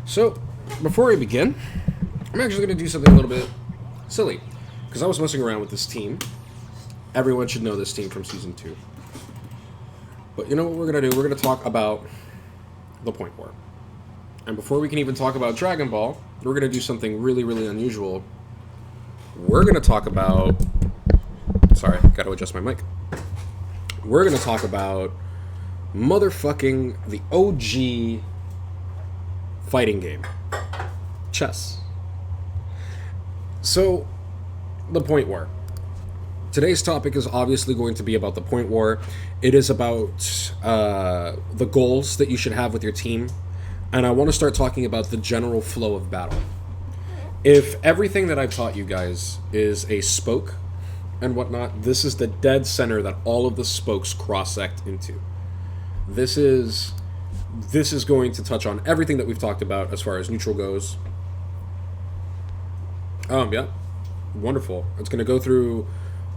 So, before we begin, I'm actually going to do something a little bit silly. Because I was messing around with this team. Everyone should know this team from Season 2. But you know what we're going to do? We're going to talk about the Point War. And before we can even talk about Dragon Ball, we're going to do something really, really unusual. We're going to talk about... Sorry, got to adjust my mic. We're going to talk about motherfucking the OG fighting game. Chess. So, the Point War. Today's topic is obviously going to be about the Point War. It is about the goals that you should have with your team. And I want to start talking about the general flow of battle. If everything that I've taught you guys is a spoke and whatnot, this is the dead center that all of the spokes cross-sect into. This is going to touch on everything that we've talked about as far as neutral goes. Yeah, wonderful. It's going to go through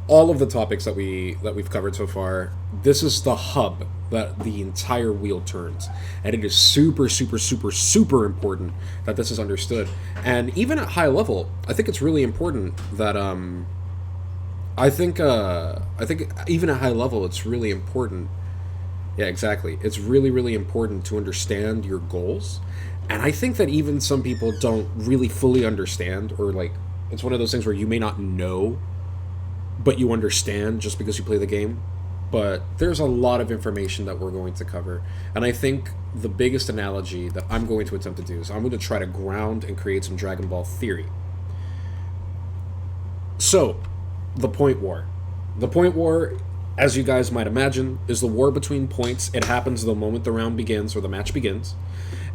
all of the topics that we've covered so far. This is the hub that the entire wheel turns, and it is super, super, super, super important that this is understood. And even at high level, I think it's really important that I think even at high level, it's really important. Yeah, exactly. It's really, really important to understand your goals. And I think that even some people don't really fully understand, or like, it's one of those things where you may not know, but you understand just because you play the game. But there's a lot of information that we're going to cover. And I think the biggest analogy that I'm going to attempt to do is I'm going to try to ground and create some Dragon Ball theory. So, the Point War. The Point War, as you guys might imagine, is the war between points. It happens the moment the round begins or the match begins.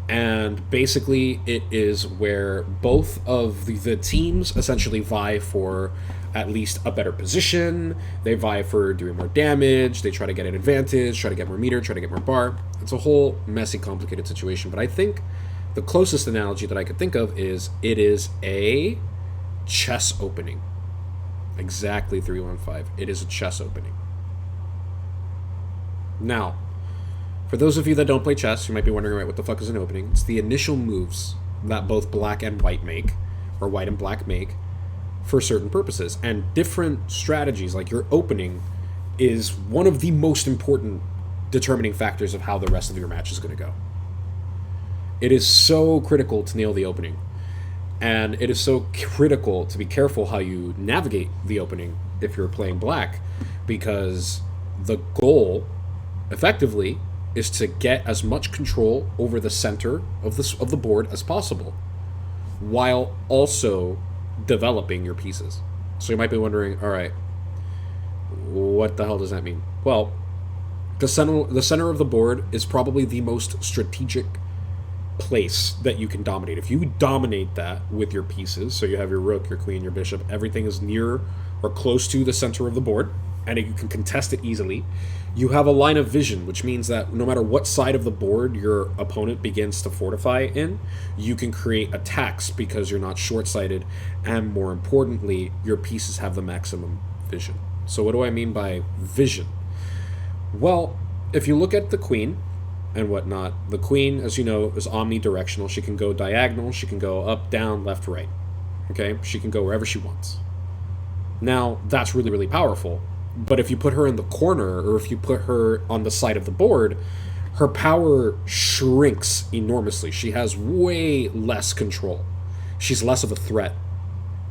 And basically, it is where both of the teams essentially vie for at least a better position. They vie for doing more damage. They try to get an advantage, try to get more meter, try to get more bar. It's a whole messy, complicated situation. But I think the closest analogy that I could think of is it is a chess opening. Exactly 315. It is a chess opening. Now, for those of you that don't play chess, you might be wondering, right, what the fuck is an opening? It's the initial moves that both black and white make, or white and black make, for certain purposes. And different strategies, like your opening, is one of the most important determining factors of how the rest of your match is going to go. It is so critical to nail the opening. And it is so critical to be careful how you navigate the opening if you're playing black, because the goal, effectively, is to get as much control over the center of the board as possible, while also developing your pieces. So you might be wondering, all right, what the hell does that mean? Well, the center of the board is probably the most strategic place that you can dominate. If you dominate that with your pieces, so you have your rook, your queen, your bishop, everything is near or close to the center of the board, and you can contest it easily. You have a line of vision, which means that no matter what side of the board your opponent begins to fortify in, you can create attacks because you're not short-sighted, and more importantly, your pieces have the maximum vision. So what do I mean by vision? Well, if you look at the queen and whatnot, the queen, as you know, is omnidirectional. She can go diagonal, she can go up, down, left, right. Okay? She can go wherever she wants. Now, that's really, really powerful. But if you put her in the corner, or if you put her on the side of the board, her power shrinks enormously. She has way less control. She's less of a threat.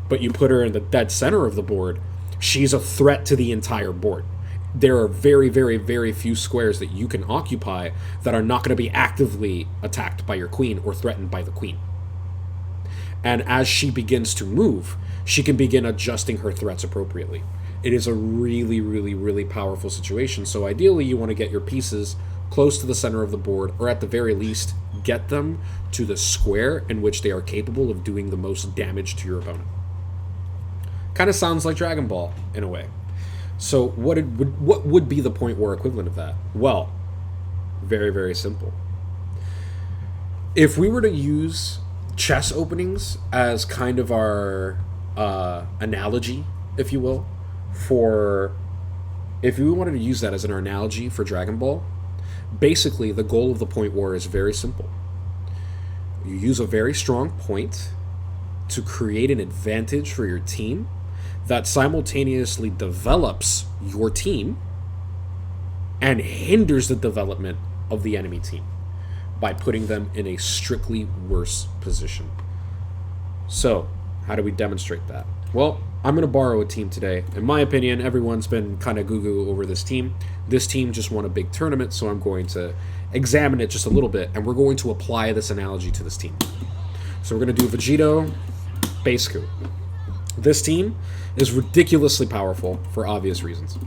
But you put her in the dead center of the board, she's a threat to the entire board. There are very, very, very few squares that you can occupy that are not going to be actively attacked by your queen or threatened by the queen. And as she begins to move, she can begin adjusting her threats appropriately. It is a really, really, really powerful situation. So ideally, you want to get your pieces close to the center of the board, or at the very least, get them to the square in which they are capable of doing the most damage to your opponent. Kind of sounds like Dragon Ball, in a way. So what would be the Point War equivalent of that? Well, very, very simple. If we were to use chess openings as kind of our analogy, if you will, if we wanted to use that as an analogy for Dragon Ball, basically the goal of the Point War is very simple. You use a very strong point to create an advantage for your team that simultaneously develops your team and hinders the development of the enemy team by putting them in a strictly worse position. So, how do we demonstrate that? Well, I'm going to borrow a team today. In my opinion, everyone's been kind of goo-goo over this team. This team just won a big tournament, so I'm going to examine it just a little bit, and we're going to apply this analogy to this team. So we're going to do Vegito, Baseku. This team is ridiculously powerful for obvious reasons.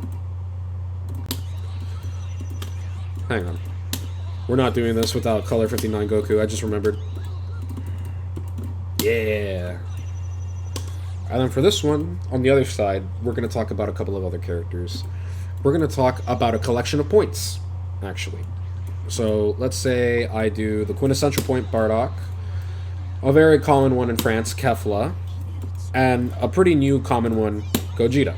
Hang on. We're not doing this without Color 59 Goku, I just remembered. Yeah. And then for this one, on the other side, we're going to talk about a couple of other characters. We're going to talk about a collection of points, actually. So let's say I do the quintessential point Bardock, a very common one in France, Kefla, and a pretty new common one, Gogeta.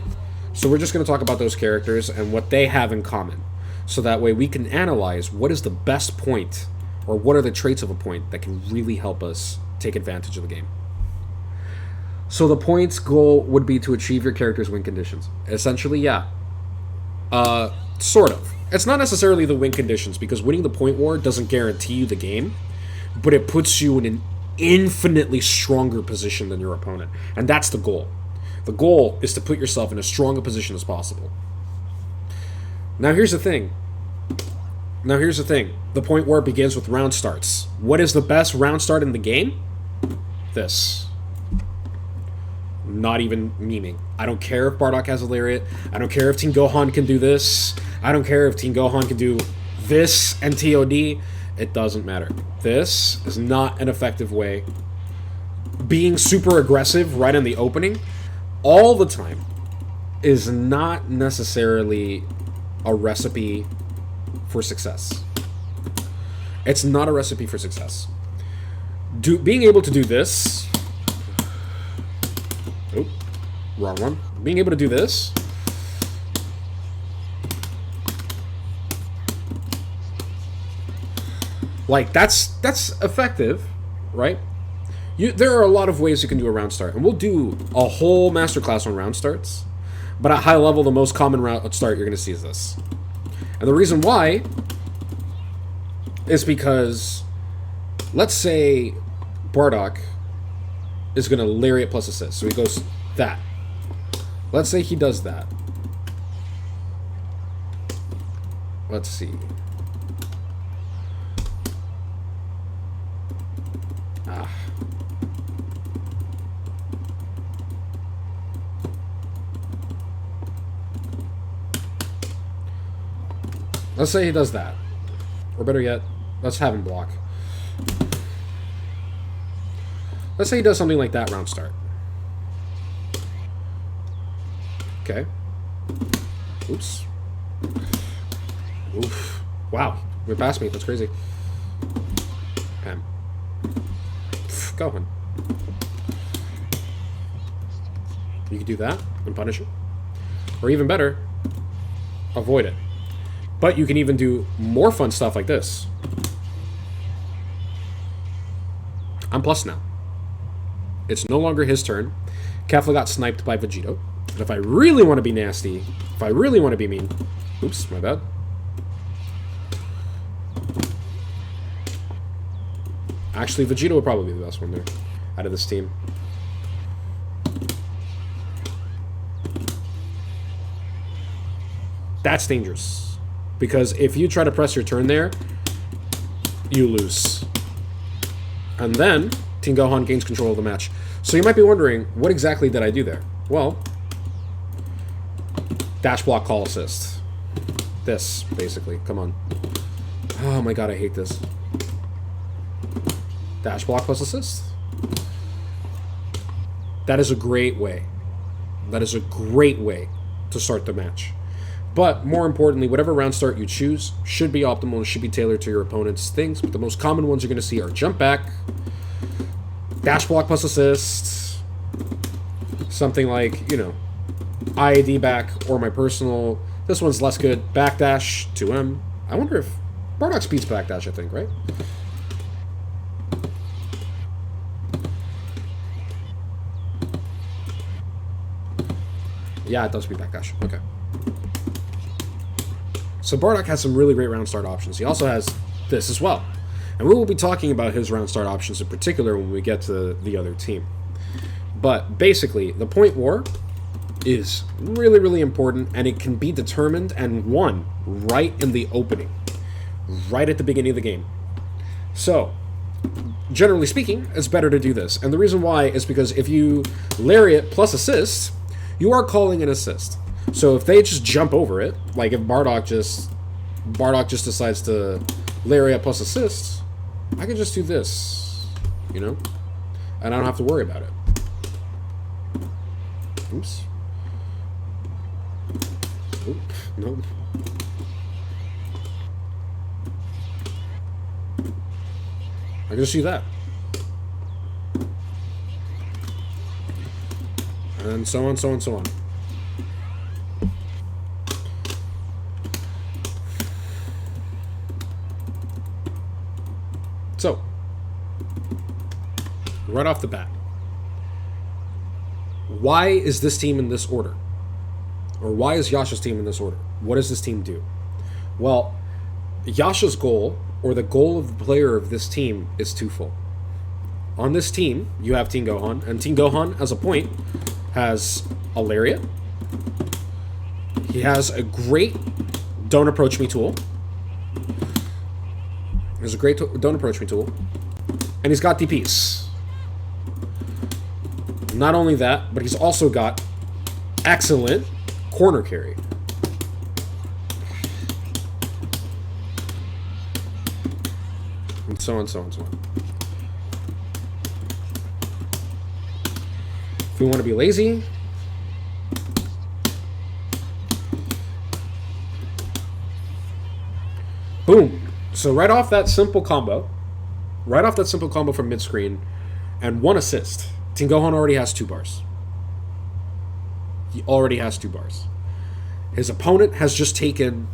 So we're just going to talk about those characters and what they have in common. So that way we can analyze what is the best point, or what are the traits of a point that can really help us take advantage of the game. So the points goal would be to achieve your character's win conditions. Essentially, yeah. Sort of. It's not necessarily the win conditions, because winning the point war doesn't guarantee you the game, but it puts you in an infinitely stronger position than your opponent. And that's the goal. The goal is to put yourself in as strong a position as possible. Now here's the thing. The point war begins with round starts. What is the best round start in the game? This. Not even memeing. I don't care if Bardock has a lariat. I don't care if Team Gohan can do this. I don't care if Team Gohan can do this and TOD. It doesn't matter. This is not an effective way. Being super aggressive right in the opening all the time is not necessarily a recipe for success. It's not a recipe for success. Being able to do this... Oh, wrong one. Being able to do this... Like, that's effective, right? There are a lot of ways you can do a round start, and we'll do a whole masterclass on round starts. But at high level, the most common round start you're going to see is this. And the reason why is because, let's say Bardock is going to lariat plus assist. So he goes that. Let's say he does that. Let's see. Let's say he does that. Or better yet, let's have him block. Let's say he does something like that round start. Okay. Oops. Oof. Wow. Went past me. That's crazy. Pam. Go on. You can do that and punish it. Or even better, avoid it. But you can even do more fun stuff like this. I'm plus now. It's no longer his turn. Kefla got sniped by Vegito. And if I really want to be nasty, if I really want to be mean... Oops, my bad. Actually, Vegito would probably be the best one there out of this team. That's dangerous. Because if you try to press your turn there, you lose. And then, Team Gohan gains control of the match. So you might be wondering, what exactly did I do there? Well, dash block call assist. This, basically. Come on. Oh my god, I hate this. Dash block plus assist. That is a great way. That is a great way to start the match. But, more importantly, whatever round start you choose should be optimal and should be tailored to your opponent's things. But the most common ones you're going to see are jump back, dash block plus assist, something like, you know, IAD back, or my personal, this one's less good, backdash 2M. I wonder if Bardock speeds backdash, I think, right? Yeah, it does beat backdash. Okay. So Bardock has some really great round start options. He also has this as well. And we will be talking about his round start options in particular when we get to the other team. But basically, the point war is really, really important, and it can be determined and won right in the opening, right at the beginning of the game. So, generally speaking, it's better to do this. And the reason why is because if you lariat plus assist, you are calling an assist. So if they just jump over it, like if Bardock just decides to lariat plus assist, I can just do this, you know? And I don't have to worry about it. Oops. Oop, no. I can just do that. And so on, so on, so on. So, right off the bat, why is this team in this order? Or why is Yasha's team in this order? What does this team do? Well, Yasha's goal, or the goal of the player of this team, is twofold. On this team, you have Teen Gohan, and Teen Gohan, as a point, has a lariat. He has a great Don't Approach Me tool. There's a great Don't Approach Me tool. And he's got DPs. Not only that, but he's also got excellent corner carry. And so on, so on, so on. If we want to be lazy, boom. So right off that simple combo from mid-screen, and one assist, Teen Gohan already has 2 bars. He already has 2 bars. His opponent has just taken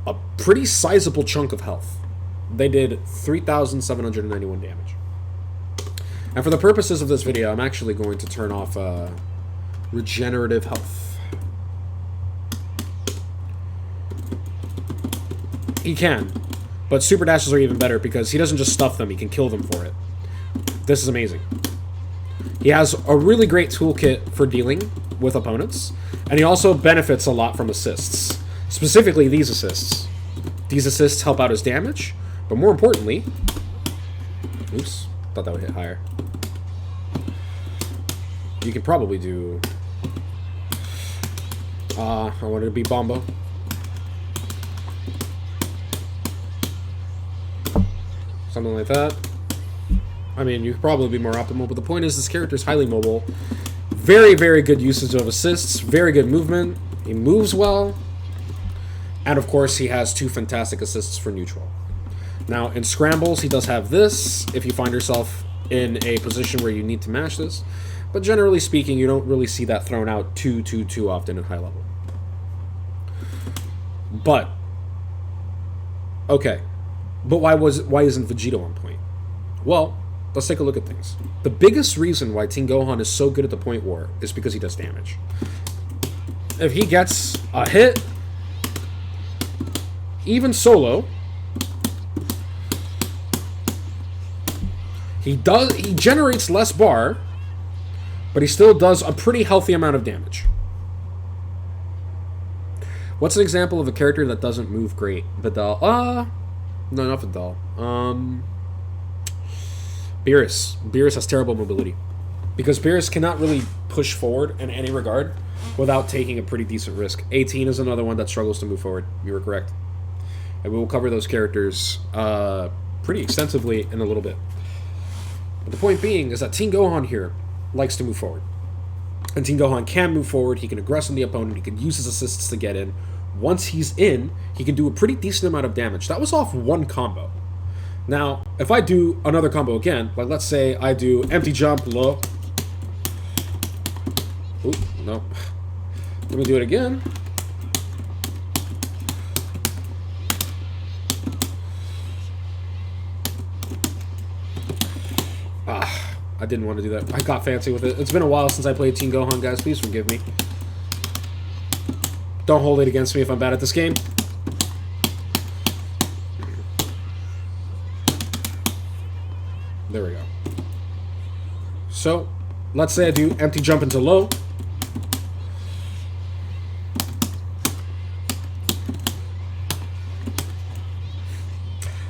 a pretty sizable chunk of health. They did 3,791 damage. And for the purposes of this video, I'm actually going to turn off regenerative health. He can, but super dashes are even better because he doesn't just stuff them, he can kill them for it. This is amazing. He has a really great toolkit for dealing with opponents, and he also benefits a lot from assists. Specifically, these assists. These assists help out his damage, but more importantly... Oops, thought that would hit higher. You can probably do... I wanted to be Bombo. Something like that. I mean, you could probably be more optimal, but the point is this character is highly mobile. Very, very good usage of assists. Very good movement. He moves well. And, of course, he has 2 fantastic assists for neutral. Now, in scrambles, he does have this, if you find yourself in a position where you need to mash this. But generally speaking, you don't really see that thrown out too often at high level. But, okay. But why isn't Vegito on point? Well, let's take a look at things. The biggest reason why Teen Gohan is so good at the point war is because he does damage. If he gets a hit, even solo, he generates less bar, but he still does a pretty healthy amount of damage. What's an example of a character that doesn't move great? Vidal. No, not Vidal. Beerus. Beerus has terrible mobility. Because Beerus cannot really push forward in any regard without taking a pretty decent risk. 18 is another one that struggles to move forward. You were correct. And we will cover those characters pretty extensively in a little bit. But the point being is that Teen Gohan here likes to move forward. And Teen Gohan can move forward. He can aggress on the opponent. He can use his assists to get in. Once he's in, he can do a pretty decent amount of damage. That was off one combo. Now, if I do another combo again, like let's say I do empty jump, low. Oop, no. Let me do it again. I didn't want to do that. I got fancy with it. It's been a while since I played Teen Gohan, guys. Please forgive me. Don't hold it against me if I'm bad at this game. There we go. So, let's say I do empty jump into low.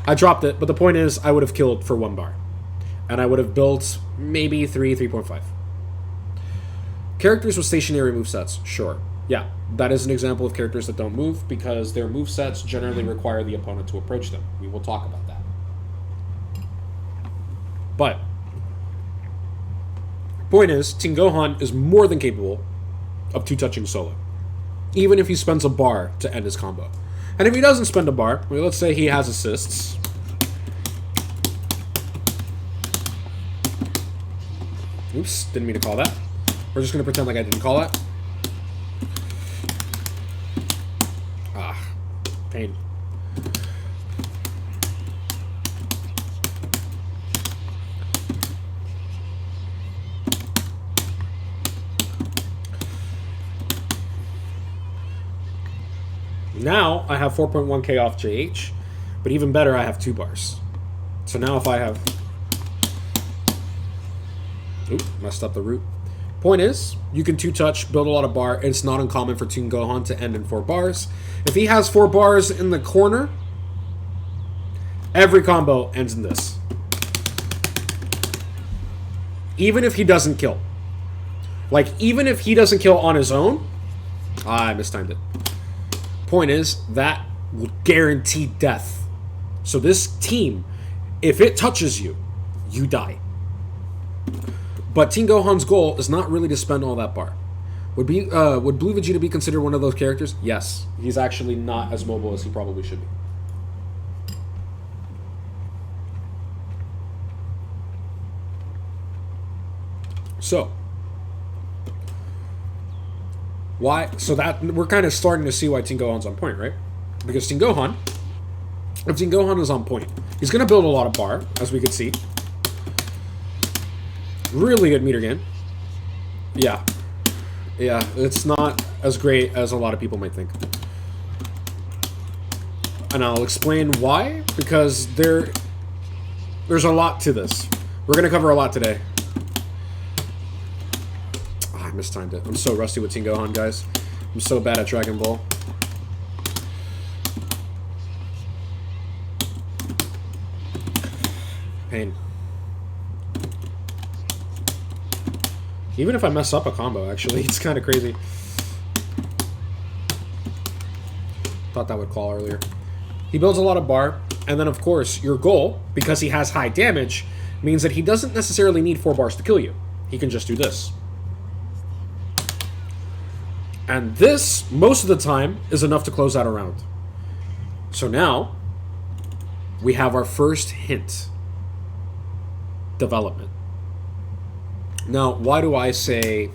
I dropped it, but the point is I would have killed for 1 bar. And I would have built maybe 3.5. Characters with stationary movesets, sure. Yeah, that is an example of characters that don't move because their movesets generally require the opponent to approach them. We will talk about that. But, point is, Team Gohan is more than capable of 2-touching solo. Even if he spends a bar to end his combo. And if he doesn't spend a bar, well, let's say he has assists. Oops, didn't mean to call that. We're just going to pretend like I didn't call that. Ah, pain. Now, I have 4.1k off JH, but even better, I have 2 bars. So now if I have... Oop, messed up the root. Point is, you can 2-touch, build a lot of bar, and it's not uncommon for Team Gohan to end in 4 bars. If he has 4 bars in the corner, every combo ends in this. Even if he doesn't kill. Like, even if he doesn't kill on his own... I mistimed it. Point is, that will guarantee death. So this team, if it touches you, you die. But Team Gohan's goal is not really to spend all that bar. Would Blue Vegeta be considered one of those characters? Yes. He's actually not as mobile as he probably should be. So, why? So that we're kind of starting to see why Team Gohan's on point, right? Because if Team Gohan is on point, he's going to build a lot of bar, as we could see. Really good meter gain. Yeah. Yeah, it's not as great as a lot of people might think. And I'll explain why, because there's a lot to this. We're going to cover a lot today. Oh, I mistimed it. I'm so rusty with Team Gohan, guys. I'm so bad at Dragon Ball. Pain. Even if I mess up a combo, actually, it's kind of crazy. Thought that would call earlier. He builds a lot of bar, and then, of course, your goal, because he has high damage, means that he doesn't necessarily need 4 bars to kill you. He can just do this. And this, most of the time, is enough to close out a round. So now, we have our first hint. Development. Now, why do I say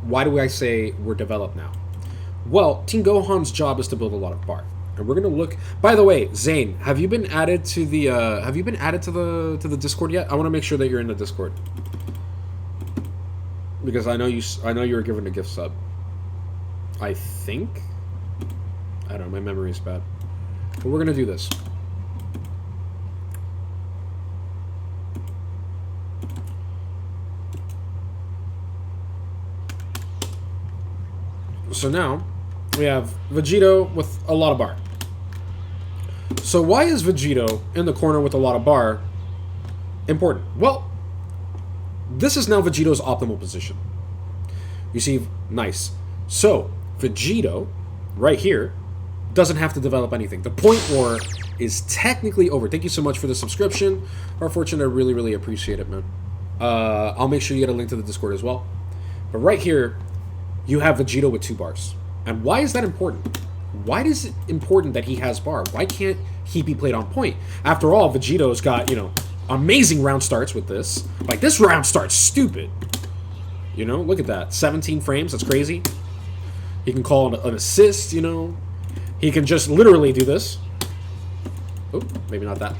we're developed now? Well, Team Gohan's job is to build a lot of bar. And we're gonna look. By the way, Zane, have you been added to the to the Discord yet? I want to make sure that you're in the Discord. Because I know you were given a gift sub. I think. I don't know, my memory is bad. But we're gonna do this. So now, we have Vegito with a lot of bar. So why is Vegito in the corner with a lot of bar important? Well, this is now Vegito's optimal position. You see, nice. So, Vegito, right here, doesn't have to develop anything. The point war is technically over. Thank you so much for the subscription. Our fortune, I really, really appreciate it, man. I'll make sure you get a link to the Discord as well. But right here, you have Vegito with 2 bars. And why is that important? Why is it important that he has bar? Why can't he be played on point? After all, Vegito's got, amazing round starts with this. Like, this round start's stupid. Look at that. 17 frames, that's crazy. He can call an assist, He can just literally do this. Oh, maybe not that.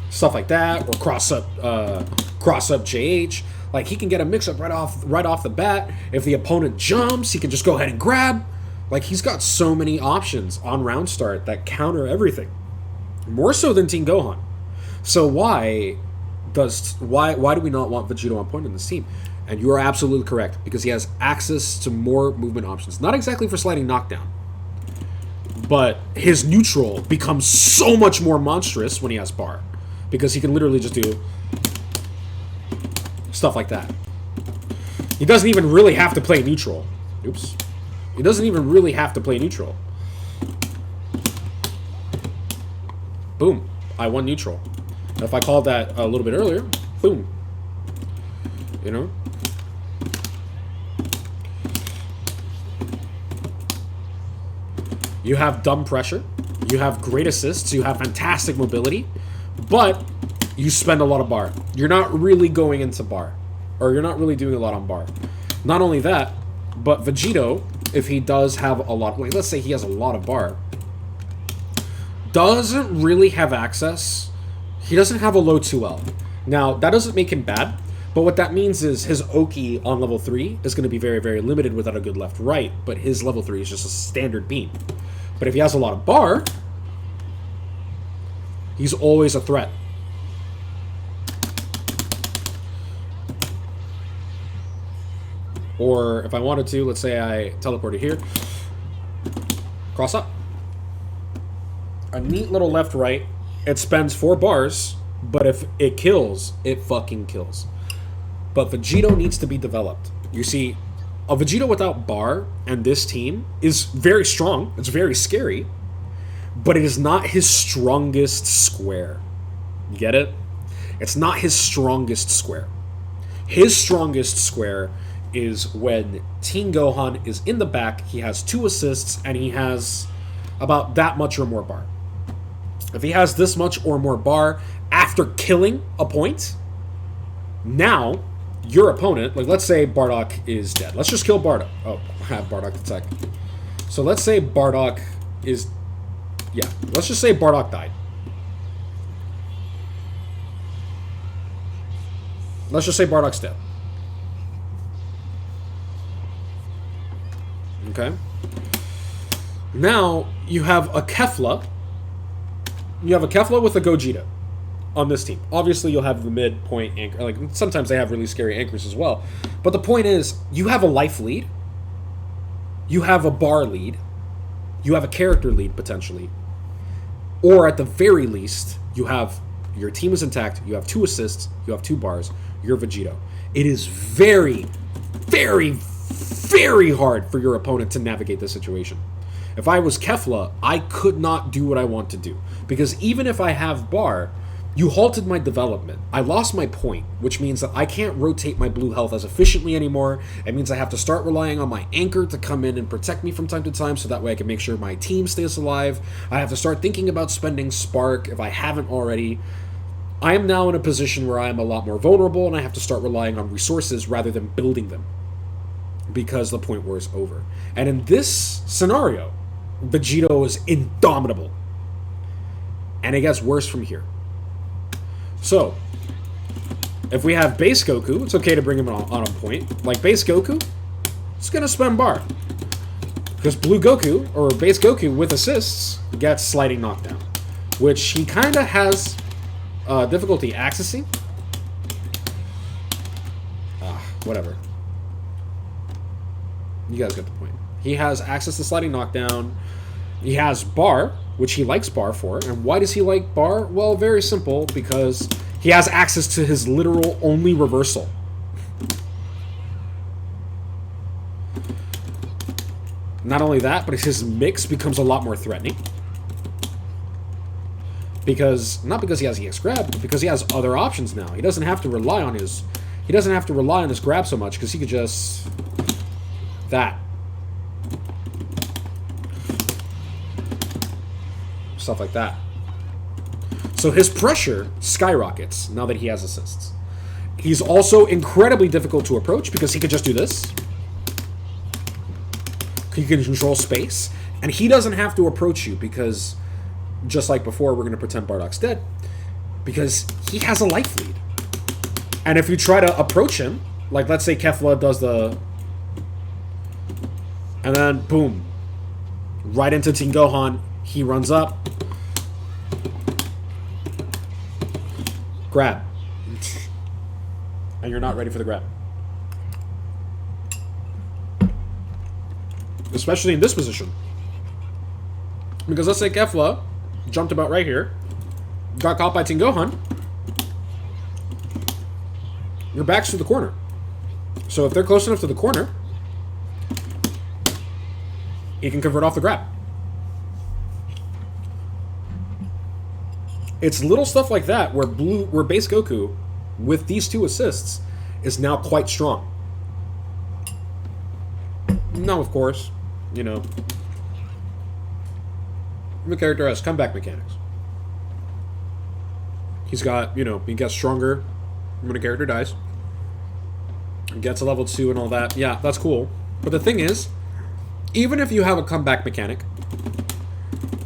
Stuff like that, or cross up JH. Like, he can get a mix-up right off the bat. If the opponent jumps, he can just go ahead and grab. Like, he's got so many options on round start that counter everything. More so than Team Gohan. So why do we not want Vegito on point in this team? And you are absolutely correct, because he has access to more movement options. Not exactly for sliding knockdown, but his neutral becomes so much more monstrous when he has bar, because he can literally just do stuff like that. He doesn't even really have to play neutral. Oops. He doesn't even really have to play neutral. Boom. I won neutral. If I called that a little bit earlier, boom. You know? You have dumb pressure. You have great assists. You have fantastic mobility. But you spend a lot of bar. You're not really going into bar. Or you're not really doing a lot on bar. Not only that, but Vegito, if he does have a lot... Like, let's say he has a lot of bar. Doesn't really have access. He doesn't have a low 2L. Now, that doesn't make him bad. But what that means is his Oki on level 3 is going to be very, very limited without a good left-right. But his level 3 is just a standard beam. But if he has a lot of bar, he's always a threat. Or if I wanted to, let's say I teleported here. Cross up. A neat little left-right. It spends 4 bars, but if it kills, it fucking kills. But Vegito needs to be developed. You see, a Vegito without bar and this team is very strong. It's very scary. But it is not his strongest square. Get it? It's not his strongest square. His strongest square is when Team Gohan is in the back, he has 2 assists, and he has about that much or more bar. If he has this much or more bar after killing a point, now your opponent, like let's say Bardock is dead. Let's just kill Bardock. Oh, I have Bardock attack. So let's say Bardock is... Yeah, let's just say Bardock died. Let's just say Bardock's dead. Okay. Now, you have a Kefla. You have a Kefla with a Gogeta on this team. Obviously, you'll have the midpoint anchor. Like, sometimes they have really scary anchors as well. But the point is, you have a life lead. You have a bar lead. You have a character lead, potentially. Or, at the very least, you have... Your team is intact. You have 2 assists. You have 2 bars. You're Vegito. It is very, very, very hard for your opponent to navigate this situation. If I was Kefla, I could not do what I want to do. Because even if I have bar, you halted my development. I lost my point, which means that I can't rotate my blue health as efficiently anymore. It means I have to start relying on my anchor to come in and protect me from time to time, so that way I can make sure my team stays alive. I have to start thinking about spending Spark if I haven't already. I am now in a position where I am a lot more vulnerable, and I have to start relying on resources rather than building them, because the point war is over. And in this scenario, Vegito is indomitable. And it gets worse from here. So, if we have base Goku, it's okay to bring him on a point. Like base Goku, it's going to spend bar. Because blue Goku, or base Goku with assists, gets sliding knockdown. Which he kind of has difficulty accessing. Whatever. You guys get the point. He has access to sliding knockdown. He has bar, which he likes bar for. And why does he like bar? Well, very simple, because he has access to his literal only reversal. Not only that, but his mix becomes a lot more threatening. Because, not because he has EX grab, but because he has other options now. He doesn't have to rely on his grab so much, because he could just... That. Stuff like that. So his pressure skyrockets now that he has assists. He's also incredibly difficult to approach because he could just do this. He can control space. And he doesn't have to approach you because, just like before, we're going to pretend Bardock's dead. Because he has a life lead. And if you try to approach him, like let's say Kefla does the... And then, boom. Right into Team Gohan. He runs up. Grab. And you're not ready for the grab. Especially in this position. Because let's say Kefla jumped about right here. Got caught by Team Gohan. Your back's to the corner. So if they're close enough to the corner, he can convert off the grab. It's little stuff like that where base Goku, with these 2 assists, is now quite strong. Now, of course, you know, the character has comeback mechanics. He's got, you know, he gets stronger when a character dies. Gets a level 2 and all that. Yeah, that's cool. But the thing is, even if you have a comeback mechanic,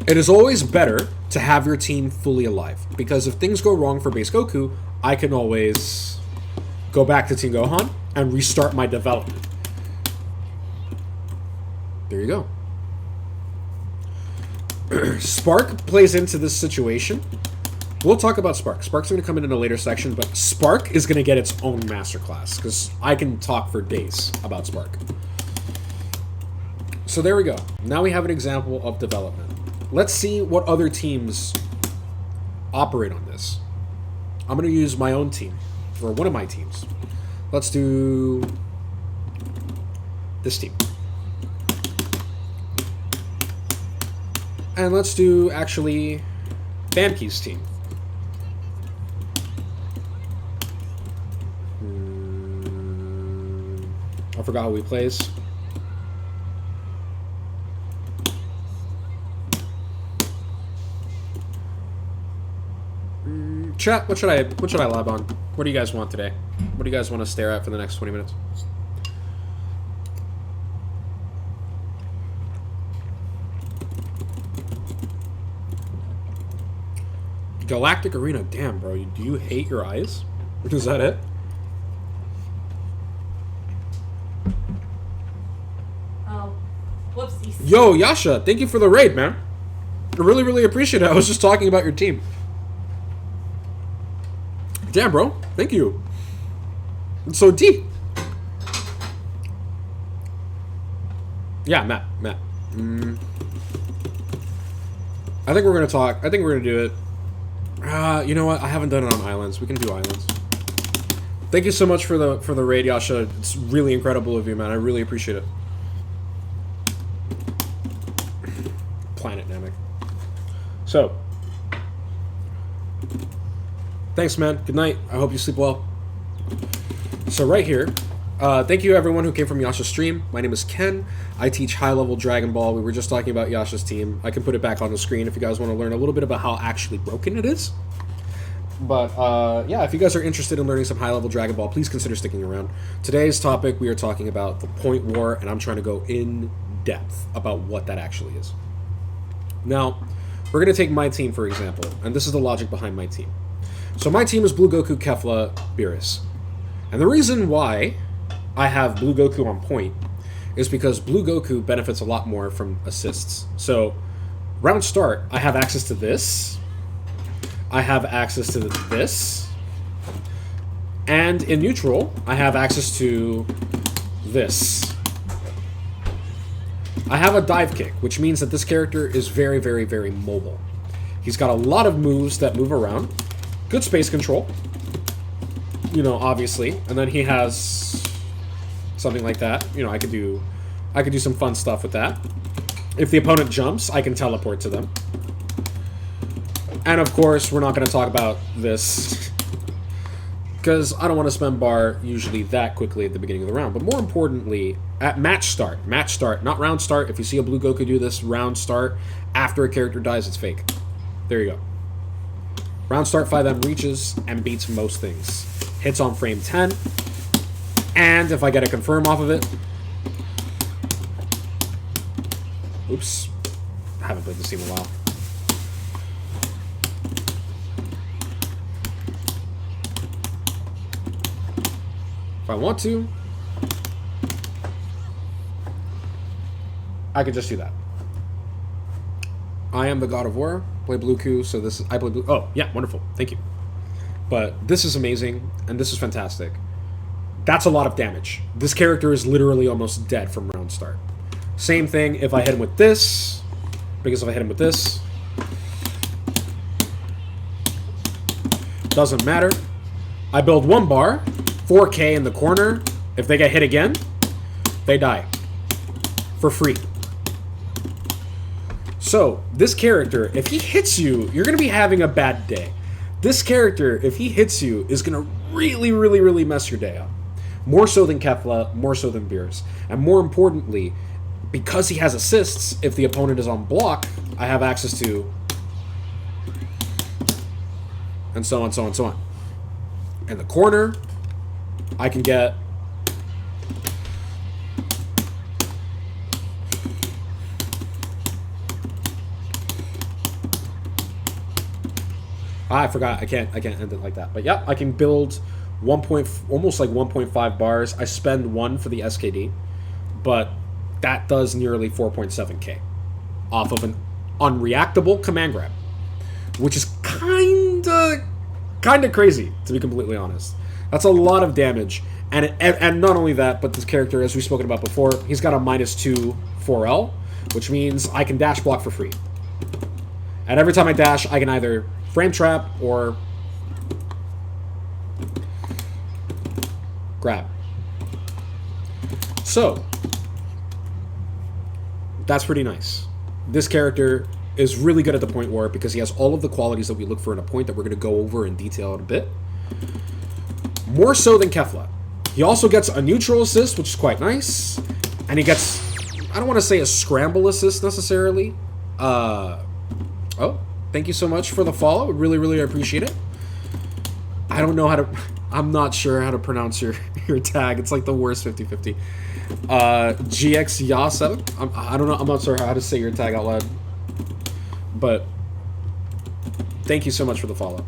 it is always better to have your team fully alive. Because if things go wrong for base Goku, I can always go back to Team Gohan and restart my development. There you go. Spark plays into this situation. We'll talk about Spark. Spark's going to come in a later section, but Spark is going to get its own masterclass, because I can talk for days about Spark. So there we go. Now we have an example of development. Let's see what other teams operate on this. I'm going to use my own team, or one of my teams. Let's do this team. And let's do, actually, Bamki's team. I forgot how he plays. Chat, what should I lab on? What do you guys want today? What do you guys want to stare at for the next 20 minutes? Galactic Arena. Damn, bro. Do you hate your eyes? Is that it? Oh. Whoopsies. Yo, Yasha, thank you for the raid, man. I really, really appreciate it. I was just talking about your team. Damn, bro. Thank you. It's so deep. Yeah, Matt. I think we're going to talk. I think we're going to do it. You know what? I haven't done it on islands. We can do islands. Thank you so much for the raid, Yasha. It's really incredible of you, man. I really appreciate it. Planet Namek. So, thanks, man. Good night. I hope you sleep well. So right here, thank you everyone who came from Yasha's stream. My name is Ken. I teach high-level Dragon Ball. We were just talking about Yasha's team. I can put it back on the screen if you guys want to learn a little bit about how actually broken it is. But, yeah, if you guys are interested in learning some high-level Dragon Ball, please consider sticking around. Today's topic, we are talking about the Point War, and I'm trying to go in depth about what that actually is. Now, we're going to take my team, for example, and this is the logic behind my team. So my team is Blue Goku, Kefla, Beerus. And the reason why I have Blue Goku on point is because Blue Goku benefits a lot more from assists. So, round start, I have access to this. I have access to this. And in neutral, I have access to this. I have a dive kick, which means that this character is very, very, very mobile. He's got a lot of moves that move around. Good space control. You know, obviously. And then he has something like that. You know, I could do some fun stuff with that. If the opponent jumps, I can teleport to them. And of course, we're not going to talk about this because I don't want to spend bar usually that quickly at the beginning of the round. But more importantly, at match start, not round start. If you see a Blue Goku do this, round start, after a character dies, it's fake. There you go. Round start, 5M reaches and beats most things. Hits on frame 10. And if I get a confirm off of it... Oops. I haven't played this team in a while. If I want to, I could just do that. I am the God of War. Play Bluku, so this is... I play Blue... Oh, yeah, wonderful. Thank you. But this is amazing, and this is fantastic. That's a lot of damage. This character is literally almost dead from round start. Same thing if I hit him with this, because if I hit him with this, doesn't matter. I build 1 bar, 4k in the corner. If they get hit again, they die. For free. So, this character, if he hits you, you're going to be having a bad day. This character, if he hits you, is going to really, really, really mess your day up. More so than Kefla, more so than Beerus. And more importantly, because he has assists, if the opponent is on block, I have access to... and so on, so on, so on. In the corner, I can get... I forgot. I can't end it like that. But yeah, I can build almost like 1.5 bars. I spend 1 for the SKD, but that does nearly 4.7k off of an unreactable command grab, which is kinda crazy, to be completely honest. That's a lot of damage, and not only that, but this character, as we've spoken about before, he's got a -2 4L, which means I can dash block for free. And every time I dash, I can either frame trap or grab. So, that's pretty nice. This character is really good at the point war because he has all of the qualities that we look for in a point that we're going to go over in detail in a bit. More so than Kefla. He also gets a neutral assist, which is quite nice. And he gets, I don't want to say a scramble assist necessarily. Oh, thank you so much for the follow. Really, really appreciate it. I don't know how to... I'm not sure how to pronounce your tag. It's like the worst 50-50. GX Ya7. I don't know. I'm not sure how to say your tag out loud. But thank you so much for the follow.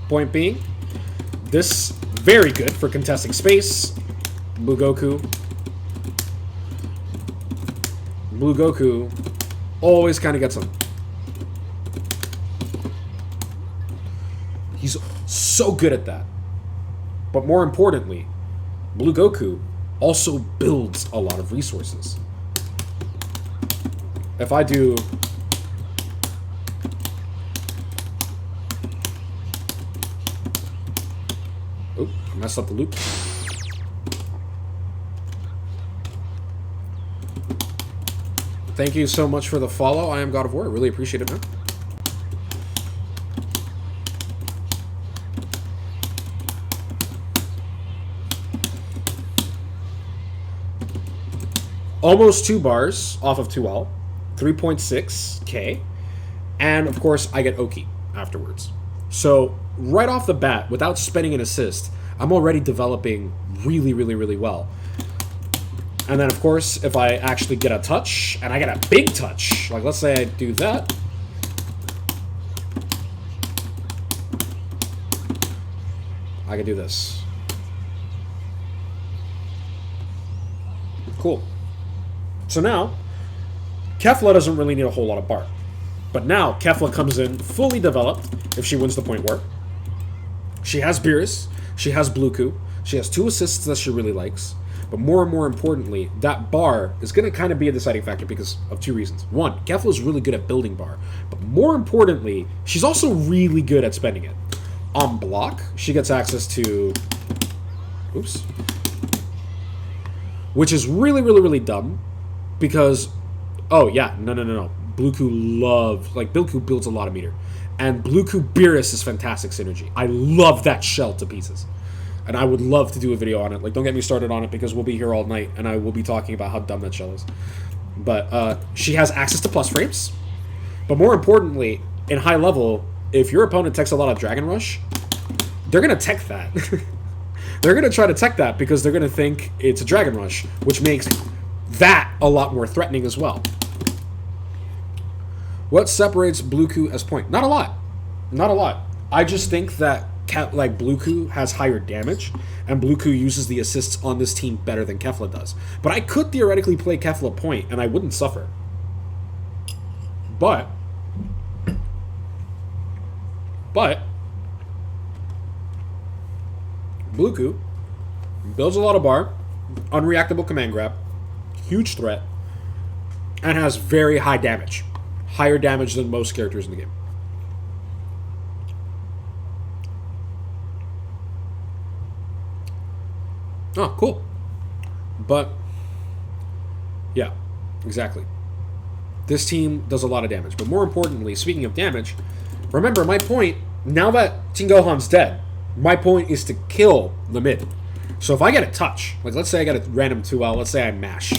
Point being, this very good for contesting space. Blue Goku always kind of gets him. He's so good at that. But more importantly, Blue Goku also builds a lot of resources. If I do... Oop, I messed up the loop. Thank you so much for the follow. I am God of War. I really appreciate it, man. Almost 2 bars off of 2L, 3.6k, and of course I get Oki afterwards. So right off the bat, without spending an assist, I'm already developing really, really, really well. And then of course, if I actually get a touch, and I get a big touch, like let's say I do that, I can do this. Cool. So now, Kefla doesn't really need a whole lot of bar. But now, Kefla comes in fully developed if she wins the point war. She has Beerus, she has Bluku, she has 2 assists that she really likes. But more and more importantly, that bar is going to kind of be a deciding factor because of 2 reasons. 1, Kefla is really good at building bar. But more importantly, she's also really good at spending it. On block, she gets access to... Oops. Which is really, really, really dumb. Because, oh yeah, no. Bluku loves, like, Bluku builds a lot of meter. And Bluku Beerus is fantastic synergy. I love that shell to pieces. And I would love to do a video on it. Like, don't get me started on it because we'll be here all night and I will be talking about how dumb that shell is. But she has access to plus frames. But more importantly, in high level, if your opponent techs a lot of Dragon Rush, they're going to tech that. They're going to try to tech that because they're going to think it's a Dragon Rush, which makes that a lot more threatening as well. What separates Bluku as point? Not a lot. Not a lot. I just think that like Bluku has higher damage, and Bluku uses the assists on this team better than Kefla does. But I could theoretically play Kefla point, and I wouldn't suffer. But Bluku builds a lot of bar, unreactable command grab, huge threat, and has very high damage. Higher damage than most characters in the game. Oh, cool. But, yeah, exactly. This team does a lot of damage. But more importantly, speaking of damage, remember my point, now that Tingohan's dead, my point is to kill the mid. So if I get a touch, like let's say I get a random 2L, let's say I mash.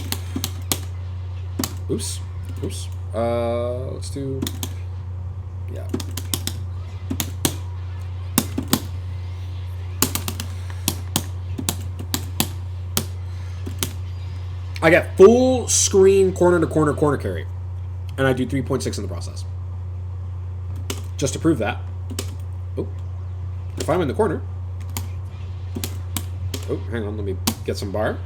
Oops. Let's do... Yeah. I get full screen corner to corner carry. And I do 3.6 in the process. Just to prove that. Oh. If I'm in the corner. Oh, hang on, let me get some bar.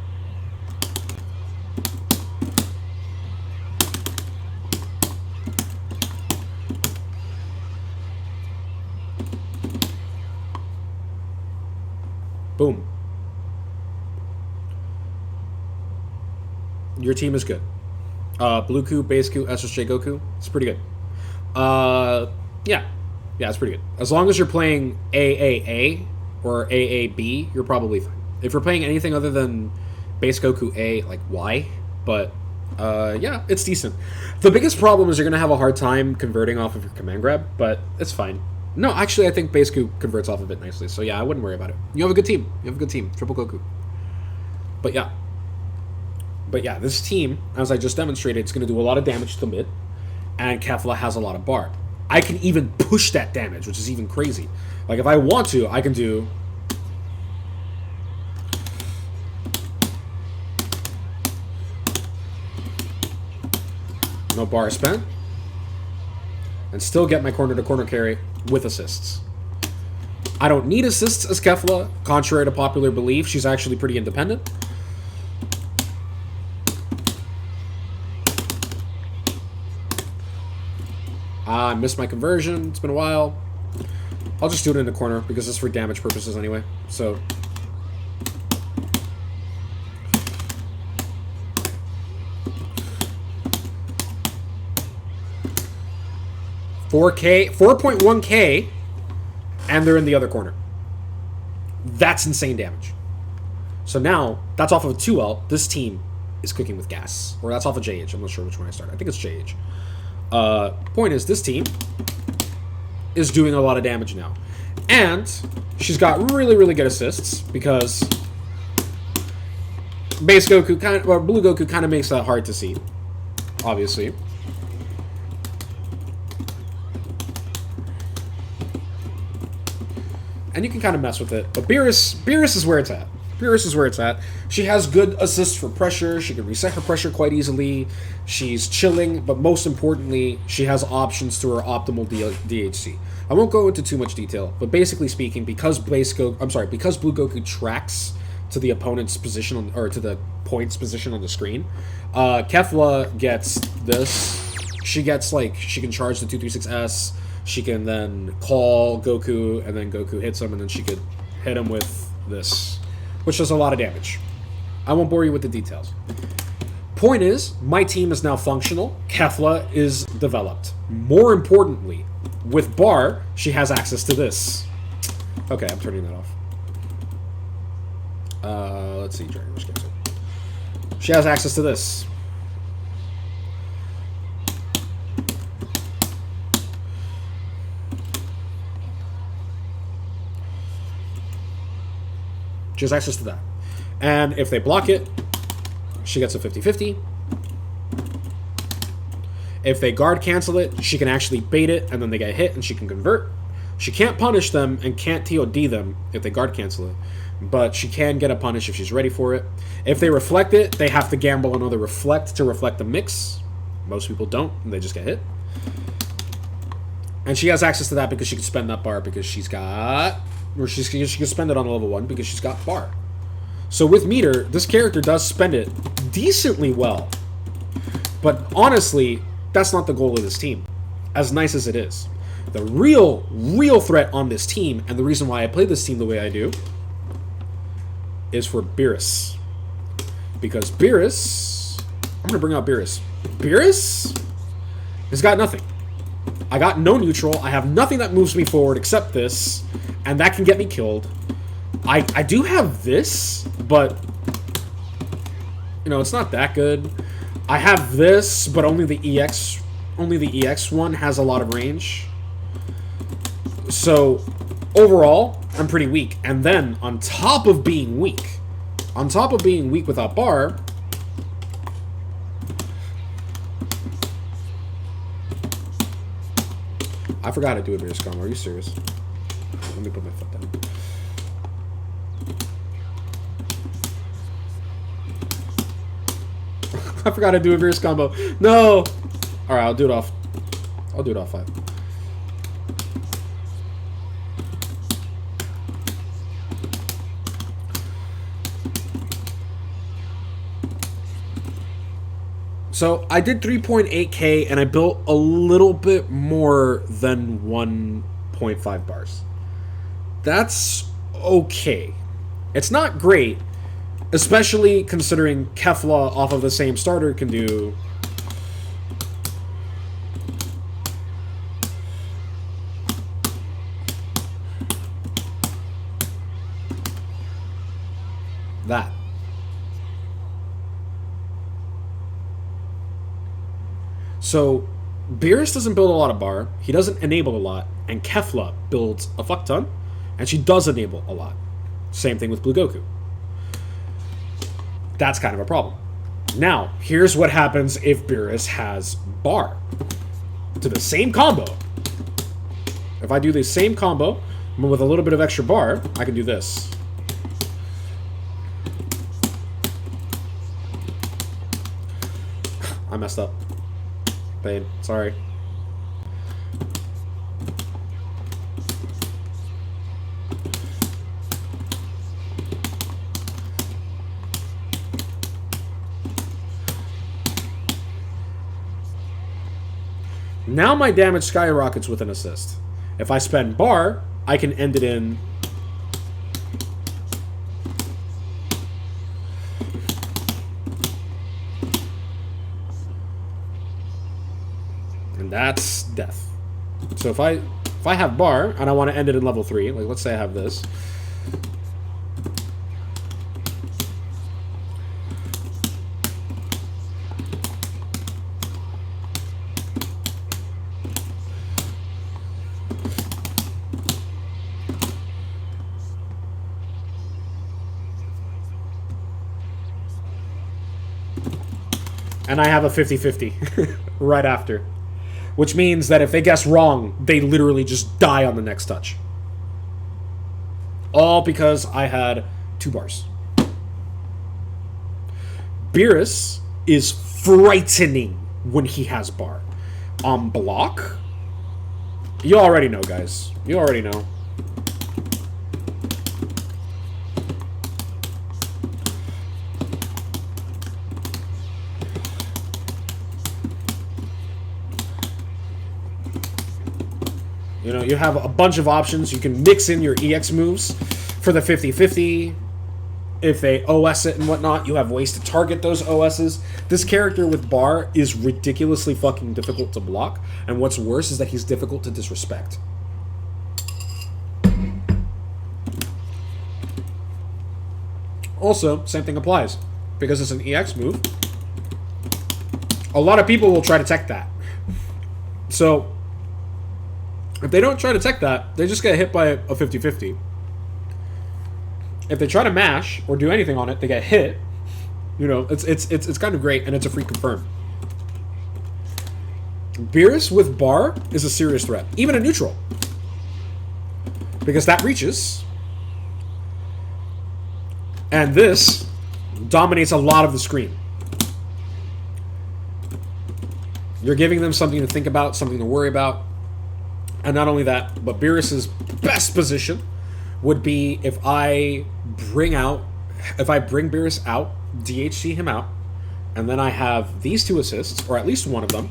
Boom. Your team is good. Bluku, Baseku, SSJ Goku. It's pretty good. Yeah, it's pretty good. As long as you're playing AAA or AAB, you're probably fine. If you're playing anything other than Base Goku A, like Y, but yeah, it's decent. The biggest problem is you're gonna have a hard time converting off of your command grab, but it's fine. No, actually, I think Base Goku converts off of it nicely, so yeah, I wouldn't worry about it. You have a good team. Triple Goku. But yeah, this team, as I just demonstrated, it's going to do a lot of damage to the mid, and Kefla has a lot of bar. I can even push that damage, which is even crazy. Like, if I want to, I can do... No bar spent. And still get my corner-to-corner carry with assists. I don't need assists as Kefla. Contrary to popular belief, she's actually pretty independent. I missed my conversion. It's been a while. I'll just do it in the corner because it's for damage purposes anyway. So... $4.1K, and they're in the other corner. That's insane damage. So now, that's off of a 2L. This team is cooking with gas. Or that's off of JH. I'm not sure which one I started. I think it's JH. Point is, this team is doing a lot of damage now. And she's got really, really good assists because Base Goku, or Blue Goku kind of makes that hard to see, obviously. And you can kind of mess with it. But Beerus is where it's at. Beerus is where it's at. She has good assists for pressure. She can reset her pressure quite easily. She's chilling, but most importantly, she has options to her optimal DHC. I won't go into too much detail, but basically speaking, because Blue Goku tracks to the opponent's position or to the point's position on the screen, Kefla gets this. She gets she can charge the 236S. She can then call Goku, and then Goku hits him, and then she could hit him with this, which does a lot of damage. I won't bore you with the details. Point is, my team is now functional. Kefla is developed. More importantly, with Bar, she has access to this. Okay, I'm turning that off. Let's see, Dragon Rush cancel. She has access to this. She has access to that. And if they block it, she gets a 50-50. If they guard cancel it, she can actually bait it, and then they get hit, and she can convert. She can't punish them and can't TOD them if they guard cancel it, but she can get a punish if she's ready for it. If they reflect it, they have to gamble another reflect to reflect the mix. Most people don't, and they just get hit. And she has access to that because she can spend that bar because she's got Or she can spend it on a level 1 because she's got bar. So with meter, this character does spend it decently well. But honestly, that's not the goal of this team, as nice as it is. The real threat on this team, and the reason why I play this team the way I do, is for Beerus. Because Beerus... I'm going to bring out Beerus. Beerus has got nothing. I got no neutral. I have nothing that moves me forward except this, and that can get me killed. I do have this, but, you know, it's not that good. I have this, but only the EX one has a lot of range. So, overall, I'm pretty weak. And then, on top of being weak without bar, I forgot to do a Beerus combo. Are you serious? Let me put my foot down. I forgot to do a Beerus combo. No! Alright, I'll do it off 5. So, I did 3.8k and I built a little bit more than 1.5 bars. That's okay. It's not great, especially considering Kefla off of the same starter can do... that. So, Beerus doesn't build a lot of bar, he doesn't enable a lot, and Kefla builds a fuck ton, and she does enable a lot. Same thing with Blue Goku. That's kind of a problem. Now, here's what happens if Beerus has bar. To the same combo. If I do the same combo, but with a little bit of extra bar, I can do this. I messed up. Babe, sorry. Now my damage skyrockets with an assist. If I spend bar, I can end it in... and that's death. So if I have bar, and I want to end it in level 3, like let's say I have this... and I have a 50-50 right after. Which means that if they guess wrong, they literally just die on the next touch. All because I had 2 bars. Beerus is frightening when he has bar. On block, you already know, guys. You already know. You know, you have a bunch of options. You can mix in your EX moves for the 50-50. If they OS it and whatnot, you have ways to target those OSs. This character with bar is ridiculously fucking difficult to block. And what's worse is that he's difficult to disrespect. Also, same thing applies. Because it's an EX move, a lot of people will try to tech that. So... if they don't try to tech that, they just get hit by a 50-50. If they try to mash or do anything on it, they get hit. You know, it's kind of great, and it's a free confirm. Beerus with bar is a serious threat, even a neutral, because that reaches, and this dominates a lot of the screen. You're giving them something to think about, something to worry about. And not only that, but Beerus's best position would be if I bring Beerus out, DHC him out, and then I have these 2 assists, or at least one of them,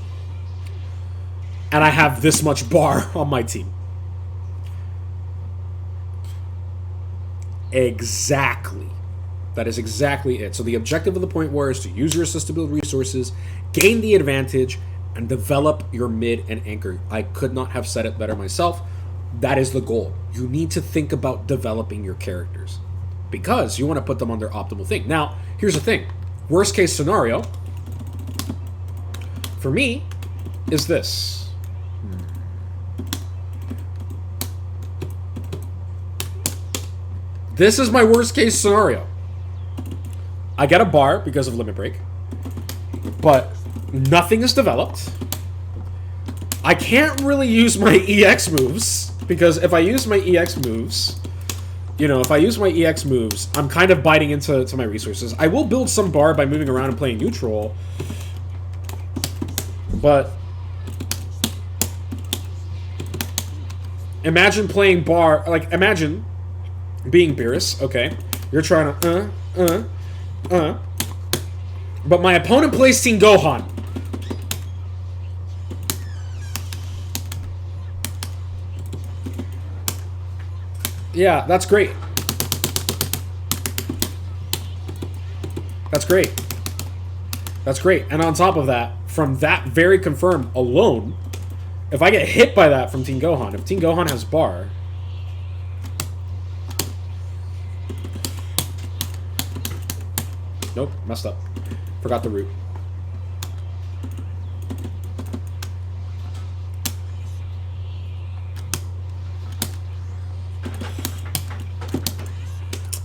and I have this much bar on my team. Exactly. That is exactly it. So the objective of the Point War is to use your assist to build resources, gain the advantage, and develop your mid and anchor. I could not have said it better myself. That is the goal. You need to think about developing your characters because you want to put them on their optimal thing. Now, here's the thing. Worst case scenario for me is this. This is my worst case scenario. I get a bar because of Limit Break, but nothing is developed. I can't really use my EX moves, because if I use my EX moves, I'm kind of biting into my resources. I will build some bar by moving around and playing neutral, but imagine playing bar, like, imagine being Beerus, okay? You're trying to, but my opponent plays Team Gohan. Yeah, that's great. That's great. That's great. And on top of that, from that very confirm alone, if I get hit by that from Team Gohan, if Team Gohan has bar, nope, messed up. Forgot the root.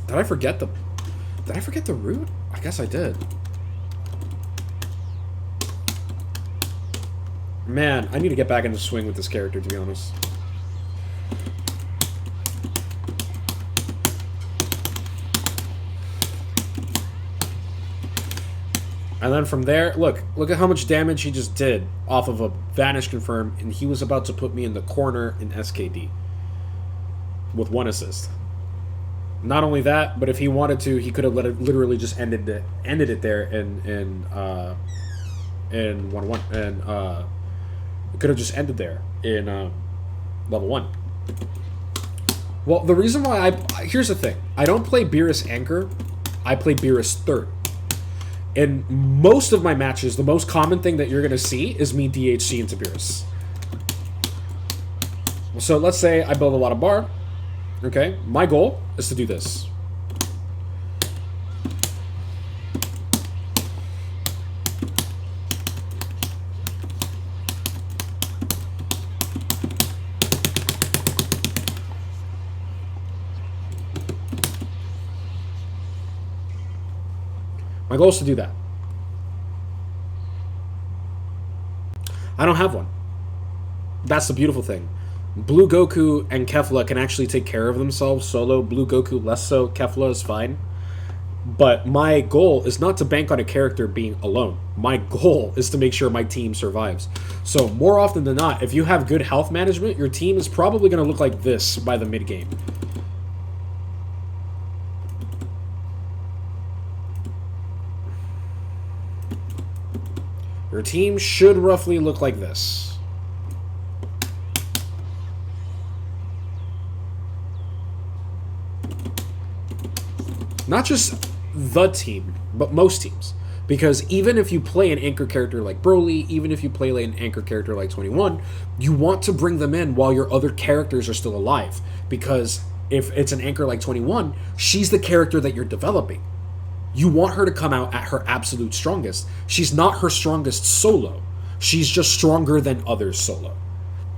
Did I forget the root? I guess I did. Man, I need to get back into swing with this character, to be honest. And then from there, look at how much damage he just did off of a Vanish Confirm, and he was about to put me in the corner in SKD with 1 assist. Not only that, but if he wanted to, he could have literally just ended it there in 1-1, and it could have just ended there in level 1. Well, the reason why here's the thing: I don't play Beerus Anchor, I play Beerus third. In most of my matches, the most common thing that you're going to see is me DHC into Beerus. So let's say I build a lot of bar. Okay, my goal is to do this. My goal is to do that. I don't have one. That's the beautiful thing. Blue Goku and Kefla can actually take care of themselves solo. Blue Goku less so. Kefla is fine. But my goal is not to bank on a character being alone. My goal is to make sure my team survives. So more often than not, if you have good health management, your team is probably going to look like this by the mid-game. Your team should roughly look like this. Not just the team, but most teams. Because even if you play an anchor character like Broly, even if you play an anchor character like 21, you want to bring them in while your other characters are still alive. Because if it's an anchor like 21, she's the character that you're developing. You want her to come out at her absolute strongest. She's not her strongest solo. She's just stronger than others solo.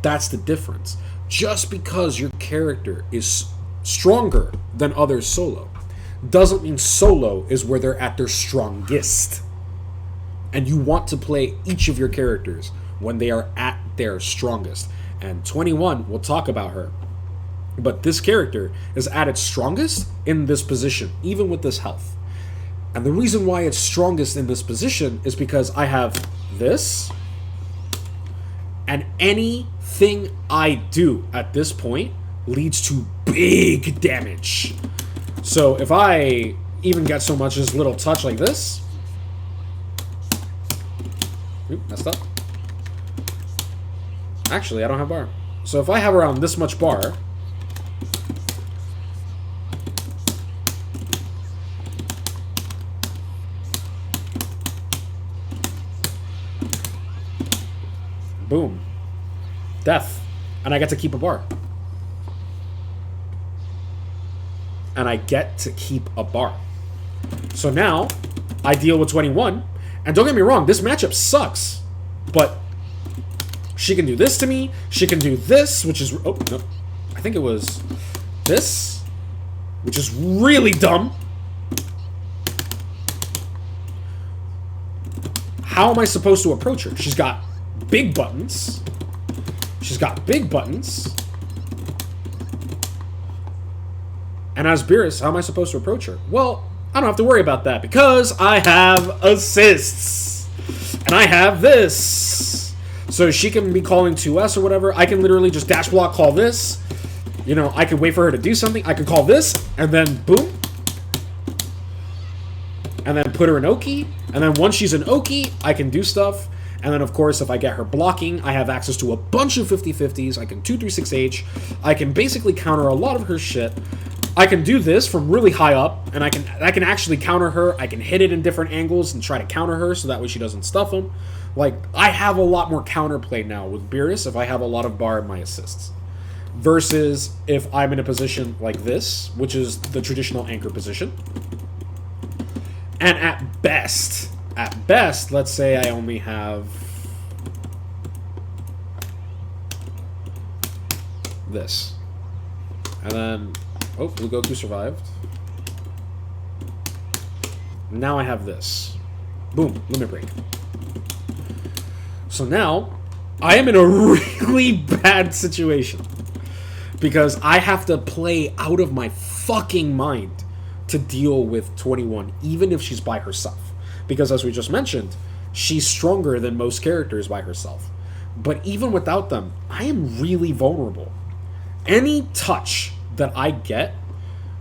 That's the difference. Just because your character is stronger than others solo doesn't mean solo is where they're at their strongest. And you want to play each of your characters when they are at their strongest. And 21, we'll talk about her. But this character is at its strongest in this position, even with this health. And the reason why it's strongest in this position is because I have this, and anything I do at this point leads to big damage. So if I even get so much as little touch like this... Oop, messed up. Actually, I don't have bar. So if I have around this much bar... Boom. Death. And I get to keep a bar. And I get to keep a bar. So now, I deal with 21. And don't get me wrong, this matchup sucks. But she can do this to me. She can do this, which is... Oh, no. I think it was this, which is really dumb. How am I supposed to approach her? She's got big buttons. She's got big buttons. And as Beerus, how am I supposed to approach her? Well, I don't have to worry about that because I have assists. And I have this. So she can be calling 2S or whatever. I can literally just dash block, call this. You know, I can wait for her to do something. I can call this, and then boom. And then put her in Oki. And then once she's in Oki, I can do stuff. And then, of course, if I get her blocking, I have access to a bunch of 50-50s. I can 2-3-6H. I can basically counter a lot of her shit. I can do this from really high up, and I can actually counter her. I can hit it in different angles and try to counter her so that way she doesn't stuff him. Like, I have a lot more counterplay now with Beerus if I have a lot of bar in my assists. Versus if I'm in a position like this, which is the traditional anchor position. And at best, let's say I only have this. And then, oh, Blue Goku survived. Now I have this. Boom, limit break. So now, I am in a really bad situation. Because I have to play out of my fucking mind to deal with 21, even if she's by herself. Because as we just mentioned, she's stronger than most characters by herself. But even without them, I am really vulnerable. Any touch that I get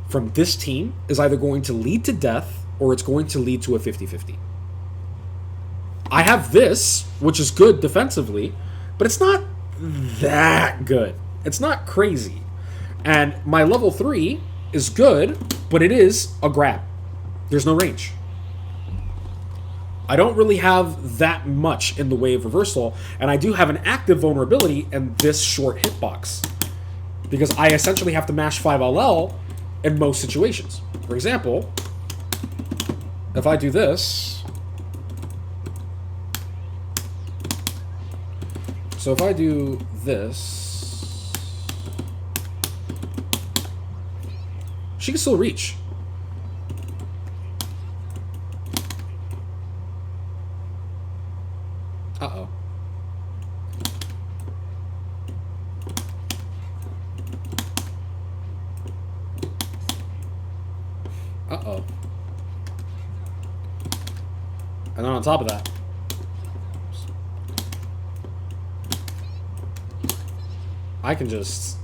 from this team is either going to lead to death or it's going to lead to a 50-50. I have this, which is good defensively, but it's not that good. It's not crazy. And my level 3 is good, but it is a grab. There's no range. I don't really have that much in the way of reversal, and I do have an active vulnerability in this short hitbox. Because I essentially have to mash 5LL in most situations. For example, if I do this... So if I do this... She can still reach. Uh-oh. Uh-oh. And then on top of that... I can just...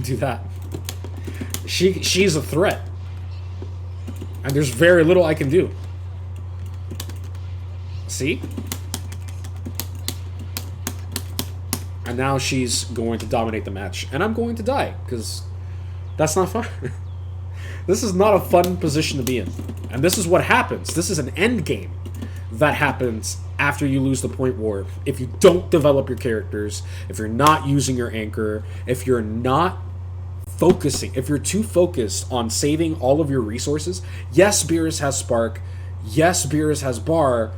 do that. She's a threat. And there's very little I can do. See? And now she's going to dominate the match. And I'm going to die, because that's not fun. This is not a fun position to be in. And this is what happens. This is an end game that happens after you lose the point war. If you don't develop your characters, if you're not using your anchor, if you're not focusing, if you're too focused on saving all of your resources. Yes, Beerus has Spark. Yes, Beerus has Bar.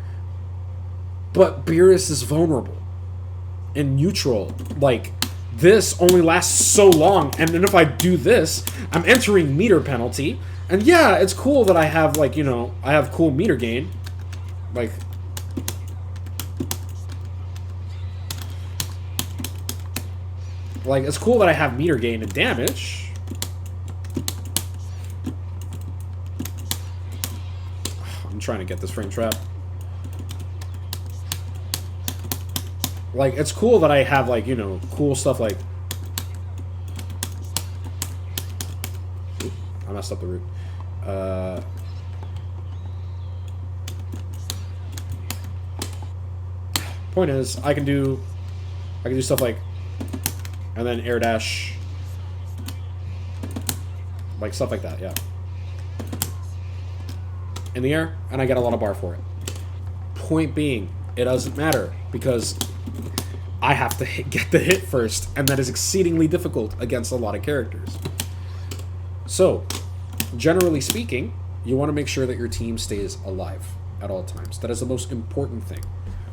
But Beerus is vulnerable and neutral. Like, this only lasts so long, and then if I do this, I'm entering meter penalty. And yeah, it's cool that I have, like, you know, I have cool meter gain. Like... Like, it's cool that I have meter gain and damage. I'm trying to get this frame trap. Like, it's cool that I have, like, you know, cool stuff like I messed up the route. Point is, I can do stuff like, and then air dash, like stuff like that, yeah. In the air, and I get a lot of bar for it. Point being, it doesn't matter, because I have to get the hit first, and that is exceedingly difficult against a lot of characters. So, generally speaking, you want to make sure that your team stays alive at all times. That is the most important thing.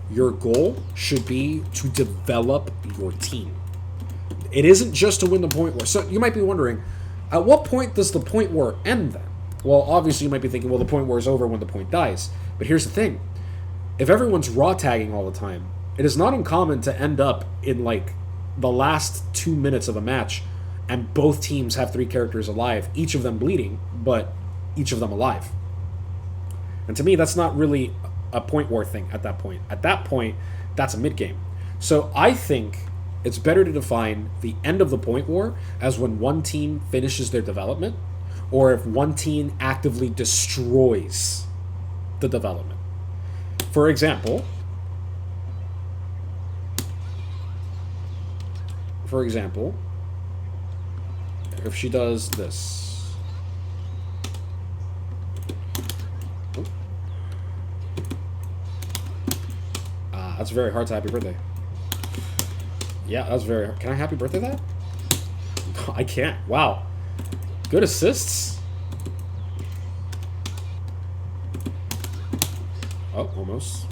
Your goal should be to develop your team. It isn't just to win the point war. So you might be wondering, at what point does the point war end then? Well, obviously you might be thinking, well, the point war is over when the point dies. But here's the thing. If everyone's raw tagging all the time, it is not uncommon to end up in, like, the last 2 minutes of a match, and both teams have 3 characters alive, each of them bleeding, but each of them alive. And to me, that's not really a point war thing at that point. At that point, that's a mid-game. So I think it's better to define the end of the point war as when one team finishes their development, or if one team actively destroys the development. For example, if she does this. That's very hard to happy birthday. Yeah, that's very hard. Can I happy birthday that? I can't. Wow. Good assists. Oh, almost.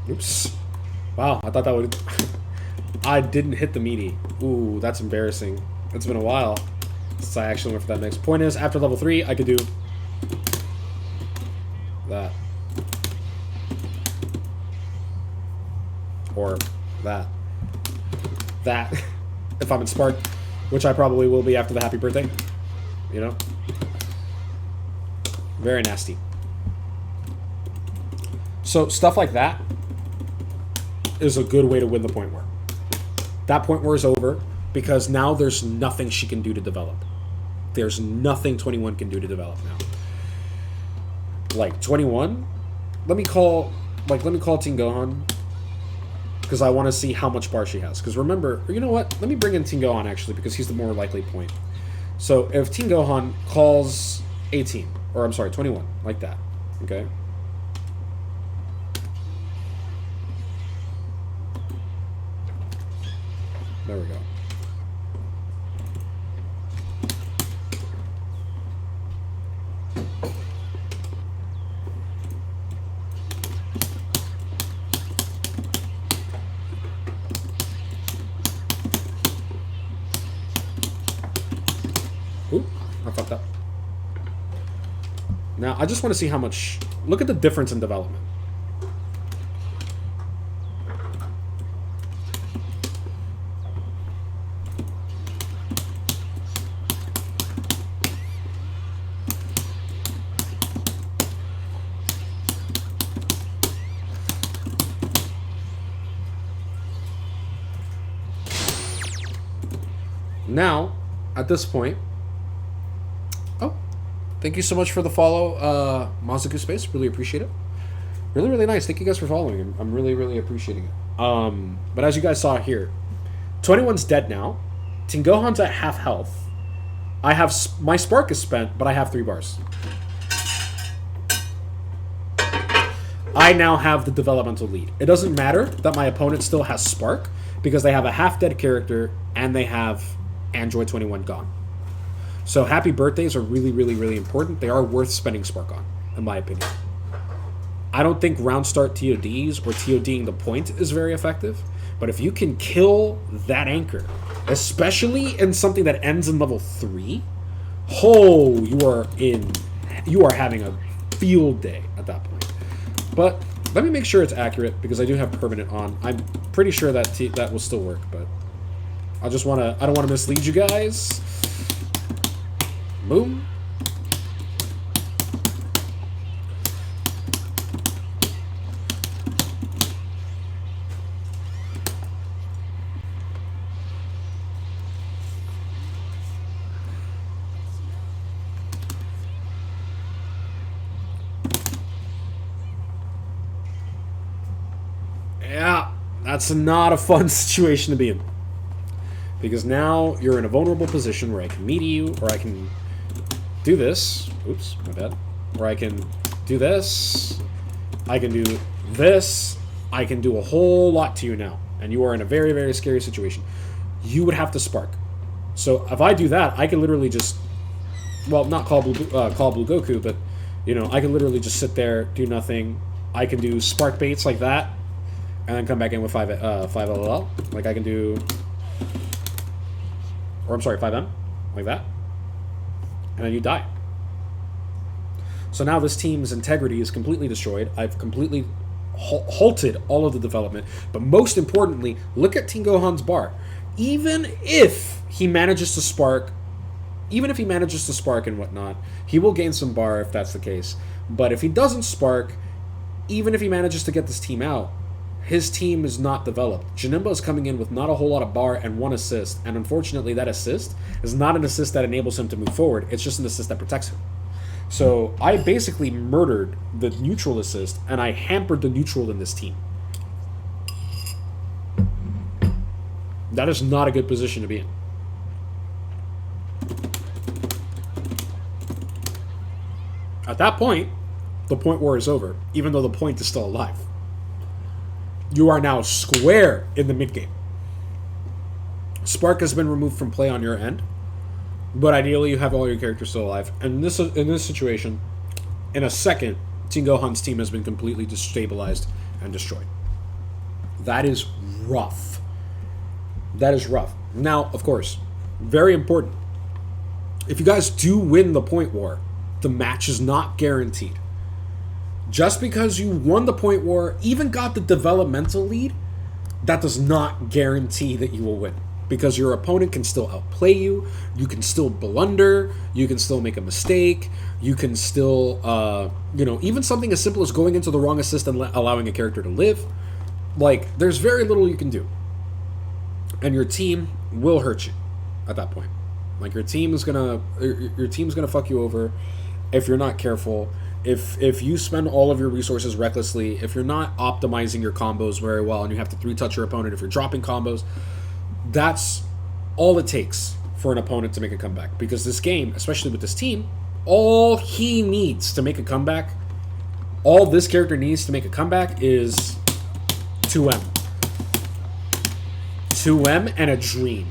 Oops. Wow, I thought that would... I didn't hit the meaty. Ooh, that's embarrassing. It's been a while since I actually went for that mix. Point is, after level 3, I could do... that. Or that. That. If I'm in Spark, which I probably will be after the happy birthday. You know? Very nasty. So, stuff like that is a good way to win the point war. That point war is over because now there's nothing she can do to develop. There's nothing 21 can do to develop now. Like 21, let me call Team Gohan because I want to see how much bar she has. Because remember, you know what? Let me bring in Team Gohan actually because he's the more likely point. So if Team Gohan calls 18, or I'm sorry, 21, like that, okay? There we go. Ooh, I fucked up. Now, I just want to see how much... Look at the difference in development. Now, at this point... Oh, thank you so much for the follow, Mazaku Space. Really appreciate it. Really, really nice. Thank you guys for following. I'm really, really appreciating it. But as you guys saw here, 21's dead now. Tingohan's at half health. I have... My Spark is spent, but I have 3 bars. I now have the developmental lead. It doesn't matter that my opponent still has Spark, because they have a half-dead character, and they have Android 21 gone. So happy birthdays are really, really, really important. They are worth spending Spark on, in my opinion. I don't think round start TODs or TODing the point is very effective, but if you can kill that anchor, especially in something that ends in level 3, you are having a field day at that point. But Let me make sure it's accurate, because I do have permanent on. I'm pretty sure that that will still work, but I don't want to mislead you guys. Boom. Yeah, that's not a fun situation to be in. Because now you're in a vulnerable position where I can meet you, or I can do this. Oops, my bad. Or I can do this. I can do this. I can do a whole lot to you now. And you are in a very, very scary situation. You would have to spark. So if I do that, I can literally just... Well, not call Blue Goku, but, you know, I can literally just sit there, do nothing. I can do spark baits like that. And then come back in with 5 LLL. Like I can do... Or I'm sorry, 5M. Like that. And then you die. So now this team's integrity is completely destroyed. I've completely halted all of the development. But most importantly, look at Team Gohan's bar. Even if he manages to spark... Even if he manages to spark and whatnot, he will gain some bar if that's the case. But if he doesn't spark, even if he manages to get this team out, his team is not developed. Janemba is coming in with not a whole lot of bar and 1 assist, and unfortunately that assist is not an assist that enables him to move forward, it's just an assist that protects him. So I basically murdered the neutral assist, and I hampered the neutral in this team. That is not a good position to be in. At that point, the point war is over, even though the point is still alive. You are now square in the mid-game. Spark has been removed from play on your end, but ideally you have all your characters still alive. And in this situation, in a second, Team Gohan's team has been completely destabilized and destroyed. That is rough. That is rough. Now, of course, very important. If you guys do win the point war, the match is not guaranteed. Just because you won the point war, even got the developmental lead, that does not guarantee that you will win. Because your opponent can still outplay you, you can still blunder, you can still make a mistake, you can still, even something as simple as going into the wrong assist and allowing a character to live. Like, there's very little you can do. And your team will hurt you at that point. Like, your team's gonna fuck you over if you're not careful. If you spend all of your resources recklessly, if you're not optimizing your combos very well and you have to 3-touch your opponent, if you're dropping combos, that's all it takes for an opponent to make a comeback. Because this game, especially with this team, all he needs to make a comeback, all this character needs to make a comeback is 2M. 2M and a dream.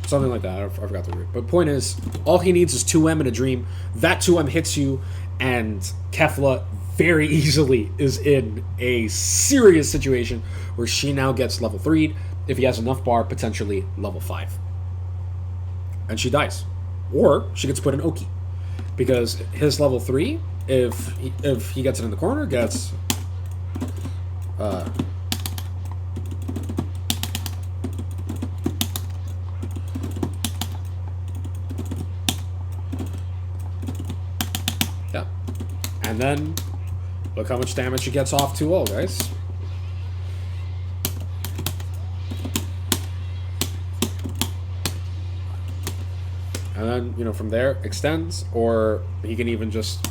Something like that. I forgot the root. But point is, all he needs is 2M and a dream. That 2M hits you, and Kefla very easily is in a serious situation where she now gets level 3'd. If he has enough bar, potentially level 5. And she dies. Or she gets put in Oki. Because his level 3, if he gets it in the corner, gets... yeah. And then, look how much damage he gets off 2-0, guys. And then, from there, extends, or he can even just,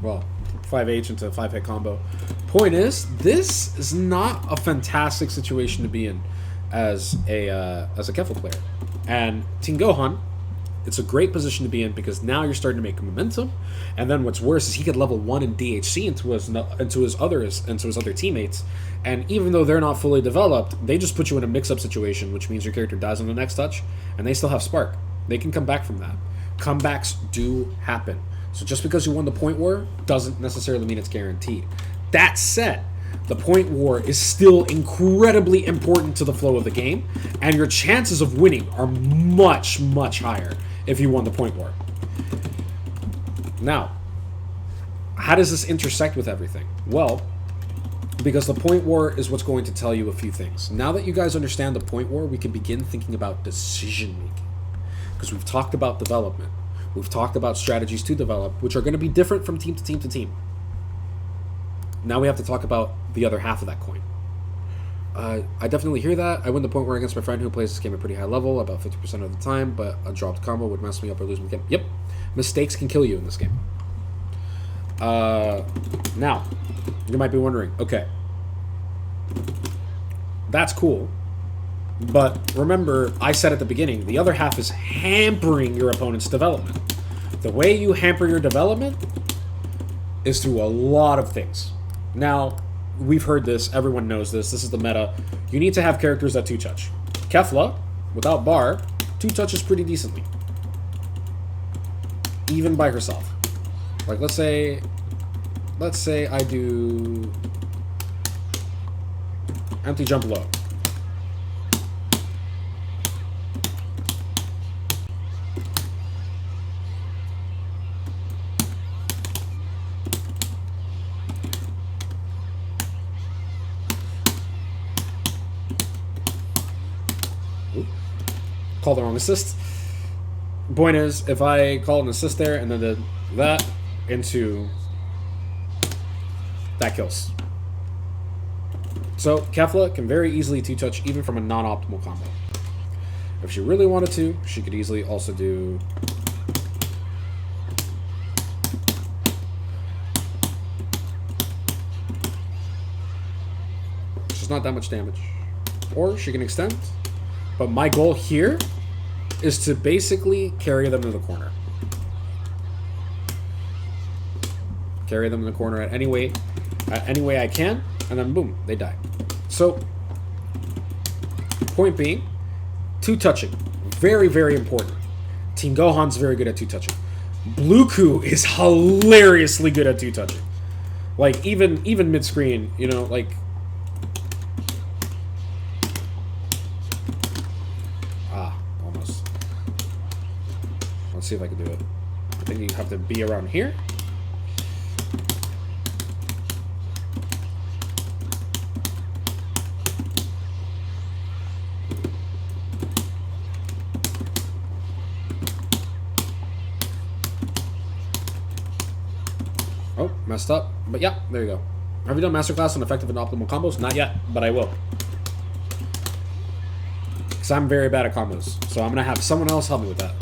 5H into a 5-hit combo. Point is, this is not a fantastic situation to be in as a Kefla player. And Team Gohan, it's a great position to be in because now you're starting to make momentum. And then what's worse is he could level 1 in DHC into his other teammates. And even though they're not fully developed, they just put you in a mix-up situation, which means your character dies on the next touch, and they still have Spark. They can come back from that. Comebacks do happen. So just because you won the point war doesn't necessarily mean it's guaranteed. That said, the point war is still incredibly important to the flow of the game, and your chances of winning are much, much higher if you won the point war. Now, how does this intersect with everything? Well, because the point war is what's going to tell you a few things. Now that you guys understand the point war, we can begin thinking about decision making. Because we've talked about development. We've talked about strategies to develop, which are going to be different from team to team to team. Now we have to talk about the other half of that coin. I definitely hear that. I win the point war against my friend who plays this game at pretty high level, about 50% of the time, but a dropped combo would mess me up or lose me the game. Yep. Mistakes can kill you in this game. Now, you might be wondering, okay, that's cool, but remember, I said at the beginning, the other half is hampering your opponent's development. The way you hamper your development is through a lot of things. Now, we've heard this, everyone knows this is the meta. You need to have characters that 2-touch. Kefla, without bar, 2-touches pretty decently. Even by herself. Like, let's say I do empty jump low. Call the wrong assist. Point is, if I call an assist there and then did that into that kills. So Kefla can very easily 2-touch even from a non-optimal combo. If she really wanted to, she could easily also do which is not that much damage. Or she can extend. But my goal here is to basically carry them to the corner. Carry them in the corner at any way I can, and then boom, they die. So, point being, 2-touching. Very, very important. Team Gohan's very good at 2-touching. Bluku is hilariously good at 2-touching. Like, even mid-screen, you know, like... almost. Let's see if I can do it. I think you have to be around here. Oh, messed up. But yeah, there you go. Have you done masterclass on effective and optimal combos? Not yet, but I will. Because I'm very bad at combos. So I'm going to have someone else help me with that.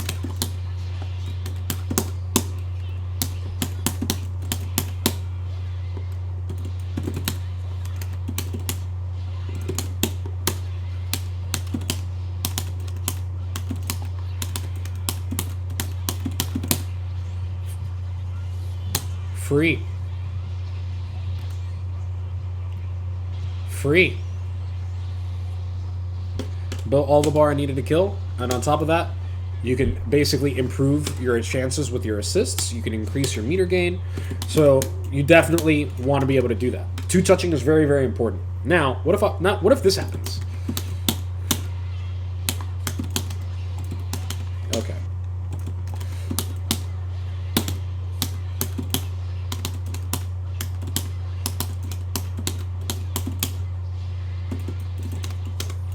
Free. Free. Built all the bar I needed to kill, and on top of that, you can basically improve your chances with your assists. You can increase your meter gain. So you definitely want to be able to do that. 2-touching is very, very important. Now, what if this happens? Okay.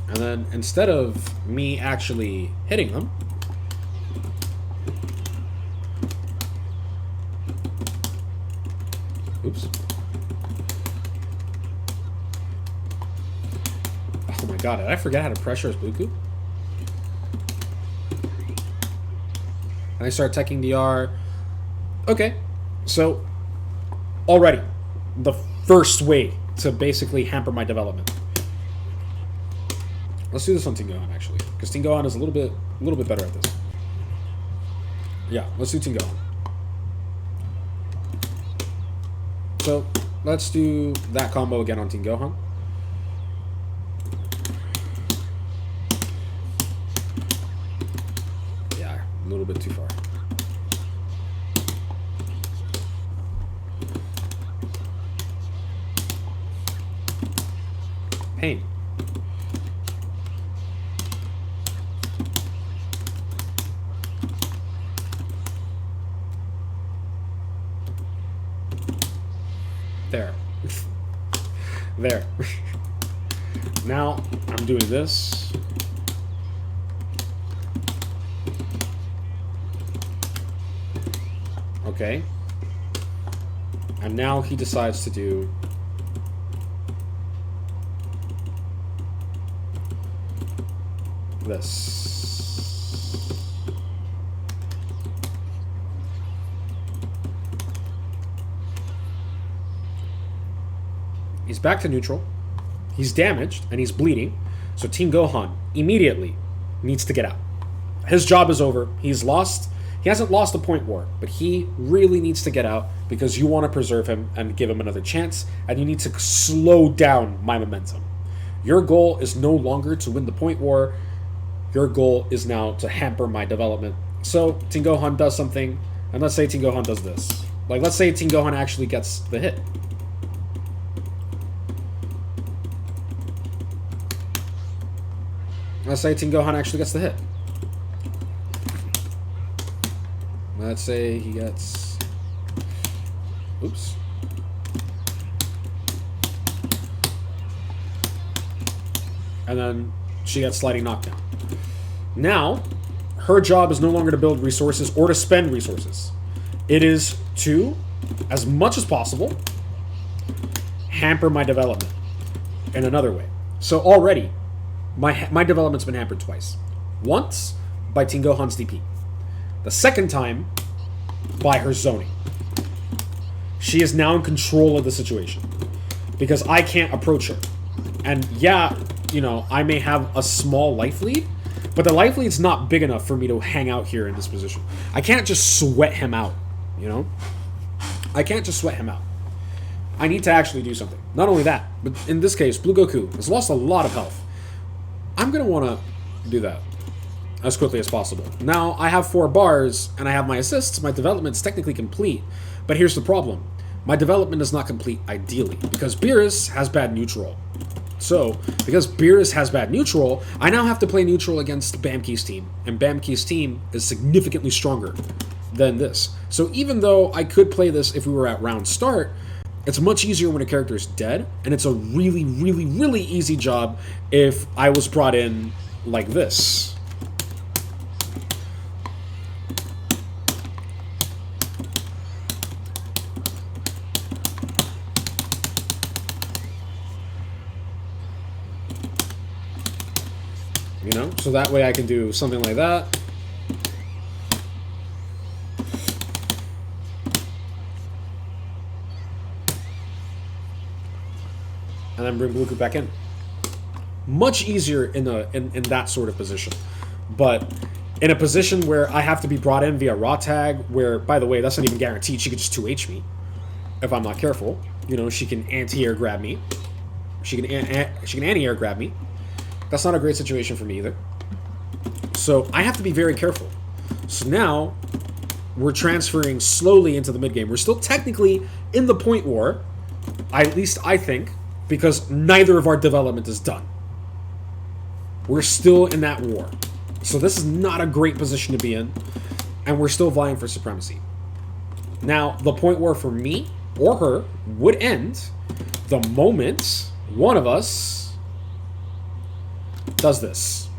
And then instead of me actually hitting them, oops. Oh my god, did I forget how to pressure his Bluku? And I start teching DR. Okay, so already the first way to basically hamper my development. Let's do this on Team Gohan, actually, because Team Gohan is a little bit better at this. Yeah, let's do Team Gohan. So let's do that combo again on Team Gohan. Yeah, a little bit too far. Pain. There. There. Now, I'm doing this. Okay. And now he decides to do this. He's back to neutral. He's damaged and he's bleeding. So Team Gohan immediately needs to get out. His job is over. He's lost. He hasn't lost a point war, but he really needs to get out because you want to preserve him and give him another chance, and you need to slow down my momentum. Your goal is no longer to win the point war. Your goal is now to hamper my development. So Team Gohan does something, and let's say Team Gohan does this. Like, let's say Team Gohan actually gets the hit. Let's say Team Gohan actually gets the hit. Let's say he gets... Oops. And then she gets sliding knockdown. Now, her job is no longer to build resources or to spend resources. It is to, as much as possible, hamper my development in another way. So already, my development's been hampered twice. Once, by Team Gohan's DP. The second time, by her zoning. She is now in control of the situation. Because I can't approach her. And yeah, you know, I may have a small life lead, but the life lead's not big enough for me to hang out here in this position. I can't just sweat him out, you know? I can't just sweat him out. I need to actually do something. Not only that, but in this case, Blue Goku has lost a lot of health. I'm going to want to do that as quickly as possible. Now, I have 4 bars, and I have my assists. My development's technically complete. But here's the problem. My development is not complete, ideally, because Beerus has bad neutral. So, because Beerus has bad neutral, I now have to play neutral against Bamki's team. And Bamki's team is significantly stronger than this. So even though I could play this if we were at round start, it's much easier when a character is dead, and it's a really, really, really easy job if I was brought in like this. You know, so that way I can do something like that. And then bring Bluku back in. Much easier in that sort of position. But in a position where I have to be brought in via raw tag, where, by the way, that's not even guaranteed. She could just 2H me if I'm not careful. You know, she can anti-air grab me. She can anti-air grab me. That's not a great situation for me either. So I have to be very careful. So now we're transferring slowly into the mid game. We're still technically in the point war, at least I think, because neither of our development is done. We're still in that war. So this is not a great position to be in, and we're still vying for supremacy. Now, the point war for me or her would end the moment one of us does this.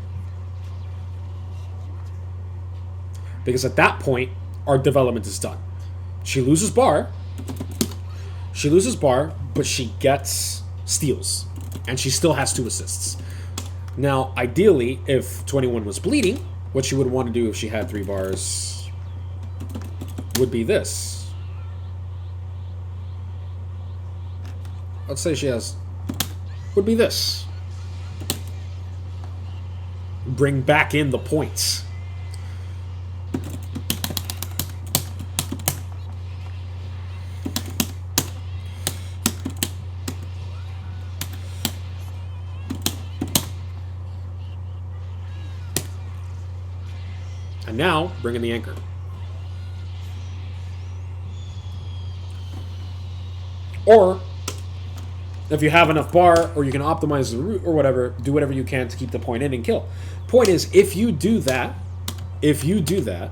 Because at that point, our development is done. She loses bar, but she gets steals, and she still has 2 assists. Now, ideally, if 21 was bleeding, what she would want to do if she had 3 bars would be this. Let's say she has... would be this. Bring back in the points. And now, bring in the anchor. Or, if you have enough bar, or you can optimize the route or whatever, do whatever you can to keep the point in and kill. Point is, if you do that, the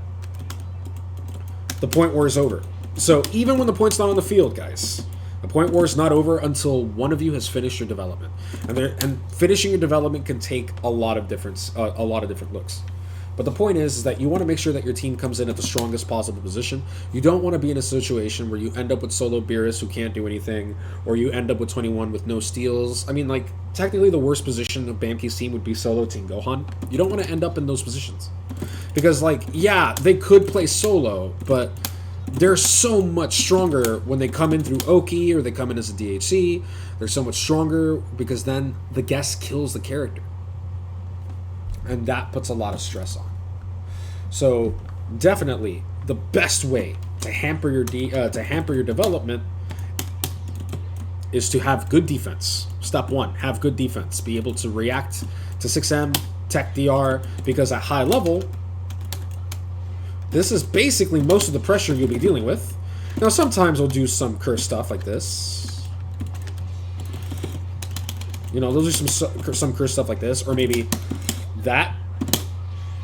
point war is over. So even when the point's not on the field, guys, The point war is not over until one of you has finished your development, and finishing your development can take a lot of different looks. But the point is that you want to make sure that your team comes in at the strongest possible position. You don't want to be in a situation where you end up with solo Beerus who can't do anything, or you end up with 21 with no steals. I mean, like, technically the worst position of Bamki's team would be solo Team Gohan. You don't want to end up in those positions. Because, like, yeah, they could play solo, but they're so much stronger when they come in through Oki or they come in as a DHC. They're so much stronger because then the guest kills the character. And that puts a lot of stress on. So definitely the best way to hamper your development is to have good defense. Step 1, have good defense. Be able to react to 6M, tech DR, because at high level, this is basically most of the pressure you'll be dealing with. Now sometimes we'll do some curse stuff like this. You know, they'll do some curse stuff like this, or maybe that,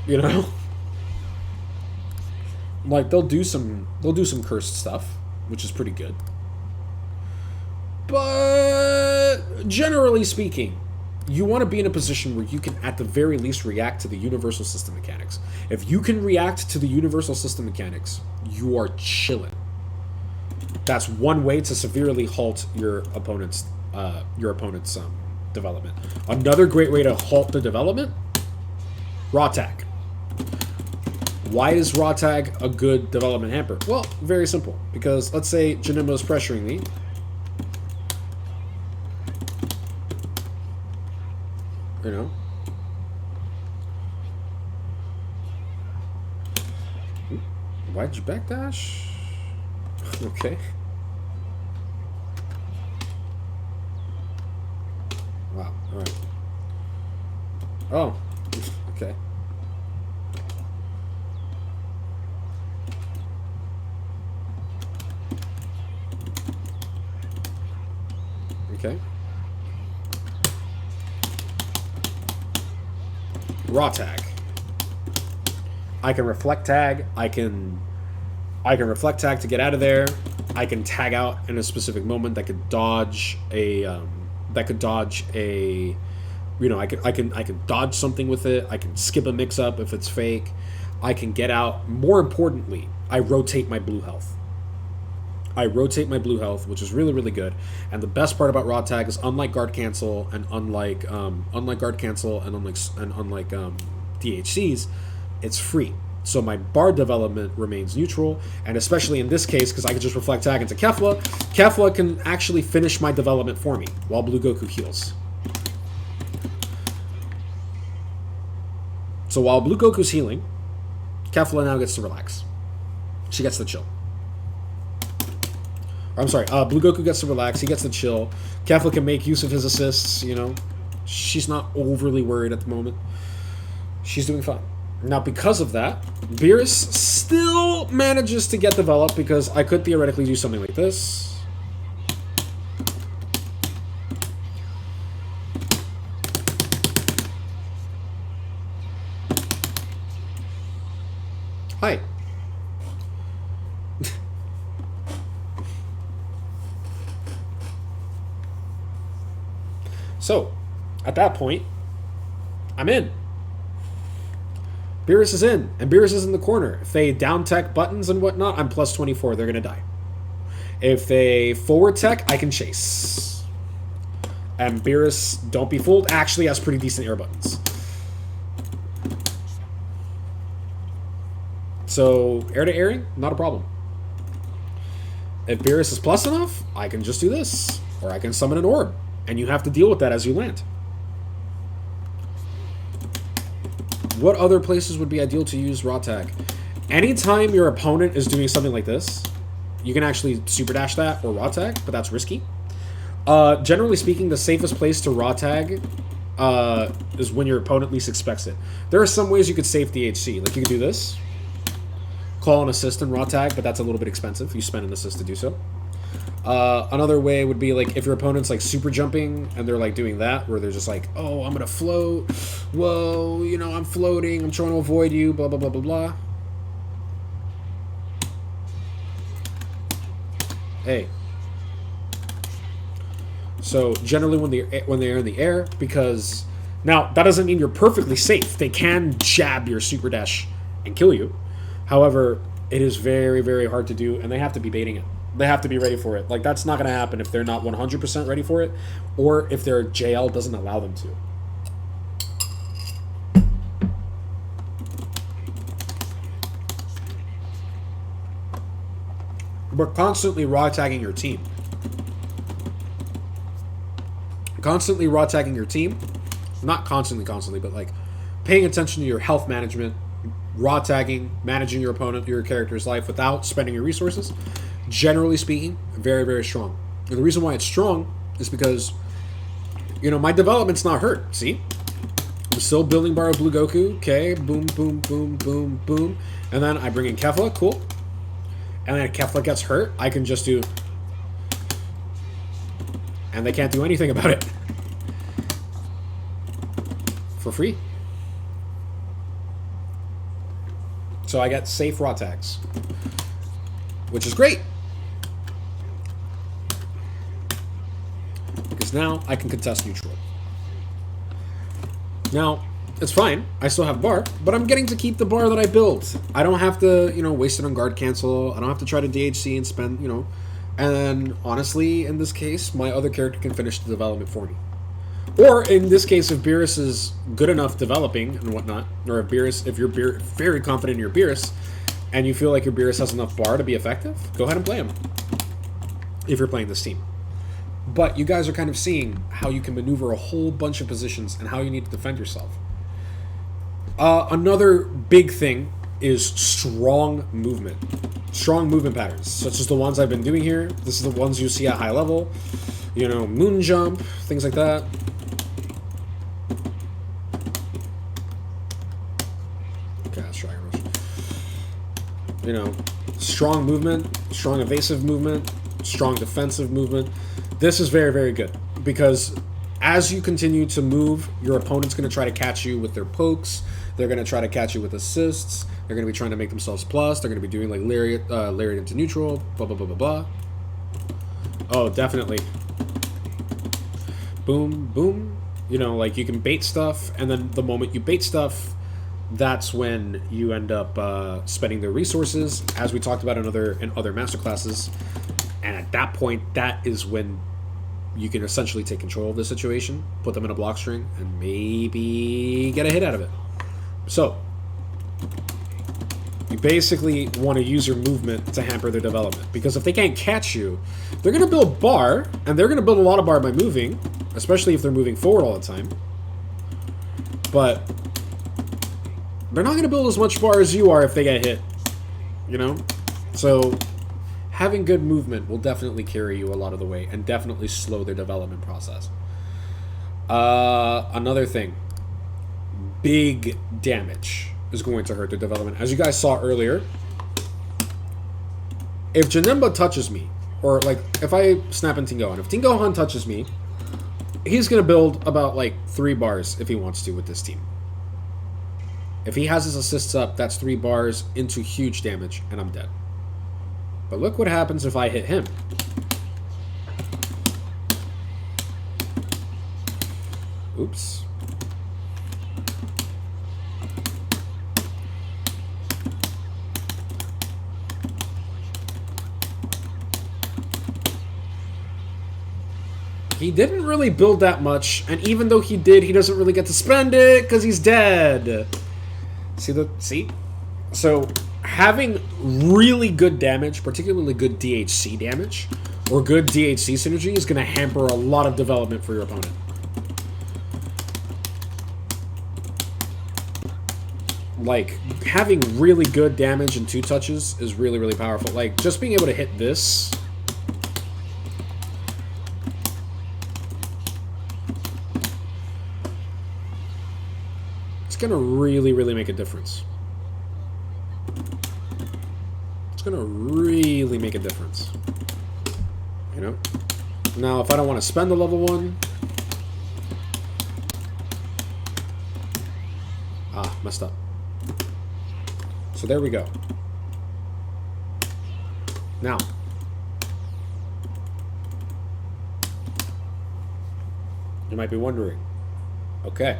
you know, like they'll do some cursed stuff, which is pretty good. But generally speaking, you want to be in a position where you can at the very least react to the universal system mechanics. If you can react to the universal system mechanics, you are chilling. That's one way to severely halt your opponent's development. Another great way to halt the development: raw tag. Why is raw tag a good development hamper? Well, very simple. Because let's say Janimbo's pressuring me. You know. Why'd you backdash? Okay. Wow. All right. Oh. Okay. Okay. Raw tag. I can reflect tag. I can reflect tag to get out of there. I can tag out in a specific moment that could dodge a you know, I can dodge something with it. I can skip a mix up if it's fake. I can get out. More importantly, I rotate my blue health. Which is really, really good. And the best part about raw tag is unlike guard cancel and unlike DHCs, it's free. So my bar development remains neutral, and especially in this case, because I can just reflect tag into Kefla can actually finish my development for me while Blue Goku heals. So while Blue Goku's healing, Kefla now gets to relax. She gets to chill. I'm sorry, Blue Goku gets to relax, he gets to chill. Kefla can make use of his assists, you know. She's not overly worried at the moment. She's doing fine. Now, because of that, Beerus still manages to get developed because I could theoretically do something like this. Hi. So, at that point, I'm in. Beerus is in, and Beerus is in the corner. If they down tech buttons and whatnot, I'm plus 24. They're going to die. If they forward tech, I can chase. And Beerus, don't be fooled, actually has pretty decent air buttons. So, air to airing, not a problem. If Beerus is plus enough, I can just do this. Or I can summon an orb. And you have to deal with that as you land. What other places would be ideal to use raw tag? Anytime your opponent is doing something like this, you can actually super dash that or raw tag, but that's risky. Generally speaking, the safest place to raw tag is when your opponent least expects it. There are some ways you could save DHC. Like you could do this. Call an assist and raw tag, but that's a little bit expensive. You spend an assist to do so. Another way would be like if your opponent's like super jumping and they're like doing that where they're just like, oh, I'm gonna float, whoa, you know, I'm floating, I'm trying to avoid you, blah blah blah blah blah. Hey, So generally when they're in the air, because now that doesn't mean you're perfectly safe. They can jab your super dash and kill you. However, it is very, very hard to do, and they have to be baiting it. They have to be ready for it. Like, that's not going to happen if they're not 100% ready for it, or if their JL doesn't allow them to. We're constantly raw tagging your team. Constantly raw tagging your team. Not constantly, but like paying attention to your health management, raw tagging, managing your opponent, your character's life without spending your resources. Generally speaking, very, very strong. And the reason why it's strong is because, you know, my development's not hurt. See? I'm still building Bar of Blue Goku. Okay, boom, boom, boom, boom, boom. And then I bring in Kefla. Cool. And then if Kefla gets hurt, I can just do... And they can't do anything about it. For free. So I get safe raw tags. Which is great. Because now I can contest neutral. Now, it's fine. I still have bar, but I'm getting to keep the bar that I built. I don't have to, you know, waste it on guard cancel. I don't have to try to DHC and spend, you know... And then, honestly, in this case, my other character can finish the development for me. Or, in this case, if Beerus is good enough developing and whatnot, or if you're very confident in your Beerus, and you feel like your Beerus has enough bar to be effective, go ahead and play him. If you're playing this team. But you guys are kind of seeing how you can maneuver a whole bunch of positions and how you need to defend yourself. Another big thing is strong movement. Strong movement patterns, such as the ones I've been doing here. This is the ones you see at high level. You know, moon jump, things like that. Okay, that's Dragon Rush. You know, strong movement, strong evasive movement, strong defensive movement. This is very, very good, because as you continue to move, your opponent's going to try to catch you with their pokes. They're going to try to catch you with assists. They're going to be trying to make themselves plus. They're going to be doing like lariat into neutral, blah, blah, blah, blah, blah. Oh, definitely. Boom, boom. You know, like you can bait stuff, and then the moment you bait stuff, that's when you end up spending their resources, as we talked about in other masterclasses. And at that point, that is when you can essentially take control of the situation, put them in a block string, and maybe get a hit out of it. So, you basically want to use your movement to hamper their development. Because if they can't catch you, they're going to build bar, and they're going to build a lot of bar by moving, especially if they're moving forward all the time. But they're not going to build as much bar as you are if they get hit. You know? So, having good movement will definitely carry you a lot of the way and definitely slow their development process. Another thing. Big damage is going to hurt their development. As you guys saw earlier, if Janemba touches me, or like if I snap in Tingo, and if Tingo Han touches me, he's going to build about like 3 bars if he wants to with this team. If he has his assists up, that's 3 bars into huge damage, and I'm dead. But look what happens if I hit him. Oops. He didn't really build that much, and even though he did, he doesn't really get to spend it because he's dead. See? So, having really good damage, particularly good DHC damage, or good DHC synergy is going to hamper a lot of development for your opponent. Like, having really good damage in 2 touches is really, really powerful. Like, just being able to hit this... It's going to really, really make a difference. It's going to really make a difference. You know? Now, if I don't want to spend the level 1... Ah, messed up. So there we go. Now. You might be wondering, okay,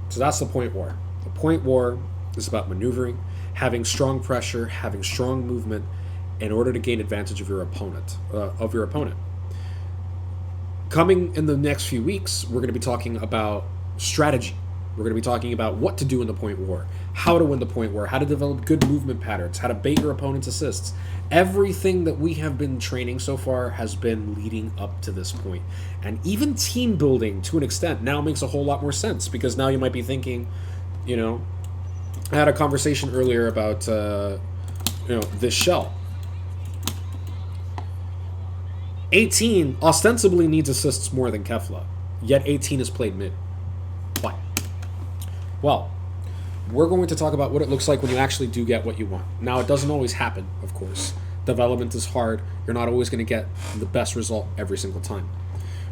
so that's the point war. The point war is about maneuvering, having strong pressure, having strong movement in order to gain advantage of your opponent. Coming in the next few weeks, we're going to be talking about strategy. We're going to be talking about what to do in the point war, how to win the point war, how to develop good movement patterns, how to bait your opponent's assists. Everything that we have been training so far has been leading up to this point. And even team building, to an extent, now makes a whole lot more sense, because now you might be thinking, I had a conversation earlier about, this shell. 18 ostensibly needs assists more than Kefla, yet 18 is played mid. Why? Well, we're going to talk about what it looks like when you actually do get what you want. Now, it doesn't always happen, of course. Development is hard. You're not always going to get the best result every single time.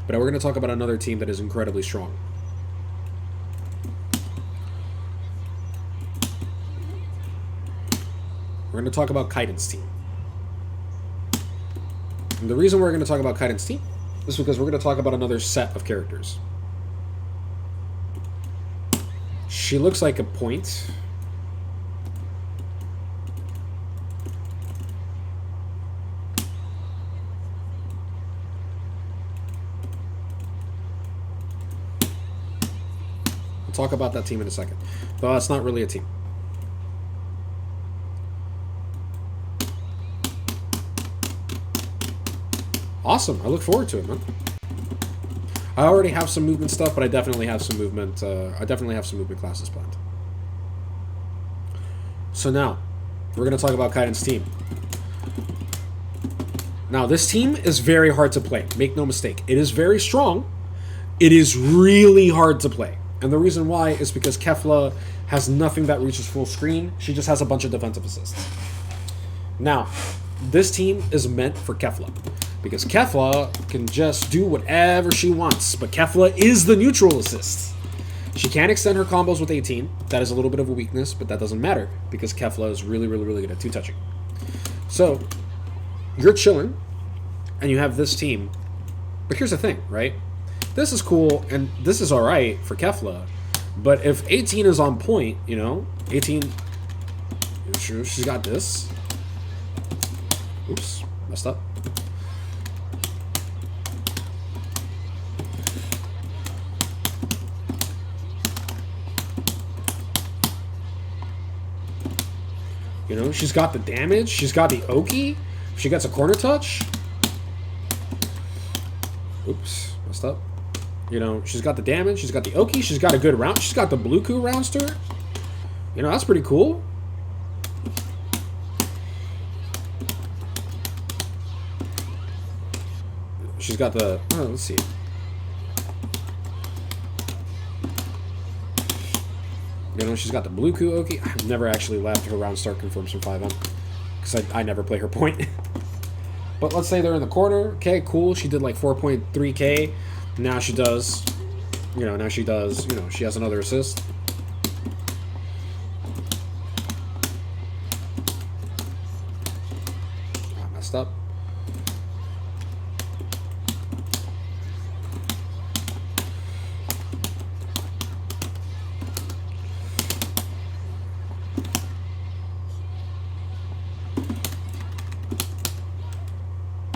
But we're going to talk about another team that is incredibly strong. We're going to talk about Kaiden's team. And the reason we're going to talk about Kaiden's team is because we're going to talk about another set of characters. She looks like a point. We'll talk about that team in a second. Though that's not really a team. Awesome. I look forward to it, man. I already have some movement stuff, but I definitely have some movement. Classes planned. So now, we're going to talk about Kaiden's team. Now, this team is very hard to play. Make no mistake. It is very strong. It is really hard to play. And the reason why is because Kefla has nothing that reaches full screen. She just has a bunch of defensive assists. Now, this team is meant for Kefla, because Kefla can just do whatever she wants, but Kefla is the neutral assist. She can extend her combos with 18. That is a little bit of a weakness, but that doesn't matter, because Kefla is really, really, really good at two-touching. So, you're chilling, and you have this team. But here's the thing, right? This is cool, and this is alright for Kefla, but if 18 is on point, 18... She's got this. Oops, messed up. She's got the damage. She's got the Oki. She gets a corner touch. Oops, messed up. She's got the damage. She's got the Oki. She's got a good round. She's got the Blue Coup roundster. That's pretty cool. She's got the... let's see. She's got the Blue Coup Oki. I've never actually left her round start confirms from 5M, because I never play her point. But let's say they're in the corner. Okay, cool. She did like 4.3k. Now she does, she has another assist. I messed up.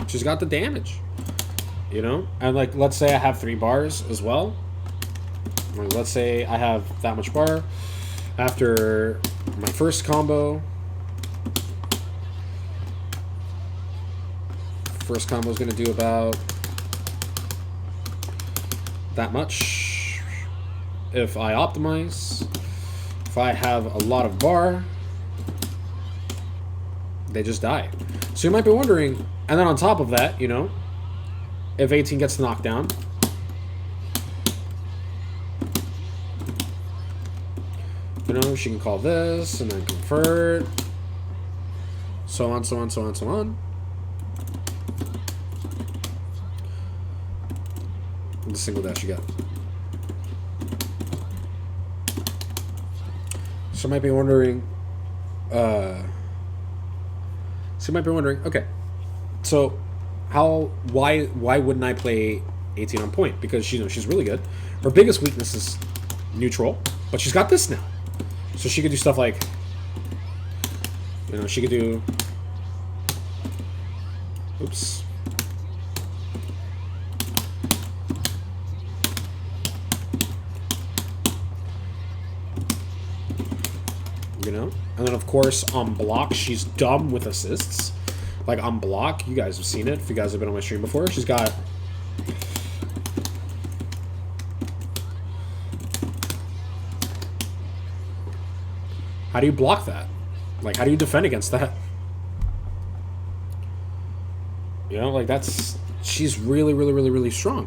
She's got the damage, and like, let's say I have 3 bars as well. Like, let's say I have that much bar after my first combo. First combo is going to do about that much. If I optimize, if I have a lot of bar, they just die. So you might be wondering, and then on top of that, if 18 gets knocked down, she can call this and then convert, so on, so on, so on, so on. The single dash you got. So you might be wondering, okay, so why wouldn't I play 18 on point because she's really good. Her biggest weakness is neutral, but she's got this now. So she could do stuff like, she could do, oops. And then of course on block, she's dumb with assists. Like on block, you guys have seen it if you guys have been on my stream before. She's got how do you block that? Like, how do you defend against that? Like she's really, really, really, really strong.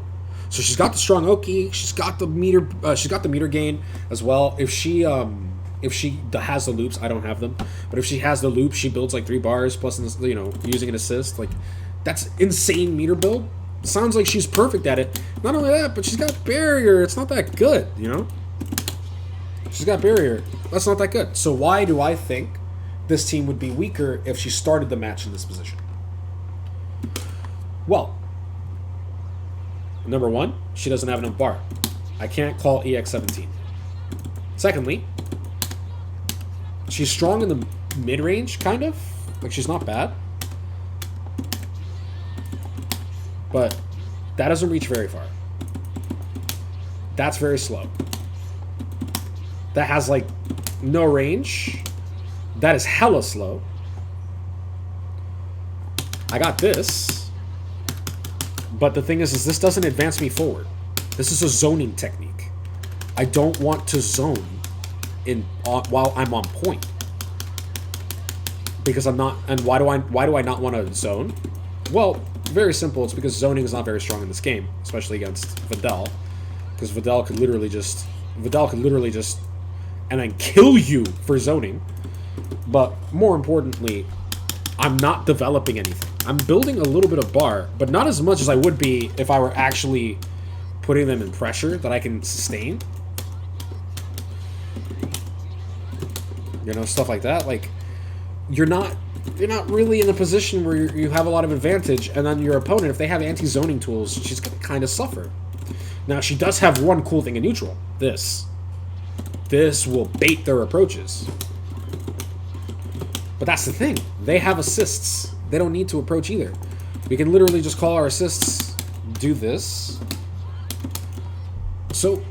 So she's got the strong Oki. She's got the meter. She's got the meter gain as well. If she has the loops, I don't have them, but if she has the loop, she builds like 3 bars plus using an assist. Like, that's insane meter build. Sounds like she's perfect at it. Not only that, but she's got barrier. It's not that good. She's got barrier. That's not that good. So why do I think this team would be weaker if she started the match in this position? Well, number one, she doesn't have enough bar. I can't call EX17. Secondly, she's strong in the mid-range, kind of. Like, she's not bad. But that doesn't reach very far. That's very slow. That has, like, no range. That is hella slow. I got this. But the thing is this doesn't advance me forward. This is a zoning technique. I don't want to zone while I'm on point. Because I'm not... And why do I not want to zone? Well, very simple. It's because zoning is not very strong in this game. Especially against Vidal. Because Vidal could literally just... And then kill you for zoning. But more importantly, I'm not developing anything. I'm building a little bit of bar, but not as much as I would be if I were actually putting them in pressure that I can sustain. Stuff like that. Like, you're not really in a position where you have a lot of advantage, and then your opponent, if they have anti-zoning tools, she's going to kind of suffer. Now, she does have one cool thing in neutral. This will bait their approaches. But that's the thing. They have assists. They don't need to approach either. We can literally just call our assists, do this. So,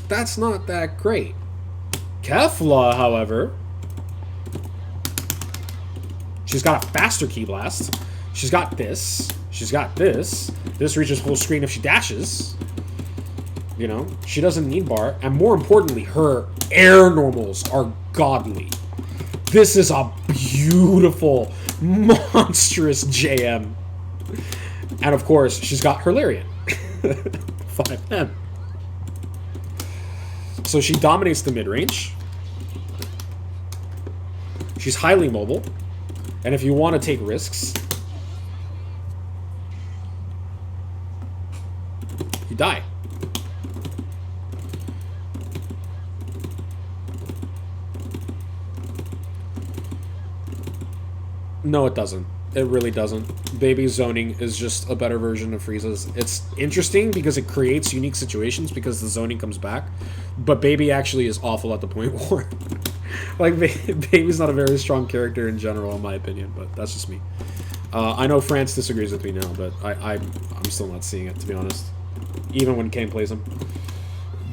that's not that great. Kefla, however, she's got a faster Ki Blast. She's got this. She's got this. This reaches full screen if she dashes. She doesn't need bar. And more importantly, her air normals are godly. This is a beautiful, monstrous JM. And of course, she's got her Lariat. 5M. So she dominates the mid-range. She's highly mobile. And if you want to take risks, you die. No, it doesn't. It really doesn't. Baby zoning is just a better version of Frieza's. It's interesting because it creates unique situations because the zoning comes back. But Baby actually is awful at the point war. Like, Baby's not a very strong character in general, in my opinion, but that's just me. I know France disagrees with me now, but I'm still not seeing it, to be honest. Even when Kane plays him.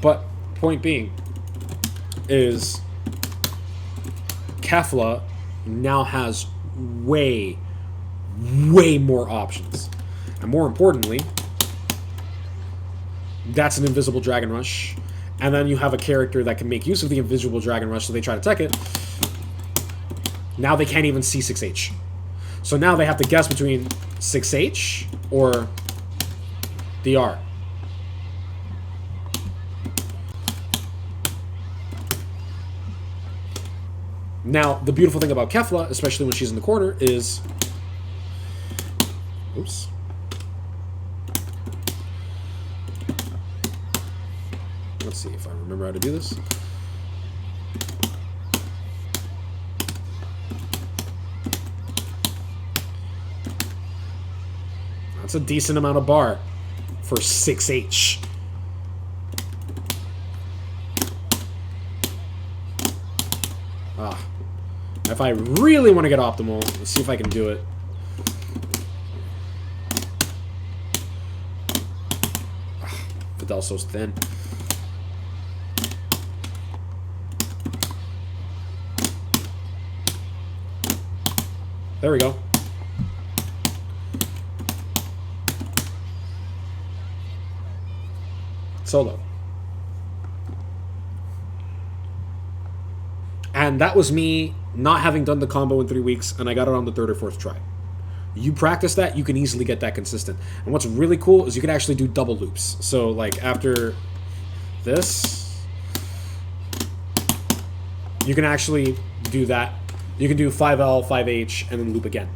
But, point being, is Kefla now has way more options. And more importantly, that's an invisible Dragon Rush. And then you have a character that can make use of the invisible Dragon Rush, so they try to tech it. Now they can't even see 6H. So now they have to guess between 6H or DR. Now, the beautiful thing about Kefla, especially when she's in the corner, is... Oops. Let's see if I remember how to do this. That's a decent amount of bar. for 6H. If I really want to get optimal, let's see if I can do it. Fidelso's thin. There we go. Solo. And that was me not having done the combo in 3 weeks, and I got it on the 3rd or 4th try. You practice that, you can easily get that consistent. And what's really cool is you can actually do double loops. So, like, after this, you can actually do that. You can do 5L, 5H, and then loop again.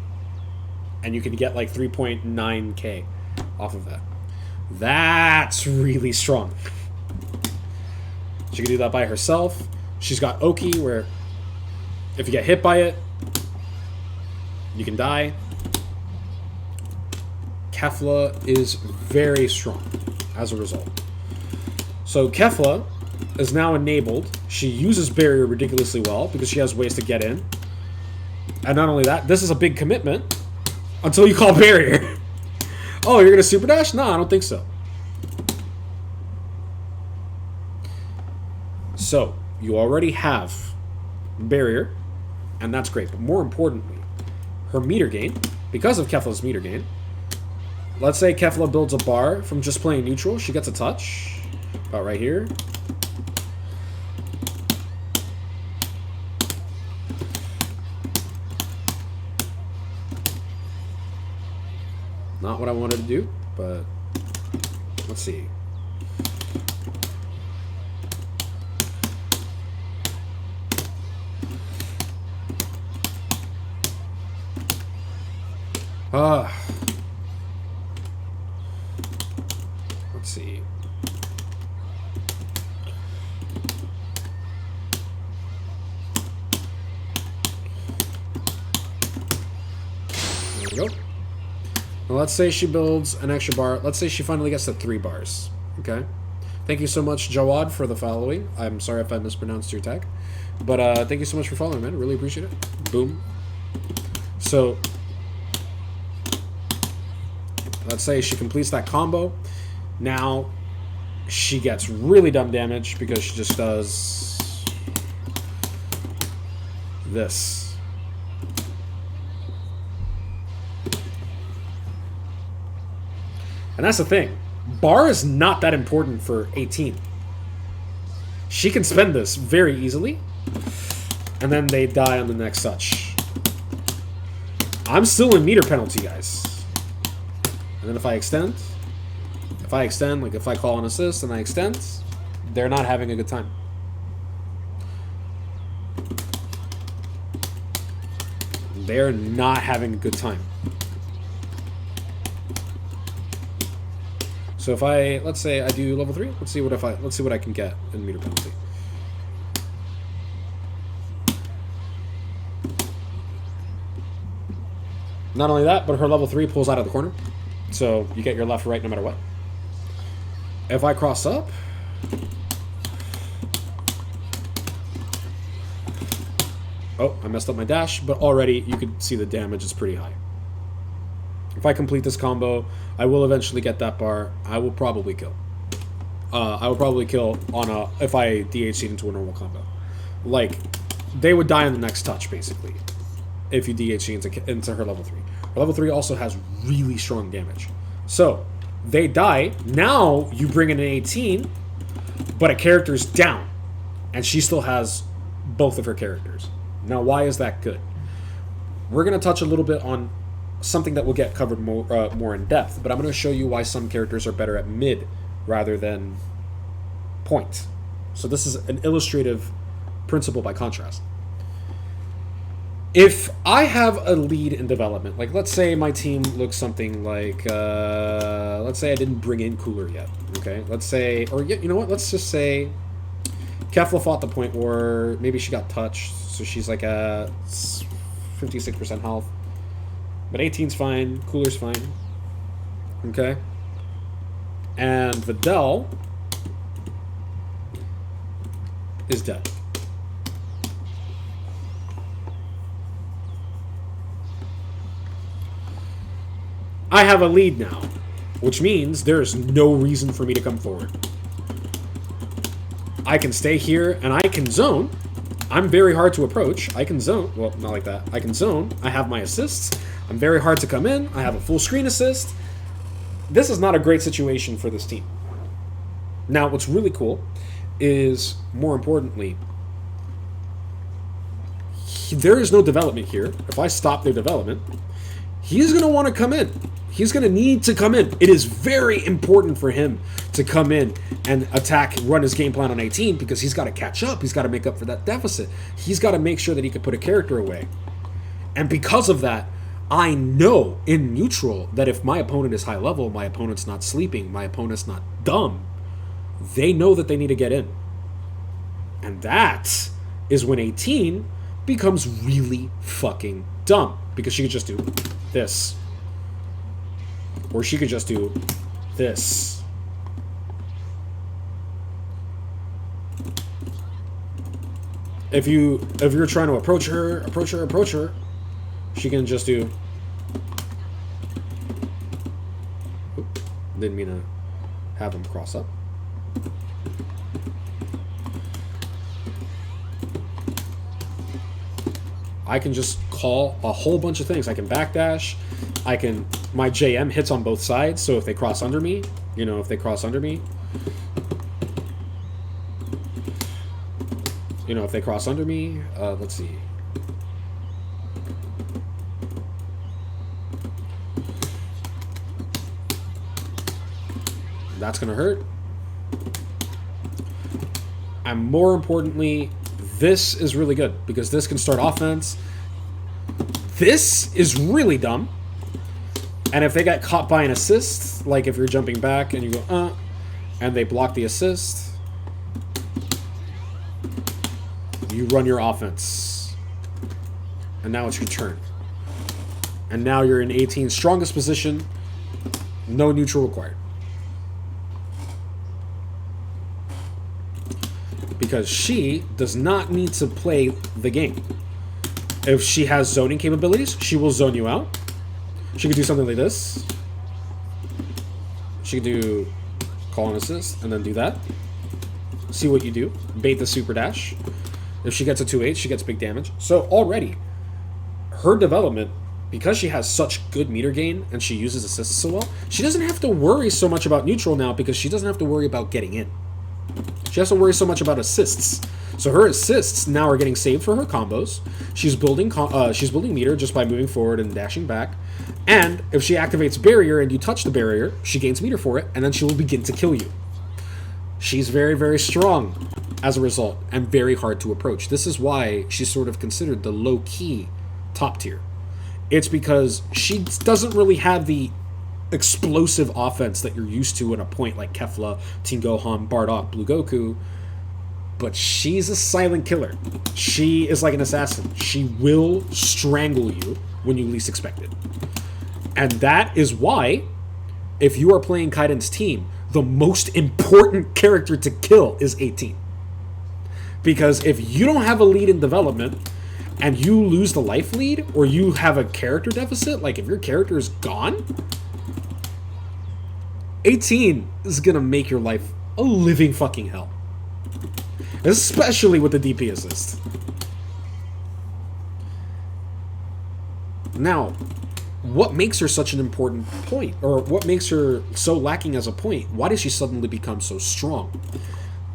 And you can get, like, 3.9k off of that. That's really strong. She can do that by herself. She's got Oki, where if you get hit by it, you can die. Kefla is very strong as a result. So Kefla is now enabled. She uses barrier ridiculously well because she has ways to get in. And not only that, this is a big commitment until you call barrier. Oh, you're going to super dash? No, I don't think so. So, you already have barrier, and that's great. But more importantly, her meter gain, because of Kefla's meter gain, let's say Kefla builds a bar from just playing neutral. She gets a touch, about right here. Not what I wanted to do, but let's see. Let's see. There we go. Now let's say she builds an extra bar. Let's say she finally gets to 3 bars. Okay. Thank you so much, Jawad, for the following. I'm sorry if I mispronounced your tag. But thank you so much for following, man. Really appreciate it. Boom. So, let's say she completes that combo. Now, she gets really dumb damage because she just does this. And that's the thing. Bar is not that important for 18. She can spend this very easily. And then they die on the next touch. I'm still in meter penalty, guys. And then if I extend, like if I call an assist and I extend, they're not having a good time. They're not having a good time. So if I, let's say I do level 3, let's see what I can get in meter penalty. Not only that, but her level 3 pulls out of the corner. So you get your left or right no matter what. If I cross up, oh, I messed up my dash, but already you could see the damage is pretty high. If I complete this combo, I will eventually get that bar. I will probably kill. I will probably kill on a if I DHC'd into a normal combo. Like, they would die on the next touch, basically, if you DHC into her level 3. Her level 3 also has really strong damage. So, they die. Now, you bring in an 18, but a character's down. And she still has both of her characters. Now, why is that good? We're going to touch a little bit on something that will get covered more in depth, but I'm going to show you why some characters are better at mid rather than point. So this is an illustrative principle by contrast. If I have a lead in development, like let's say my team looks something like, let's say I didn't bring in Cooler yet, okay? Let's say, or you know what, let's just say Kefla fought the point where maybe she got touched, so she's like a 56% health. But 18's fine, Cooler's fine. Okay. And Vidal is dead. I have a lead now, which means there's no reason for me to come forward. I can stay here and I can zone. I'm very hard to approach. I can zone. Well, not like that. I can zone. I have my assists. I'm very hard to come in. I have a full screen assist. This is not a great situation for this team. Now, what's really cool is, more importantly, there is no development here. If I stop their development, he's going to want to come in. He's going to need to come in. It is very important for him to come in and attack, run his game plan on 18, because he's got to catch up. He's got to make up for that deficit. He's got to make sure that he can put a character away. And because of that, I know in neutral that if my opponent is high level, my opponent's not sleeping, my opponent's not dumb, they know that they need to get in. And that is when 18 becomes really fucking dumb, because she could just do this. Or she could just do this. If you're trying to approach her, she can just do. Oop, didn't mean to have them cross up. I can just call a whole bunch of things. I can backdash. My JM hits on both sides, so if they cross under me, let's see. That's going to hurt. And more importantly, this is really good, because this can start offense. This is really dumb. And if they get caught by an assist, like if you're jumping back and you go, and they block the assist, you run your offense. And now it's your turn. And now you're in 18's strongest position. No neutral required. Because she does not need to play the game. If she has zoning capabilities, she will zone you out. She could do something like this. She could do call and assist, and then do that. See what you do. Bait the super dash. If she gets a 2H, she gets big damage. So already, her development, because she has such good meter gain and she uses assists so well, she doesn't have to worry so much about neutral now, because she doesn't have to worry about getting in. She has to worry so much about assists. So her assists now are getting saved for her combos. She's building meter just by moving forward and dashing back. And if she activates barrier and you touch the barrier, she gains meter for it, and then she will begin to kill you. She's very, very strong as a result, and very hard to approach. This is why she's sort of considered the low-key top tier. It's because she doesn't really have the explosive offense that you're used to in a point like Kefla, Teen Gohan, Bardock, Blue Goku, but she's a silent killer. She is like an assassin. She will strangle you when you least expect it. And that is why, if you are playing Kaiden's team, the most important character to kill is 18. Because if you don't have a lead in development, and you lose the life lead, or you have a character deficit, like if your character is gone, 18 is going to make your life a living fucking hell. Especially with the DP assist. Now, what makes her such an important point? Or what makes her so lacking as a point? Why does she suddenly become so strong?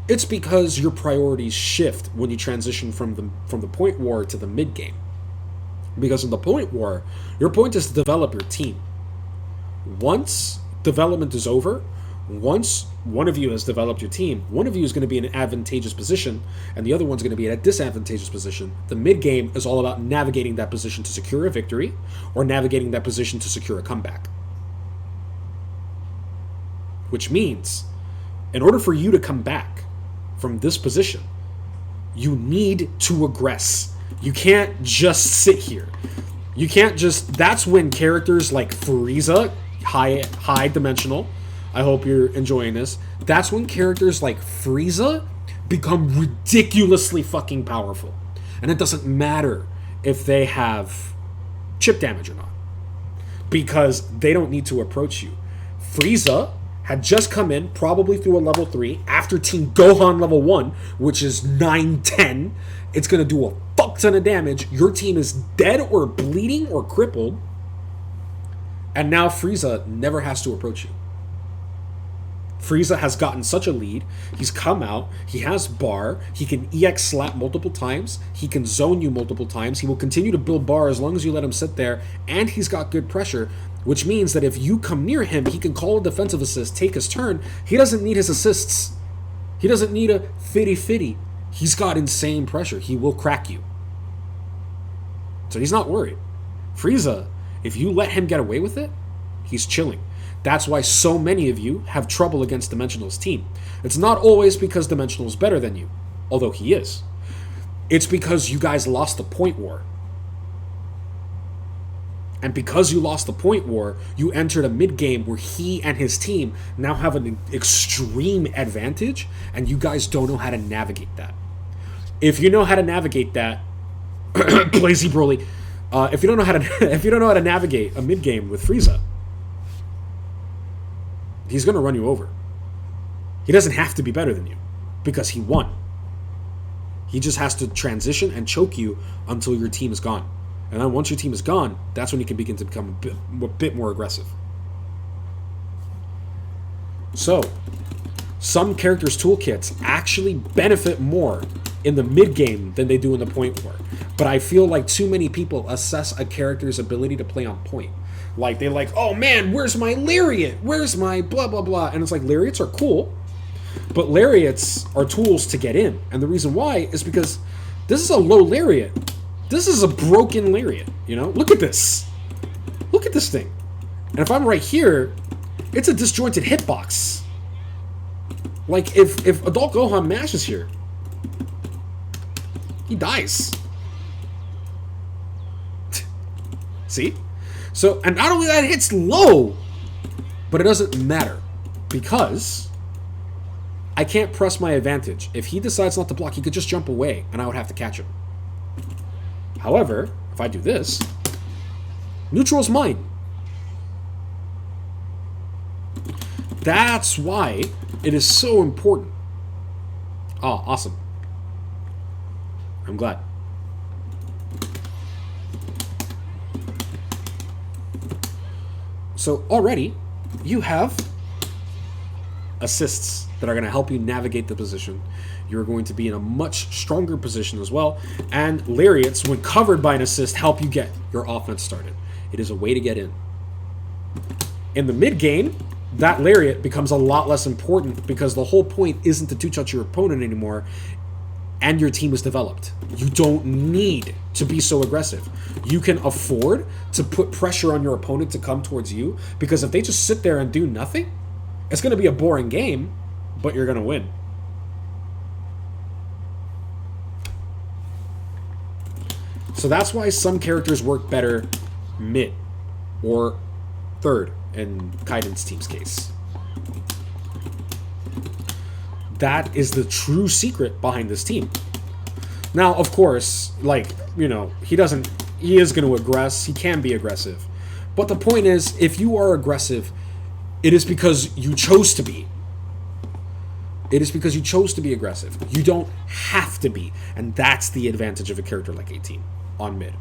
It's because your priorities shift when you transition from the point war to the mid game. Because in the point war, your point is to develop your team. Once development is over, once one of you has developed your team, one of you is going to be in an advantageous position, and the other one's going to be in a disadvantageous position. The mid game is all about navigating that position to secure a victory, or navigating that position to secure a comeback. Which means, in order for you to come back from this position, you need to aggress. You can't just sit here. You can't just... That's when characters like Frieza, high dimensional, I hope you're enjoying this. That's when characters like Frieza become ridiculously fucking powerful. And it doesn't matter if they have chip damage or not, because they don't need to approach you. Frieza had just come in, probably through a level 3, after Team Gohan level 1, which is 9-10. It's going to do a fuck ton of damage. Your team is dead or bleeding or crippled. And now Frieza never has to approach you. Frieza has gotten such a lead. He's come out. He has bar. He can EX slap multiple times. He can zone you multiple times. He will continue to build bar as long as you let him sit there. And he's got good pressure, which means that if you come near him, he can call a defensive assist, take his turn. He doesn't need his assists. He doesn't need a fitty-fitty. He's got insane pressure. He will crack you. So he's not worried. Frieza, if you let him get away with it, he's chilling. That's why so many of you have trouble against Dimensional's team. It's not always because Dimensional's better than you, although he is. It's because you guys lost the point war. And because you lost the point war, you entered a mid-game where he and his team now have an extreme advantage, and you guys don't know how to navigate that. If you know how to navigate that, Blazy Broly, if you don't know how to navigate a mid-game with Frieza, he's going to run you over. He doesn't have to be better than you, because he won. He just has to transition and choke you until your team is gone. And then once your team is gone, that's when you can begin to become a bit more aggressive. So, some characters' toolkits actually benefit more in the mid-game than they do in the point war. But I feel like too many people assess a character's ability to play on point. Like, they're like, oh man, where's my lariat? Where's my blah, blah, blah? And it's like, lariats are cool, but lariats are tools to get in. And the reason why is because this is a low lariat. This is a broken lariat, you know? Look at this. Look at this thing. And if I'm right here, it's a disjointed hitbox. Like, if Adult Gohan mashes here, he dies. See? So, and not only that, it hits low, but it doesn't matter, because I can't press my advantage. If he decides not to block, he could just jump away, and I would have to catch him. However, if I do this, neutral's mine. That's why it is so important. Oh, awesome. I'm glad. So already, you have assists that are going to help you navigate the position. You're going to be in a much stronger position as well. And lariats, when covered by an assist, help you get your offense started. It is a way to get in. In the mid-game, that lariat becomes a lot less important because the whole point isn't to two-touch your opponent anymore, and your team is developed. You don't need to be so aggressive. You can afford to put pressure on your opponent to come towards you, because if they just sit there and do nothing, it's going to be a boring game, but you're going to win. So that's why some characters work better mid or third in Kaiden's team's case. That is the true secret behind this team. Now, of course, like, you know, he is going to aggress. He can be aggressive. But the point is, if you are aggressive, it is because you chose to be. It is because you chose to be aggressive. You don't have to be. And that's the advantage of a character like 18 on mid.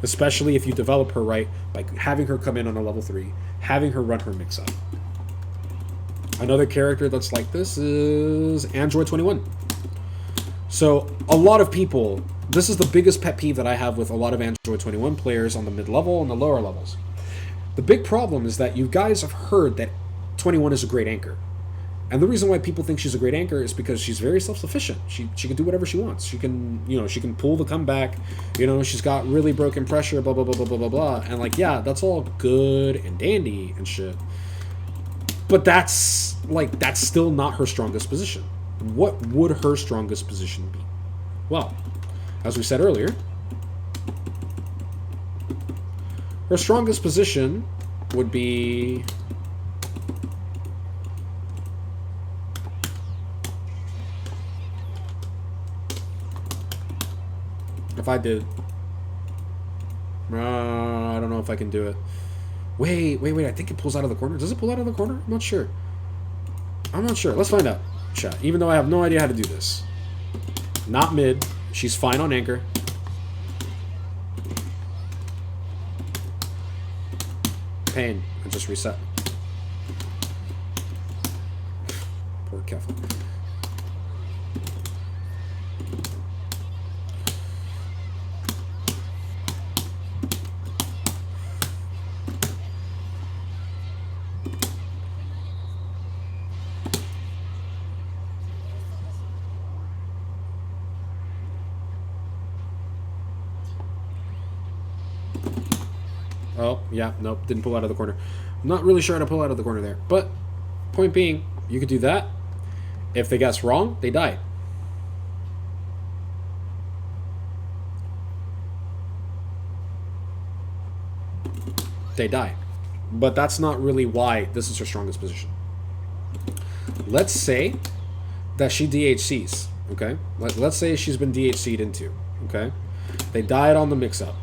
Especially if you develop her right by having her come in on a level 3, having her run her mix-up. Another character that's like this is Android 21. So a lot of people, this is the biggest pet peeve that I have with a lot of Android 21 players on the mid-level and the lower levels. The big problem is that you guys have heard that 21 is a great anchor. And the reason why people think she's a great anchor is because she's very self-sufficient. She can do whatever she wants. She can, you know, she can pull the comeback. You know, she's got really broken pressure, blah, blah, blah, blah, blah, blah, blah. And like, yeah, that's all good and dandy and shit. But that's still not her strongest position. What would her strongest position be? Well, as we said earlier, her strongest position would be If I did... I don't know if I can do it. Wait. I think it pulls out of the corner. Does it pull out of the corner? I'm not sure. Let's find out, chat. Even though I have no idea how to do this. Not mid. She's fine on anchor. Pain. And just reset. Poor Kefla. Oh, yeah, nope, didn't pull out of the corner. I'm not really sure how to pull out of the corner there. But, point being, you could do that. If they guess wrong, they die. They die. But that's not really why this is her strongest position. Let's say that she DHCs, okay? Let's say she's been DHC'd into, okay? They died on the mix-up.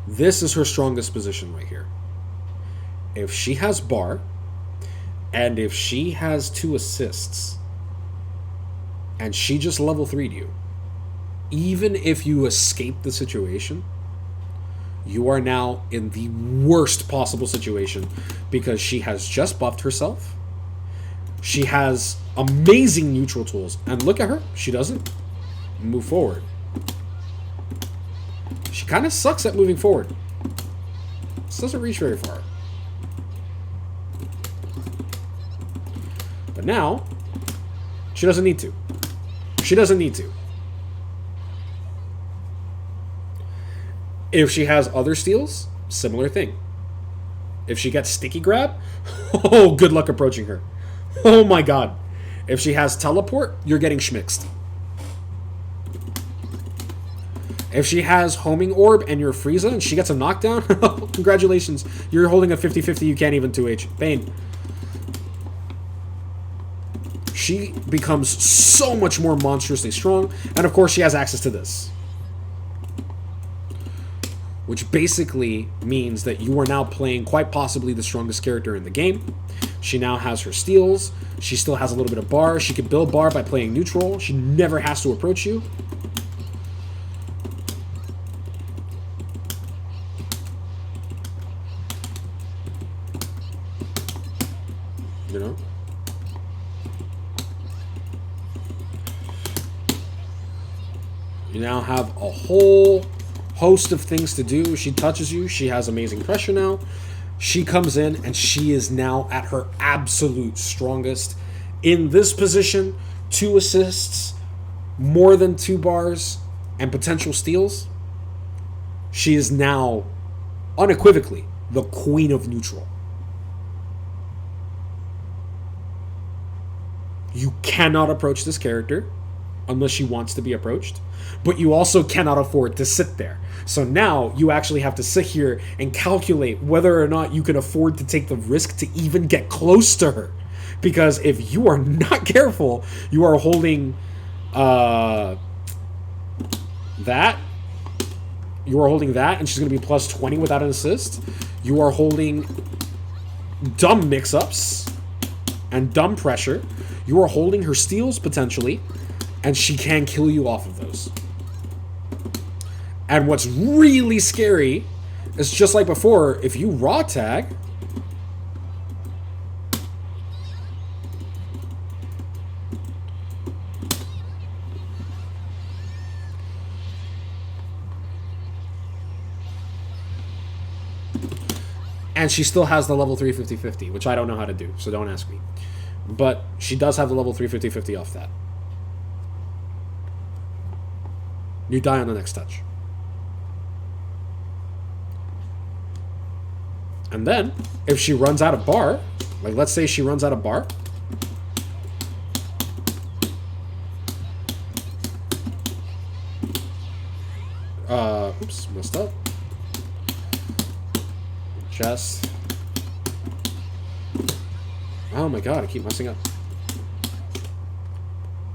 This is her strongest position right here. If she has bar, and if she has 2 assists, and she just level 3'd you, even if you escape the situation, you are now in the worst possible situation because she has just buffed herself. She has amazing neutral tools. And look at her. She doesn't move forward. She kind of sucks at moving forward. This doesn't reach very far. But now, she doesn't need to. She doesn't need to. If she has other steals, similar thing. If she gets sticky grab, oh, good luck approaching her. Oh my god. If she has teleport, you're getting schmixed. If she has homing orb and you're Frieza and she gets a knockdown, congratulations. You're holding a 50-50, you can't even 2H. Pain. She becomes so much more monstrously strong. And of course she has access to this. Which basically means that you are now playing quite possibly the strongest character in the game. She now has her steals. She still has a little bit of bar. She can build bar by playing neutral. She never has to approach you. You know? You now have a whole host of things to do. She touches you. She has amazing pressure now. She comes in and she is now at her absolute strongest. In this position, 2 assists, more than 2 bars, and potential steals. She is now unequivocally the queen of neutral. You cannot approach this character unless she wants to be approached, but you also cannot afford to sit there. So now you actually have to sit here and calculate whether or not you can afford to take the risk to even get close to her. Because if you are not careful, you are holding that. You are holding that, and she's going to be plus 20 without an assist. You are holding dumb mix-ups and dumb pressure. You are holding her steals, potentially, and she can kill you off of those. And what's really scary is, just like before, if you raw tag, and she still has the level 3 50-50, which I don't know how to do, so don't ask me. But she does have the level 3 50-50 off that. You die on the next touch. And then, if she runs out of bar, like let's say she runs out of bar, oops, messed up. Chest. Oh my god, I keep messing up.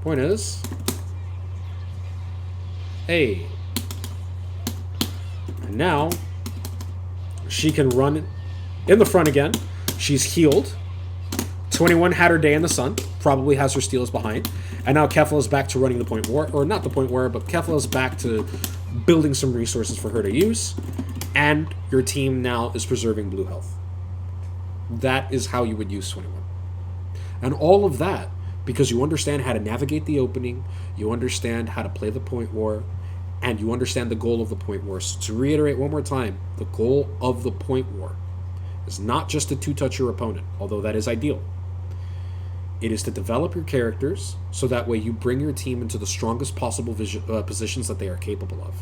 Point is... Hey. And now, she can run in the front again. She's healed. 21 had her day in the sun. Probably has her steals behind. And now Kefla is back to running the point war. Or not the point war, but Kefla is back to building some resources for her to use. And your team now is preserving blue health. That is how you would use 21. And all of that because you understand how to navigate the opening, you understand how to play the point war, and you understand the goal of the point war. So to reiterate one more time, the goal of the point war is not just to two-touch your opponent, although that is ideal. It is to develop your characters so that way you bring your team into the strongest possible positions that they are capable of.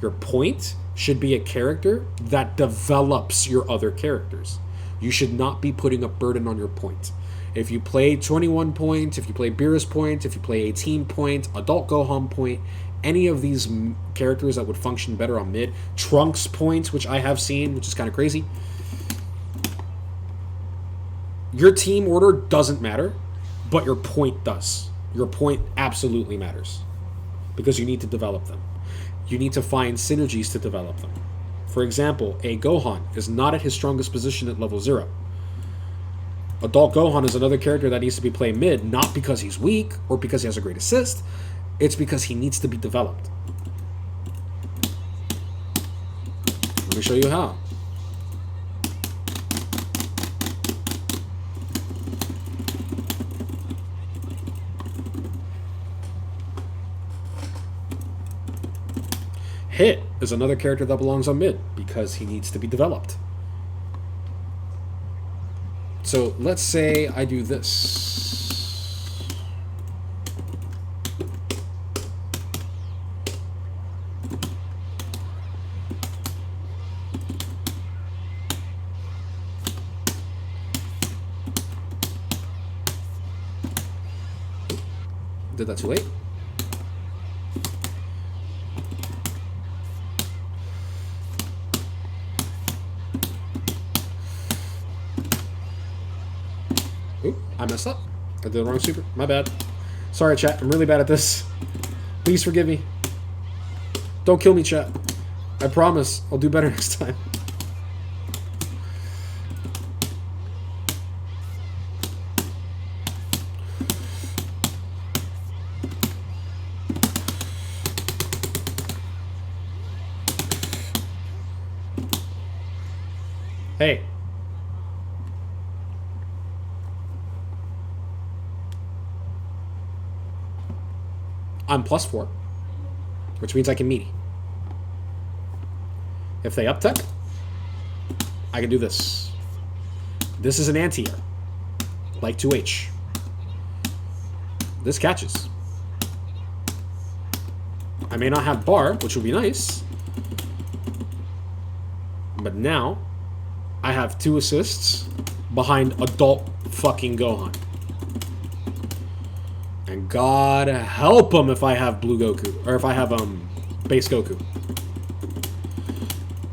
Your point should be a character that develops your other characters. You should not be putting a burden on your point. If you play 21 point, if you play Beerus point, if you play 18 point, Adult Gohan point, any of these characters that would function better on mid, Trunks point, which I have seen, which is kind of crazy. Your team order doesn't matter, but your point does. Your point absolutely matters because you need to develop them. You need to find synergies to develop them. For example, a Gohan is not at his strongest position at level 0. Adult Gohan is another character that needs to be played mid, not because he's weak or because he has a great assist. It's because he needs to be developed. Let me show you how. Hit is another character that belongs on mid because he needs to be developed. So let's say I do this. Did that too late? Oop, I messed up. I did the wrong super. My bad. Sorry, chat. I'm really bad at this. Please forgive me. Don't kill me, chat. I promise I'll do better next time. Hey. I'm +4, which means I can meaty. If they up-tech, I can do this. This is an anti-air, like 2H. This catches. I may not have bar, which would be nice, but now I have 2 assists behind adult fucking Gohan. And God help him if I have Blue Goku, or if I have base Goku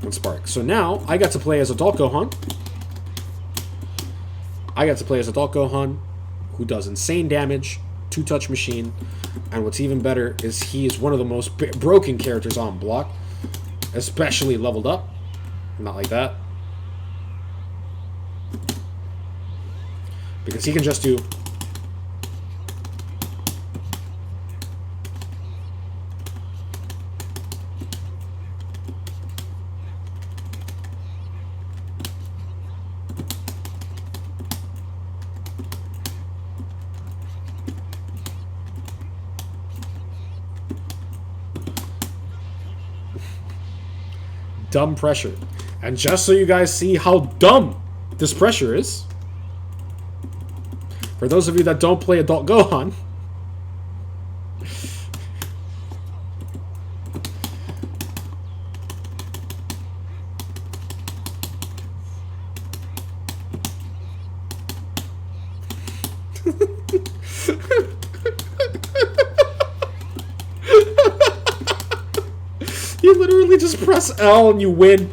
and Spark. So now I got to play as Adult Gohan. I got to play as Adult Gohan, who does insane damage, 2-touch machine, and what's even better is he is one of the most broken characters on block, especially leveled up. Not like that, because he can just do dumb pressure. And just so you guys see how dumb this pressure is, for those of you that don't play Adult Gohan, you literally just press L and you win.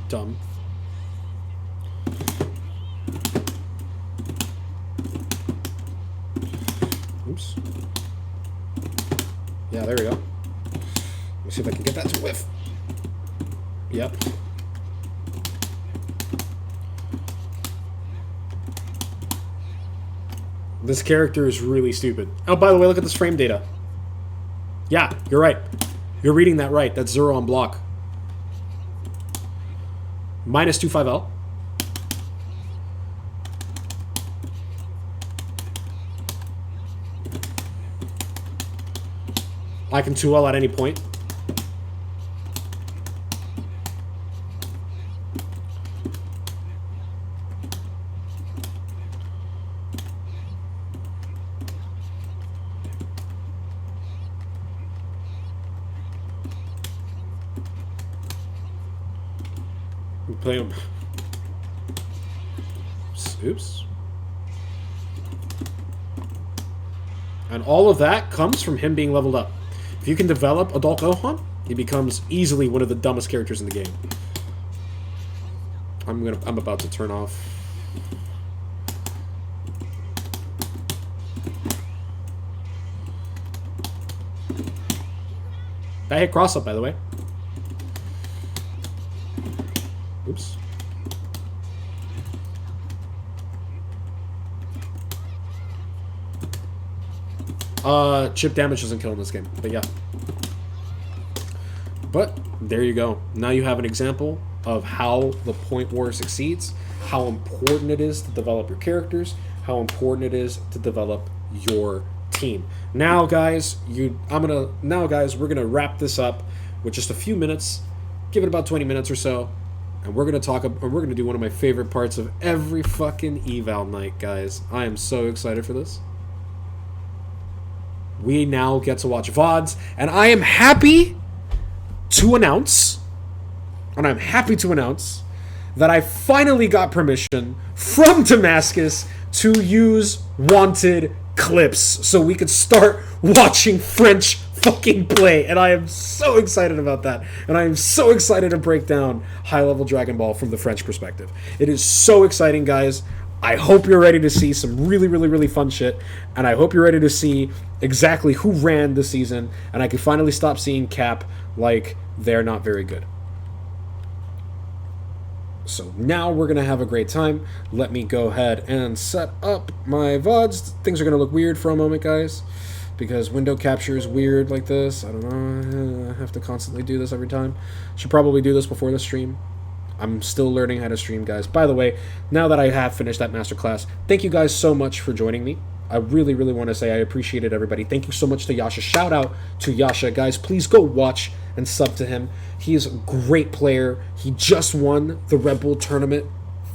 Dumb. Oops. Yeah, there we go. Let me see if I can get that to whiff. Yep. This character is really stupid. Oh, by the way, look at this frame data. Yeah, you're right. You're reading that right. That's 0 on block. Minus 25L. I can 2L at any point. Play him. Oops. And all of that comes from him being leveled up. If you can develop Adult Gohan, he becomes easily one of the dumbest characters in the game. I'm about to turn off. That hit cross up, by the way. Oops. Chip damage doesn't kill in this game, but yeah. But there you go. Now you have an example of how the Point War succeeds, how important it is to develop your characters, how important it is to develop your team. Now, guys, we're gonna wrap this up with just a few minutes. Give it about 20 minutes or so. And we're gonna do one of my favorite parts of every fucking eval night, guys. I am so excited for this. We now get to watch VODs, and I am happy to announce that I finally got permission from Damascus to use wanted clips so we could start watching French fucking play, and I am so excited about that, and I am so excited to break down high-level Dragon Ball from the French perspective. It is so exciting, guys. I hope you're ready to see some really, really, really fun shit, and I hope you're ready to see exactly who ran the season, and I can finally stop seeing Cap like they're not very good. So now we're going to have a great time. Let me go ahead and set up my VODs. Things are going to look weird for a moment, guys, because window capture is weird like this. I don't know. I have to constantly do this every time. Should probably do this before the stream. I'm still learning how to stream, guys. By the way, now that I have finished that masterclass, thank you guys so much for joining me. I really, really want to say I appreciate it, everybody. Thank you so much to Yasha. Shout out to Yasha. Guys, please go watch and sub to him. He is a great player. He just won the Red Bull tournament.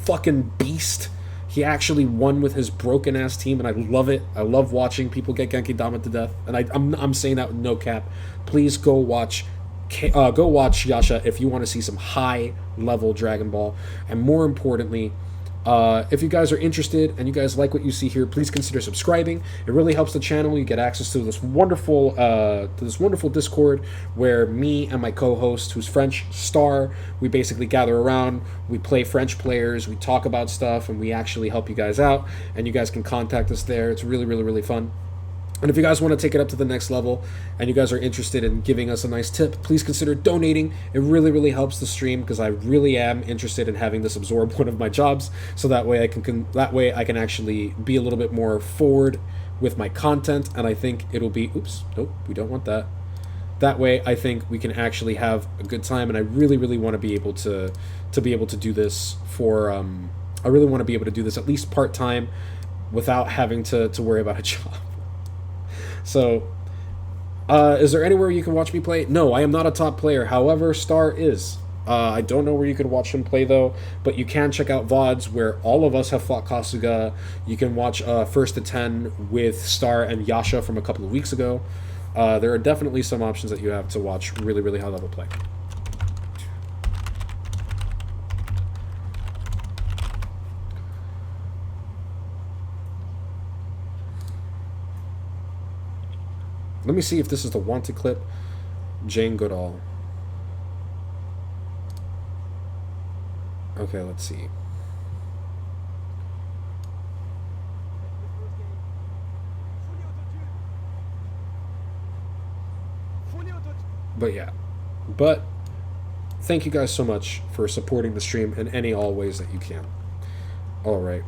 Fucking beast. He actually won with his broken-ass team, and I love it. I love watching people get Genki Dama to death, and I'm saying that with no cap. Please go watch Yasha if you want to see some high-level Dragon Ball. And more importantly, if you guys are interested and you guys like what you see here, please consider subscribing. It really helps the channel. You get access to this wonderful Discord where me and my co-host, who's French, Star, we basically gather around, we play French players, we talk about stuff, and we actually help you guys out. And you guys can contact us there. It's really, really, really fun. And if you guys want to take it up to the next level and you guys are interested in giving us a nice tip, please consider donating. It really, really helps the stream because I really am interested in having this absorb one of my jobs, so that way I can actually be a little bit more forward with my content, and I think it'll be oops, nope, we don't want that. That way I think we can actually have a good time, and I really, really want to be able to do this for I really want to be able to do this at least part-time without having to worry about a job. So, is there anywhere you can watch me play? No, I am not a top player. However, Star is. I don't know where you could watch him play, though, but you can check out VODs where all of us have fought Kasuga. You can watch First to 10 with Star and Yasha from a couple of weeks ago. There are definitely some options that you have to watch really, really high-level play. Let me see if this is the wanted clip. Jane Goodall. Okay, let's see. But yeah. But thank you guys so much for supporting the stream in any all ways that you can. Alright.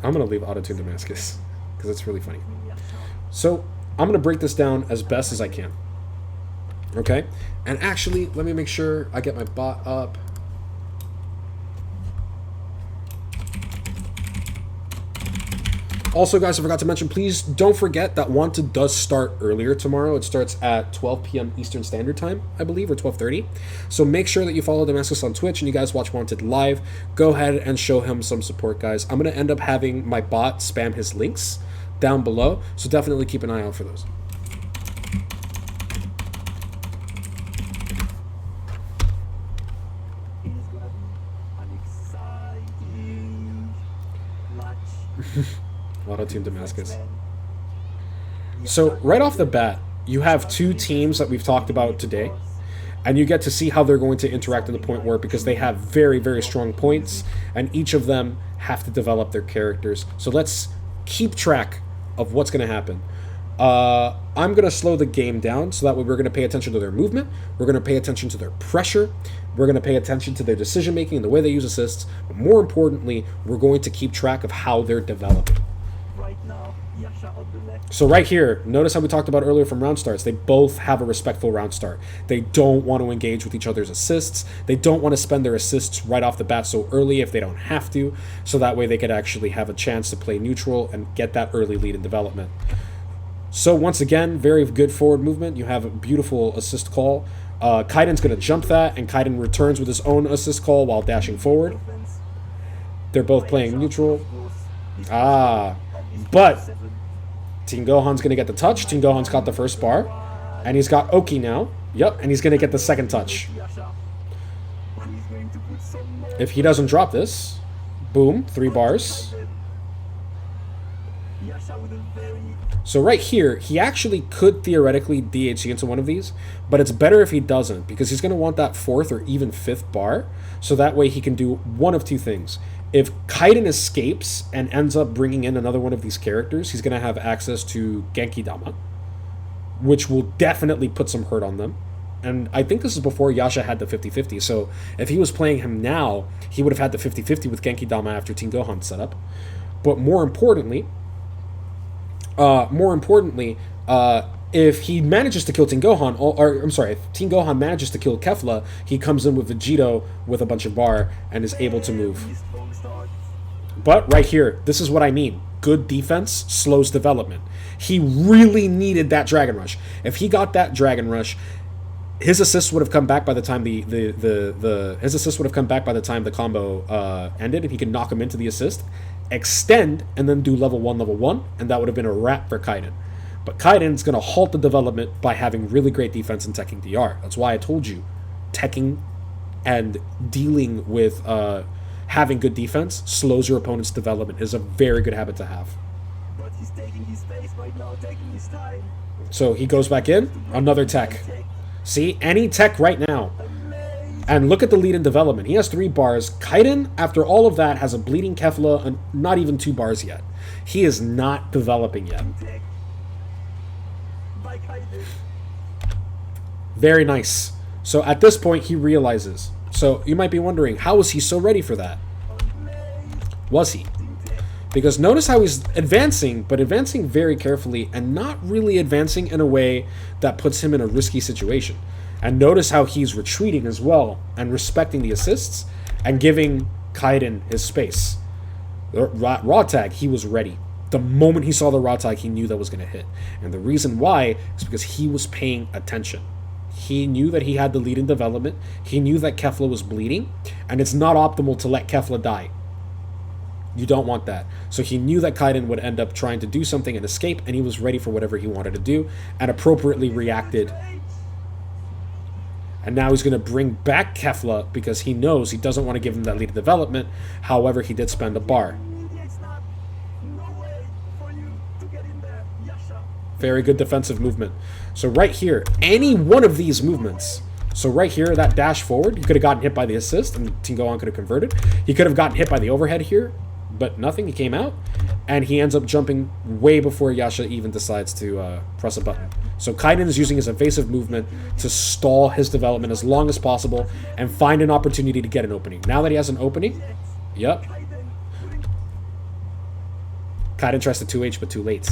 I'm going to leave Autotune Damascus because it's really funny. So, I'm going to break this down as best as I can. Okay? And actually, let me make sure I get my bot up. Also, guys, I forgot to mention, please don't forget that Wanted does start earlier tomorrow. It starts at 12 p.m. Eastern Standard Time, I believe, or 12:30. So make sure that you follow Damascus on Twitch and you guys watch Wanted live. Go ahead and show him some support, guys. I'm going to end up having my bot spam his links down below, so definitely keep an eye out for those. Auto-Team Damascus. So, right off the bat, you have two teams that we've talked about today, and you get to see how they're going to interact to the point where, because they have very, very strong points, and each of them have to develop their characters. So let's keep track of what's going to happen. I'm going to slow the game down, so that way we're going to pay attention to their movement, we're going to pay attention to their pressure, we're going to pay attention to their decision making and the way they use assists, but more importantly, we're going to keep track of how they're developing. So right here, notice how we talked about earlier from round starts. They both have a respectful round start. They don't want to engage with each other's assists. They don't want to spend their assists right off the bat so early if they don't have to, so that way they could actually have a chance to play neutral and get that early lead in development. So once again, very good forward movement. You have a beautiful assist call. Kaiden's going to jump that, and Kaiden returns with his own assist call while dashing forward. They're both playing neutral. But Team Gohan's going to get the touch. Team Gohan's got the first bar. And he's got Oki now. Yep, and he's going to get the second touch. If he doesn't drop this, boom, 3 bars. So right here, he actually could theoretically DHC into one of these, but it's better if he doesn't, because he's going to want that 4th or even 5th bar, so that way he can do one of two things. If Kaiden escapes and ends up bringing in another one of these characters, he's going to have access to Genki Dama, which will definitely put some hurt on them. And I think this is before Yasha had the 50-50, so if he was playing him now, he would have had the 50-50 with Genki Dama after Team Gohan set up. But more importantly, if he manages to kill Team Gohan, if Team Gohan manages to kill Kefla, he comes in with Vegito with a bunch of bar and is able to move. But right here, this is what I mean. Good defense slows development. He really needed that Dragon Rush. If he got that Dragon Rush, his assist would have come back by the time the combo ended, and he could knock him into the assist, extend, and then do level 1, and that would have been a wrap for Kaiden. But Kaiden's going to halt the development by having really great defense and teching DR. That's why I told you, teching and dealing with having good defense slows your opponent's development is a very good habit to have. But he's taking his space right now, taking his time. So he goes back in, another tech. See, any tech right now. And look at the lead in development. He has 3 bars. Kaiden, after all of that, has a bleeding Kefla and not even 2 bars yet. He is not developing yet. Very nice. So at this point, he realizes. So you might be wondering, how was he so ready for that? Was he? Because notice how he's advancing, but advancing very carefully and not really advancing in a way that puts him in a risky situation. And notice how he's retreating as well and respecting the assists and giving Kaiden his space. The raw tag, he was ready. The moment he saw the raw tag, he knew that was going to hit. And the reason why is because he was paying attention. He knew that he had the lead in development. He knew that Kefla was bleeding, and it's not optimal to let Kefla die. You don't want that. So he knew that Kaiden would end up trying to do something and escape, and he was ready for whatever he wanted to do and appropriately reacted. And now he's going to bring back Kefla because he knows he doesn't want to give him that lead in development. However, he did spend a bar. Very good defensive movement. So right here, any one of these movements So right here, that dash forward, he could have gotten hit by the assist, and Team Gohan could have converted. He could have gotten hit by the overhead here, but nothing. He came out, and he ends up jumping way before Yasha even decides to press a button. So Kaiden is using his evasive movement to stall his development as long as possible and find an opportunity to get an opening. Now that he has an opening, yep. Kaiden tries to 2H, but too late.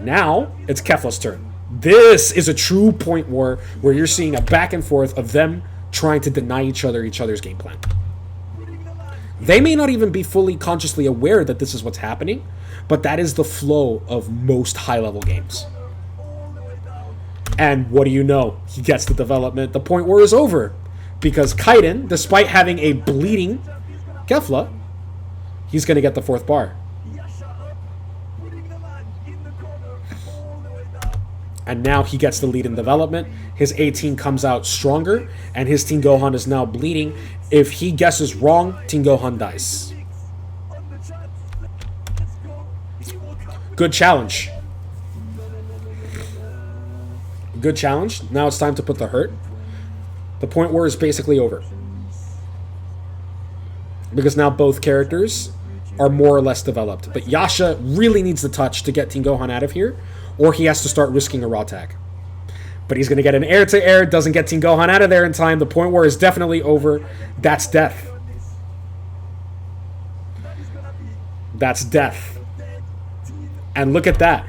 Now, it's Kefla's turn. This is a true point war where you're seeing a back and forth of them trying to deny each other's game plan. They may not even be fully consciously aware that this is what's happening, but that is the flow of most high-level games. And what do you know? He gets the development. The point war is over. Because Kaiden, despite having a bleeding Kefla, he's going to get the 4th bar. And now he gets the lead in development. His 18 comes out stronger, and his Team Gohan is now bleeding. If he guesses wrong, Team Gohan dies. Good challenge. Good challenge. Now it's time to put the hurt. The point war is basically over. Because now both characters are more or less developed. But Yasha really needs the touch to get Team Gohan out of here, or he has to start risking a raw tag. But he's going to get an air-to-air, doesn't get Team Gohan out of there in time. The point war is definitely over. That's death. That's death. And look at that.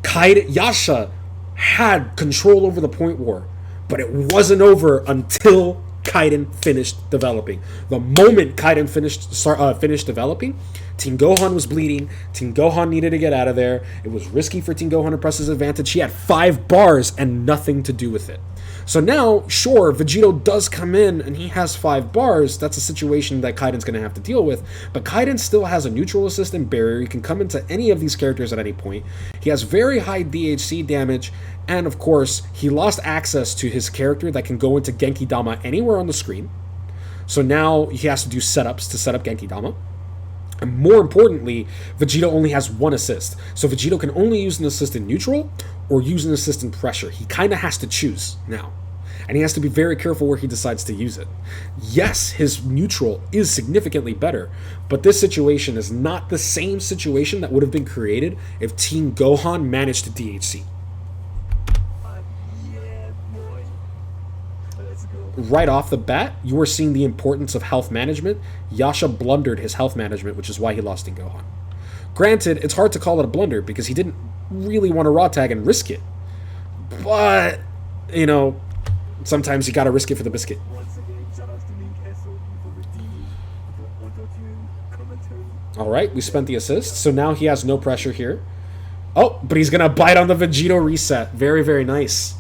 Yasha had control over the point war, but it wasn't over until Kaiden finished developing. The moment Kaiden finished developing, Team Gohan was bleeding. Team Gohan needed to get out of there. It was risky for Team Gohan to press his advantage. He had 5 bars and nothing to do with it. So now, sure, Vegito does come in and he has 5 bars. That's a situation that Kaiden's going to have to deal with. But Kaiden still has a neutral assist and barrier. He can come into any of these characters at any point. He has very high DHC damage. And of course, he lost access to his character that can go into Genki Dama anywhere on the screen. So now he has to do setups to set up Genki Dama. And more importantly, Vegito only has 1 assist. So Vegito can only use an assist in neutral or use an assist in pressure. He kind of has to choose now. And he has to be very careful where he decides to use it. Yes, his neutral is significantly better, but this situation is not the same situation that would have been created if Team Gohan managed to DHC. Right off the bat, you are seeing the importance of health management. Yasha blundered his health management, which is why he lost in Gohan. Granted, it's hard to call it a blunder because he didn't really want to raw tag and risk it. But, you know, sometimes you gotta risk it for the biscuit. Alright, we spent the assist, so now he has no pressure here. Oh, but he's gonna bite on the Vegito reset. Very, very nice.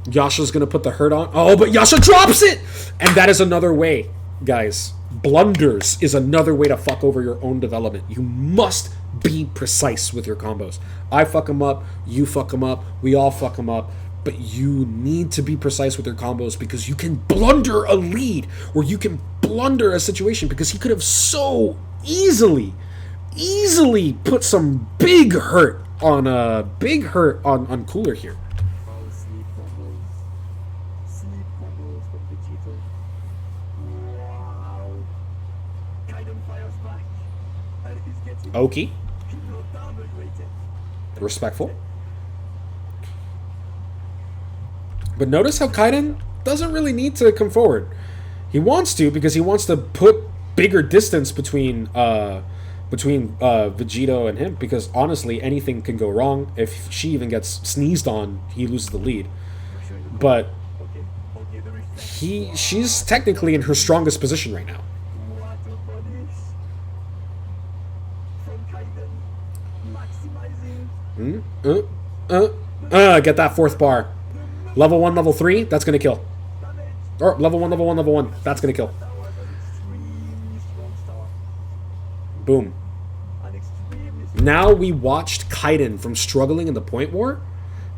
Yasha's gonna put the hurt on. Oh, but Yasha drops it! And that is another way, guys. Blunders is another way to fuck over your own development. You must be precise with your combos. I fuck them up, you fuck them up, we all fuck them up. But you need to be precise with your combos because you can blunder a lead or you can blunder a situation because he could have so easily put some big hurt on Cooler here. Oki. Respectful. But notice how Kaiden doesn't really need to come forward. He wants to because he wants to put bigger distance between Vegito and him. Because honestly, anything can go wrong. If she even gets sneezed on, he loses the lead. But she's technically in her strongest position right now. Get that 4th bar. Level 1, level 3, that's gonna kill. Or level 1, level 1, level 1, that's gonna kill. Boom. Now we watched Kaiden from struggling in the point war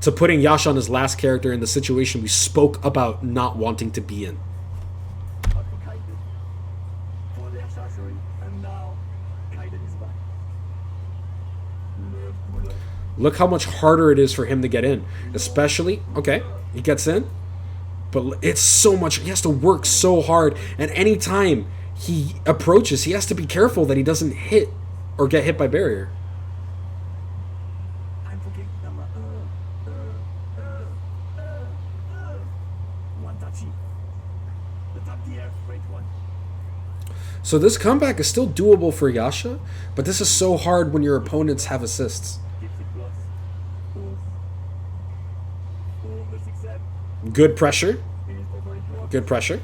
to putting Yasha on his last character in the situation we spoke about not wanting to be in. Look how much harder it is for him to get in. Especially, okay, he gets in. But it's so much. He has to work so hard, and anytime he approaches, he has to be careful that he doesn't hit or get hit by barrier. I'm forgetting number. One touchy. The top tier, great one. So this comeback is still doable for Yasha, but this is so hard when your opponents have assists. Gives it plus. The 6-7. Good pressure. Finish over it block. Good pressure.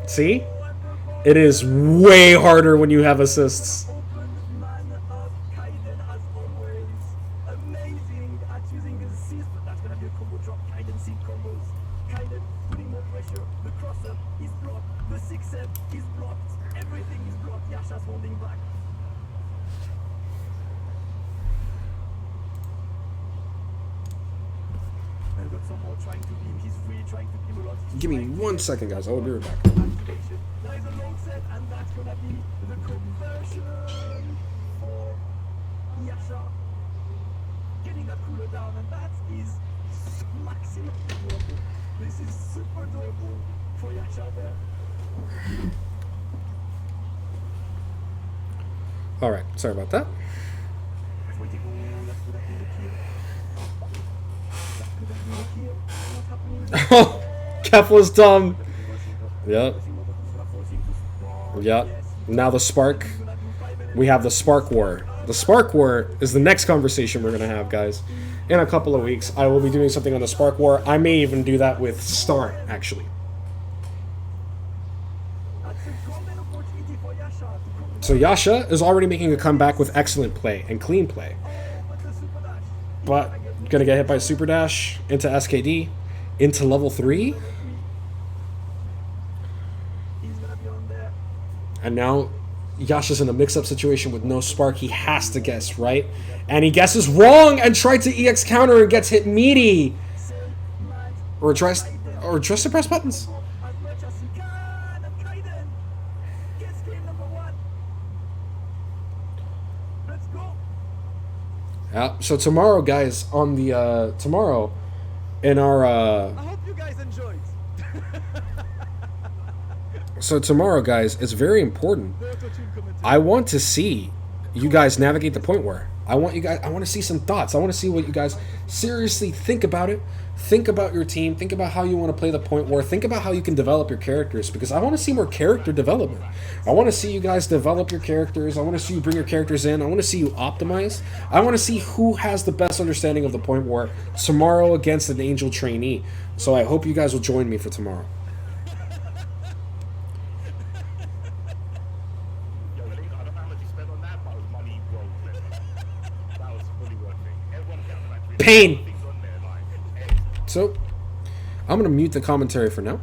See? It is way harder when you have assists. Open man up, Kaiden as always. Amazing at using his assist, but that's gonna be a combo drop. Kaiden seed combos. Kaiden putting more pressure. The crosser is blocked. The 6-7 is blocked. Everything is blocked. Yasha's holding back. And got some more trying to beam. He's free, trying to beam a lot. He's Give me trying to 1 get second, guys. I will be right back. activation. There is a low set, and that's gonna be the conversion for Yasha. Getting that cooler down, and that is maximum doable. This is super doable for Yasha there. All right. Sorry about that. Waiting. That's gonna be the kill. That's gonna be the kill. What's happening? Oh, Kefla's dumb. Yep. Yep. Now the spark. We have the spark war. The spark war is the next conversation we're gonna have, guys. In a couple of weeks, I will be doing something on the spark war. I may even do that with Star, actually. That's a golden opportunity for Yasha to come So Yasha is already making a comeback with excellent play and clean play, with the super dash. but gonna get hit by super dash into SKD, into level 3, He's gonna be on there. and now Yasha's in a mix-up situation with no spark. He has to guess right, and he guesses wrong and tried to EX counter and gets hit meaty, or tries to press buttons. As much as he can, and Kaiden gets game number 1. Let's go. Yeah. So tomorrow, guys, on the tomorrow, in our I hope you guys enjoyed. so tomorrow, guys, it's very important. The auto-tune commentator. I want to see you guys navigate the point war. I want to see some thoughts. I want to see what you guys seriously think about it. Think about your team. Think about how you want to play the point war. Think about how you can develop your characters, because I want to see more character development. I want to see you guys develop your characters. I want to see you bring your characters in. I want to see you optimize. I want to see who has the best understanding of the point war tomorrow against an Angel trainee. So I hope you guys will join me for tomorrow. Yo, I don't know how much you spent on that, but it was money well spent. That was fully worth it. Everyone counted like 3 Pain. things on there, like, hey, So, I'm going to mute the commentary for now,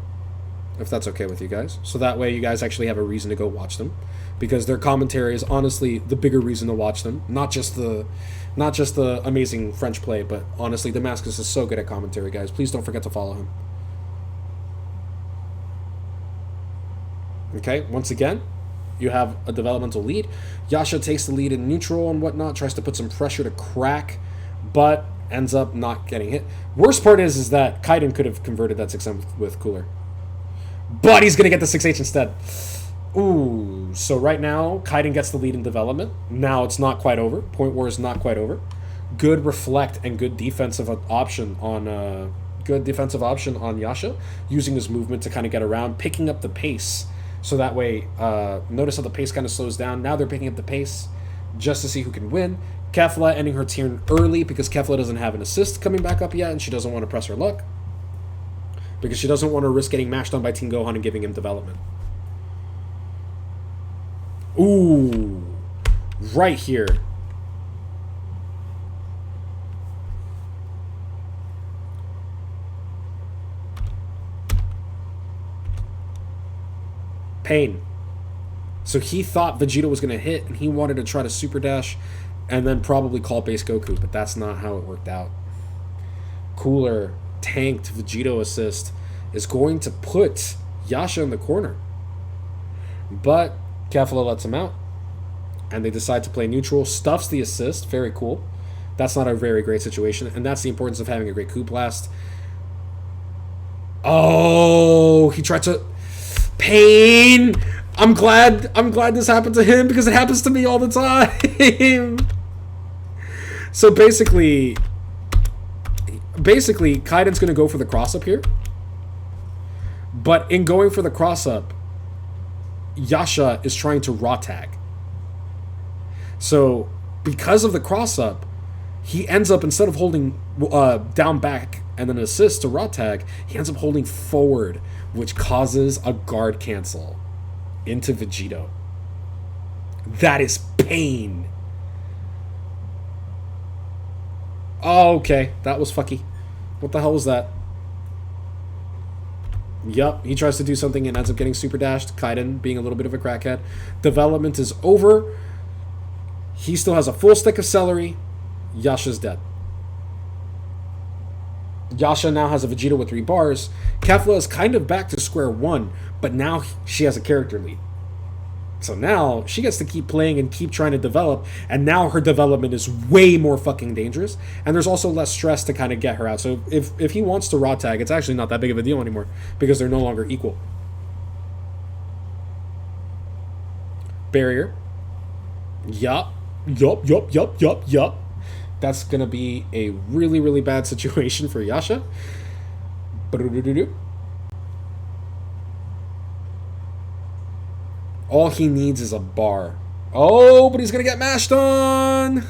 if that's okay with you guys. So that way you guys actually have a reason to go watch them, because their commentary is honestly the bigger reason to watch them. Not just the amazing French play, but honestly, Damascus is so good at commentary, guys. Please don't forget to follow him. Okay, once again, you have a developmental lead. Yasha takes the lead in neutral and whatnot, tries to put some pressure to crack, but ends up not getting hit. Worst part is that Kaiden could have converted that 6M with Cooler. But he's going to get the 6H instead. Ooh, so right now, Kaiden gets the lead in development. Now it's not quite over. Point war is not quite over. Good reflect and good defensive option on Yasha, using his movement to kind of get around, picking up the pace. So that way, notice how the pace kind of slows down. Now they're picking up the pace just to see who can win. Kefla ending her turn early because Kefla doesn't have an assist coming back up yet, and she doesn't want to press her luck, because she doesn't want to risk getting mashed on by Team Gohan and giving him development. Ooh, right here. Pain. So he thought Vegeta was going to hit, and he wanted to try to super dash and then probably call base Goku, but that's not how it worked out. Cooler tanked Vegito assist, is going to put Yasha in the corner. But Kefla lets him out, and they decide to play neutral, stuffs the assist. Very cool. That's not a very great situation, and that's the importance of having a great coup blast. Oh, he tried to... Pain! I'm glad this happened to him because it happens to me all the time. So basically Kaiden's going to go for the cross up here. But in going for the cross up, Yasha is trying to raw tag. So because of the cross up, he ends up, instead of holding down back and then assist to raw tag, he ends up holding forward, which causes a guard cancel into Vegito. That is pain. Oh, okay. That was fucky. What the hell was that? Yup, he tries to do something and ends up getting super dashed. Kaiden being a little bit of a crackhead. Development is over. He still has a full stick of celery. Yasha's dead. Yasha now has a Vegeta with 3 bars. Kefla is kind of back to square one, but now she has a character lead. So now she gets to keep playing and keep trying to develop, and now her development is way more fucking dangerous, and there's also less stress to kind of get her out. So if he wants to raw tag, it's actually not that big of a deal anymore because they're no longer equal. Barrier. Yup. That's going to be a really, really bad situation for Yasha. All he needs is a bar. Oh, but he's going to get mashed on.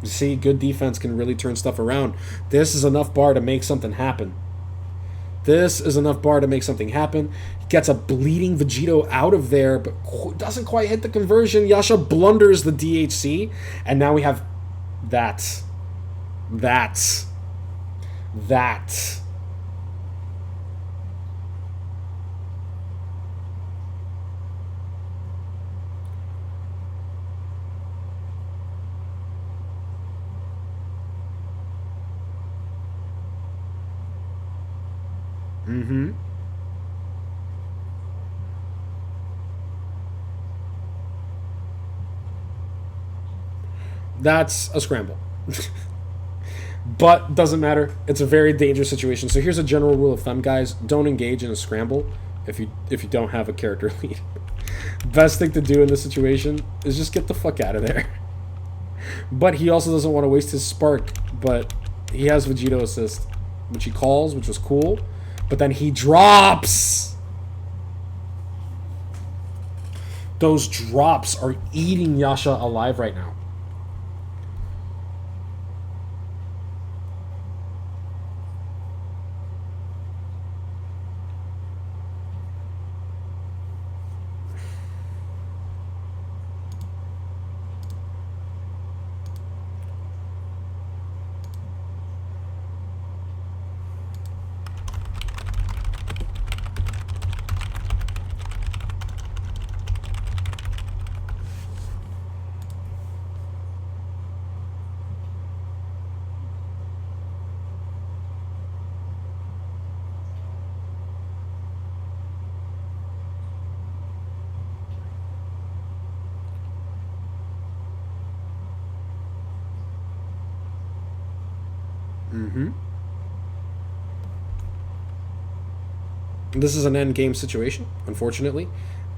You see, good defense can really turn stuff around. This is enough bar to make something happen. He gets a bleeding Vegito out of there, but doesn't quite hit the conversion. Yasha blunders the DHC, and now we have that. Mm-hmm. That's a scramble. But doesn't matter. It's a very dangerous situation. So here's a general rule of thumb, guys. Don't engage in a scramble if you don't have a character lead. Best thing to do in this situation is just get the fuck out of there. But he also doesn't want to waste his spark. But he has Vegito assist, which he calls, which was cool. But then he drops. Those drops are eating Yasha alive right now. Mm-hmm. This is an end game situation, unfortunately.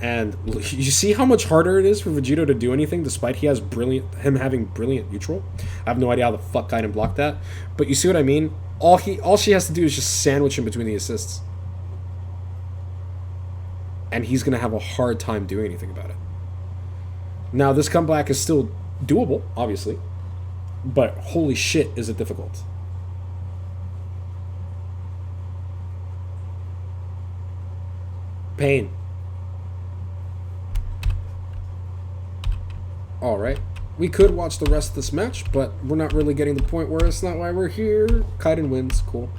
And you see how much harder it is for Vegito to do anything despite him having brilliant neutral? I have no idea how the fuck Kaiden blocked that. But you see what I mean? All she has to do is just sandwich him between the assists. And he's going to have a hard time doing anything about it. Now, this comeback is still doable, obviously. But holy shit, is it difficult. Pain. Alright. We could watch the rest of this match, but we're not really getting the point where it's not why we're here. Kaiden wins. Cool.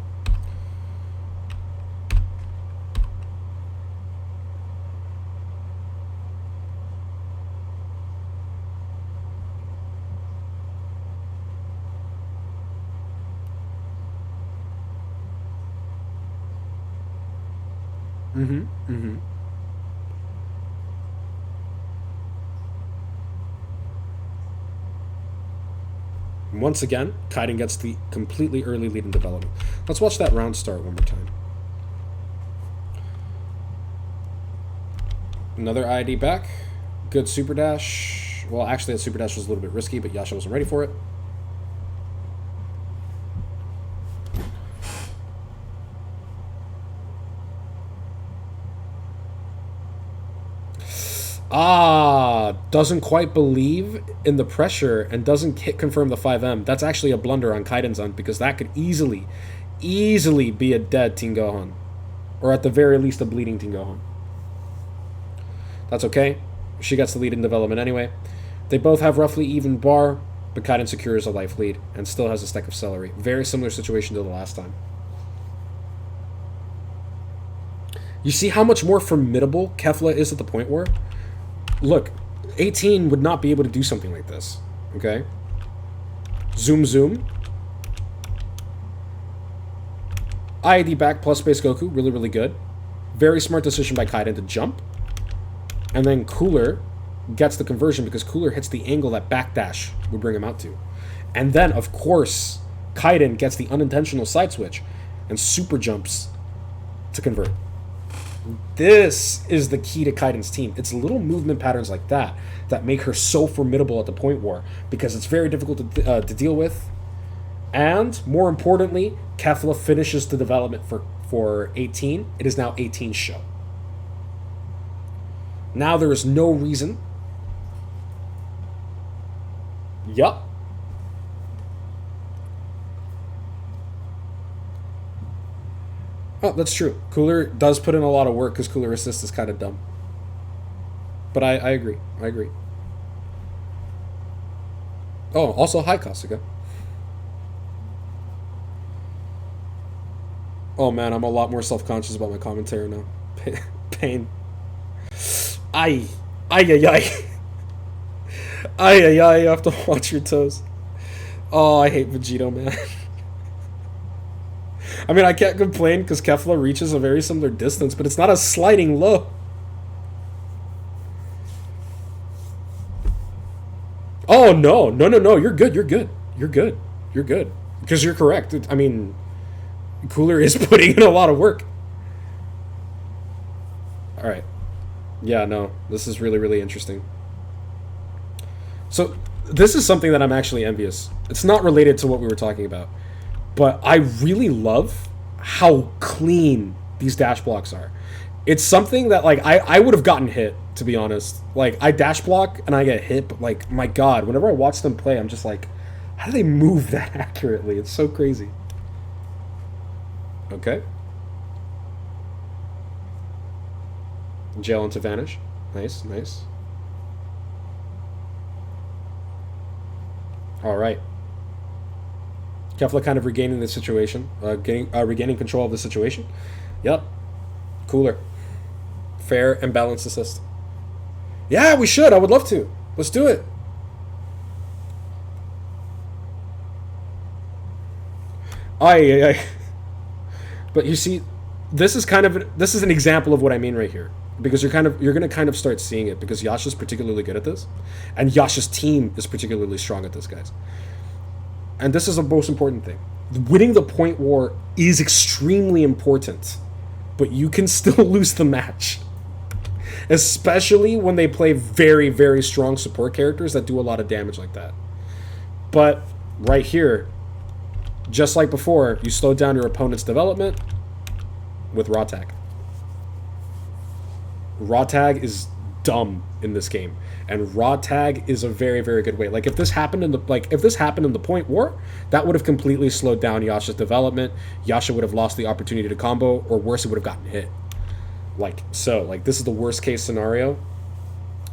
Mm-hmm. Mm-hmm. Once again, Kaiden gets the completely early lead in development. Let's watch that round start one more time. Another ID back. Good super dash. Well, actually, that super dash was a little bit risky, but Yasha wasn't ready for it. Doesn't quite believe in the pressure and doesn't hit confirm the 5M. That's actually a blunder on Kaiden's end because that could easily be a dead Tingohan. Or at the very least, a bleeding Tingohan. That's okay. She gets the lead in development anyway. They both have roughly even bar, but Kaiden secures a life lead and still has a stack of celery. Very similar situation to the last time. You see how much more formidable Kefla is at the point war? Look, 18 would not be able to do something like this. Okay? Zoom, zoom. IAD back plus Space Goku. Really, really good. Very smart decision by Kaiden to jump. And then Cooler gets the conversion because Cooler hits the angle that backdash would bring him out to. And then, of course, Kaiden gets the unintentional side switch and super jumps to convert. This is the key to Kaiden's team. It's little movement patterns like that that make her so formidable at the point war because it's very difficult to deal with. And, more importantly, Kefla finishes the development for 18. It is now 18's show. Now there is no reason. Yup. Oh, that's true. Cooler does put in a lot of work because Cooler Assist is kind of dumb. But I agree. I agree. Oh, also hi, Kasuga. Oh man, I'm a lot more self-conscious about my commentary now. Pain. Ay. Ay, ay, ay. Ay, ay, ay, you have to watch your toes. Oh, I hate Vegito, man. I mean, I can't complain because Kefla reaches a very similar distance, but it's not a sliding low. Oh, no. No, no, no. You're good. You're good. You're good. You're good. Because you're correct. I mean, Cooler is putting in a lot of work. All right. Yeah, no. This is really, really interesting. So, this is something that I'm actually envious. It's not related to what we were talking about. But I really love how clean these dash blocks are. It's something that, like, I would have gotten hit, to be honest. Like, I dash block and I get hit, but, like, my God, whenever I watch them play, I'm just like, how do they move that accurately? It's so crazy. Okay. Jail into vanish. Nice, nice. All right. Kefla kind of regaining the situation, regaining control of the situation. Yep. Cooler. Fair and balanced assist. Yeah, we should. I would love to. Let's do it. Aye. But you see, this is an example of what I mean right here. Because you're gonna kind of start seeing it because Yasha's particularly good at this. And Yasha's team is particularly strong at this, guys. And this is the most important thing. Winning the point war is extremely important, but you can still lose the match. Especially when they play very, very strong support characters that do a lot of damage like that. But right here, just like before, you slow down your opponent's development with raw tag. Raw tag is dumb in this game. And raw tag is a very, very good way. Like if this happened in the point war, that would have completely slowed down Yasha's development. Yasha would have lost the opportunity to combo, or worse, it would have gotten hit. Like this is the worst case scenario.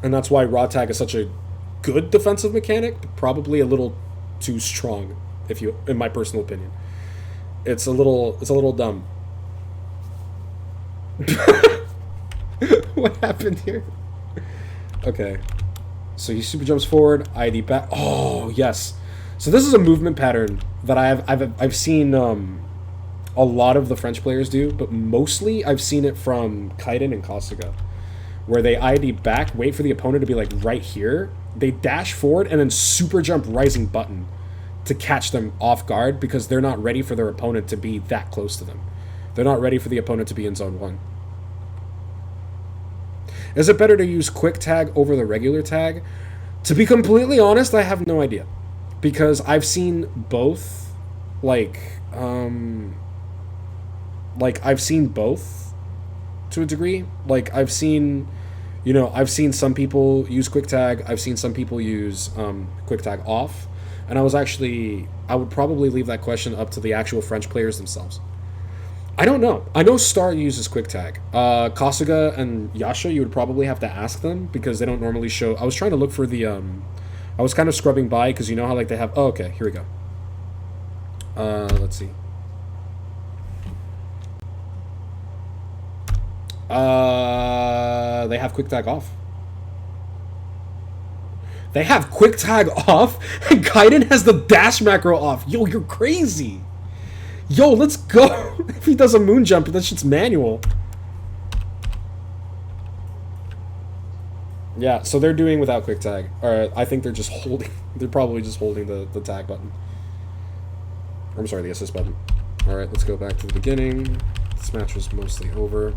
And that's why raw tag is such a good defensive mechanic, but probably a little too strong, in my personal opinion. It's a little dumb. What happened here? Okay. So he super jumps forward, ID back. Oh, yes. So this is a movement pattern that I've seen a lot of the French players do, but mostly I've seen it from Kaiden and Kasuga, where they ID back, wait for the opponent to be like right here, they dash forward and then super jump rising button to catch them off guard because they're not ready for their opponent to be that close to them. They're not ready for the opponent to be in zone 1. Is it better to use quick tag over the regular tag? To be completely honest, I have no idea, because I've seen both. I've seen both to a degree. Like, I've seen some people use quick tag. I've seen some people use quick tag off, and I would probably leave that question up to the actual French players themselves. I don't know. I know Star uses quick tag. Kasuga and Yasha, you would probably have to ask them, because they don't normally show. I was trying to look for the I was kind of scrubbing by, because you know how like they have. Oh, okay, here we go. Let's see. They have quick tag off. They have quick tag off, and Kaiden has the dash macro off. Yo, you're crazy. Yo, let's go. If he does a moon jump, that shit's manual. Yeah, so they're doing without quick tag. Or I think they're just holding. They're probably just holding the tag button. I'm sorry, the assist button. Alright, let's go back to the beginning. This match was mostly over.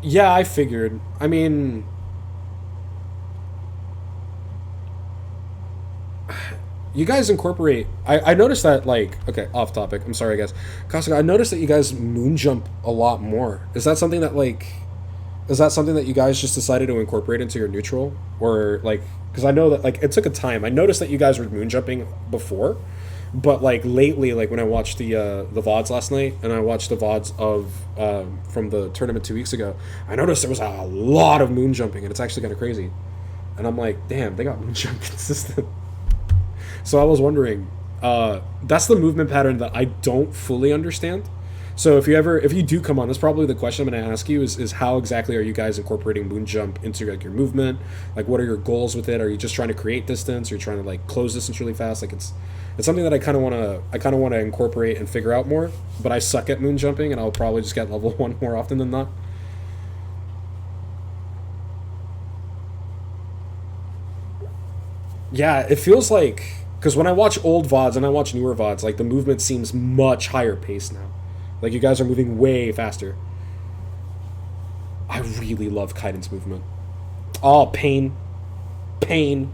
Yeah, I figured. I mean, you guys incorporate. I noticed that, like, okay, off topic. I'm sorry, guys. Kasuga, I noticed that you guys moon jump a lot more. Is that something that, like, you guys just decided to incorporate into your neutral? Or, like, because I know that, like, it took a time. I noticed that you guys were moon jumping before, but, like, lately, like, when I watched the VODs last night, and I watched the VODs of, from the tournament 2 weeks ago, I noticed there was a lot of moon jumping, and it's actually kind of crazy. And I'm like, damn, they got moon jump consistent. So I was wondering, that's the movement pattern that I don't fully understand. So if you do come on, that's probably the question I'm going to ask you is how exactly are you guys incorporating moon jump into, like, your movement? Like, what are your goals with it? Are you just trying to create distance? Or are you trying to, like, close distance really fast? Like, it's something that I kind of want to incorporate and figure out more, but I suck at moon jumping, and I'll probably just get level 1 more often than not. Yeah, it feels like, because when I watch old VODs and I watch newer VODs, like, the movement seems much higher paced now. Like, you guys are moving way faster. I really love Kaiden's movement. Oh, pain. Pain.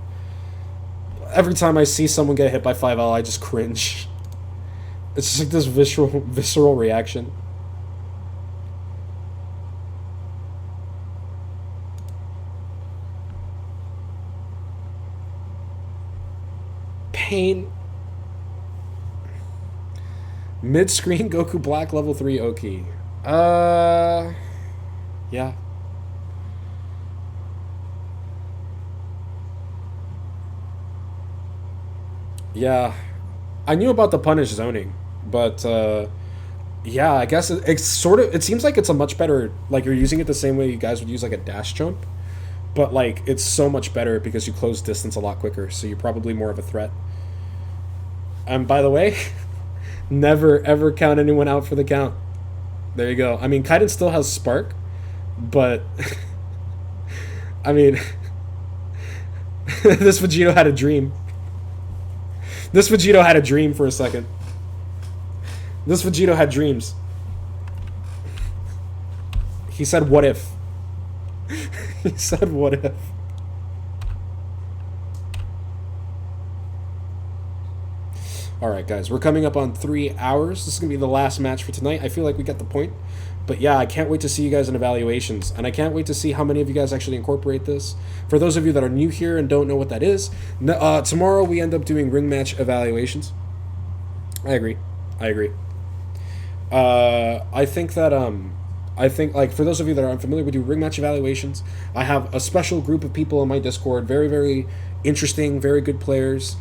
Every time I see someone get hit by 5L, I just cringe. It's just like this visceral reaction. Pain. Mid-screen Goku Black level 3 Oki. Yeah. Yeah. I knew about the punish zoning, but yeah, I guess it's sort of, it seems like it's a much better, like, you're using it the same way you guys would use, like, a dash jump, but, like, it's so much better because you close distance a lot quicker, so you're probably more of a threat. And by the way, never ever count anyone out for the count. There you go. I mean, Kaiden still has Spark, but I mean, this Vegito had a dream. This Vegito had a dream for a second. This Vegito had dreams. He said, what if? He said, what if? Alright, guys, we're coming up on 3 hours. This is going to be the last match for tonight. I feel like we got the point. But yeah, I can't wait to see you guys in evaluations. And I can't wait to see how many of you guys actually incorporate this. For those of you that are new here and don't know what that is, tomorrow we end up doing ring match evaluations. I agree. I think like, for those of you that are unfamiliar, we do ring match evaluations. I have a special group of people in my Discord, very, very interesting, very good players.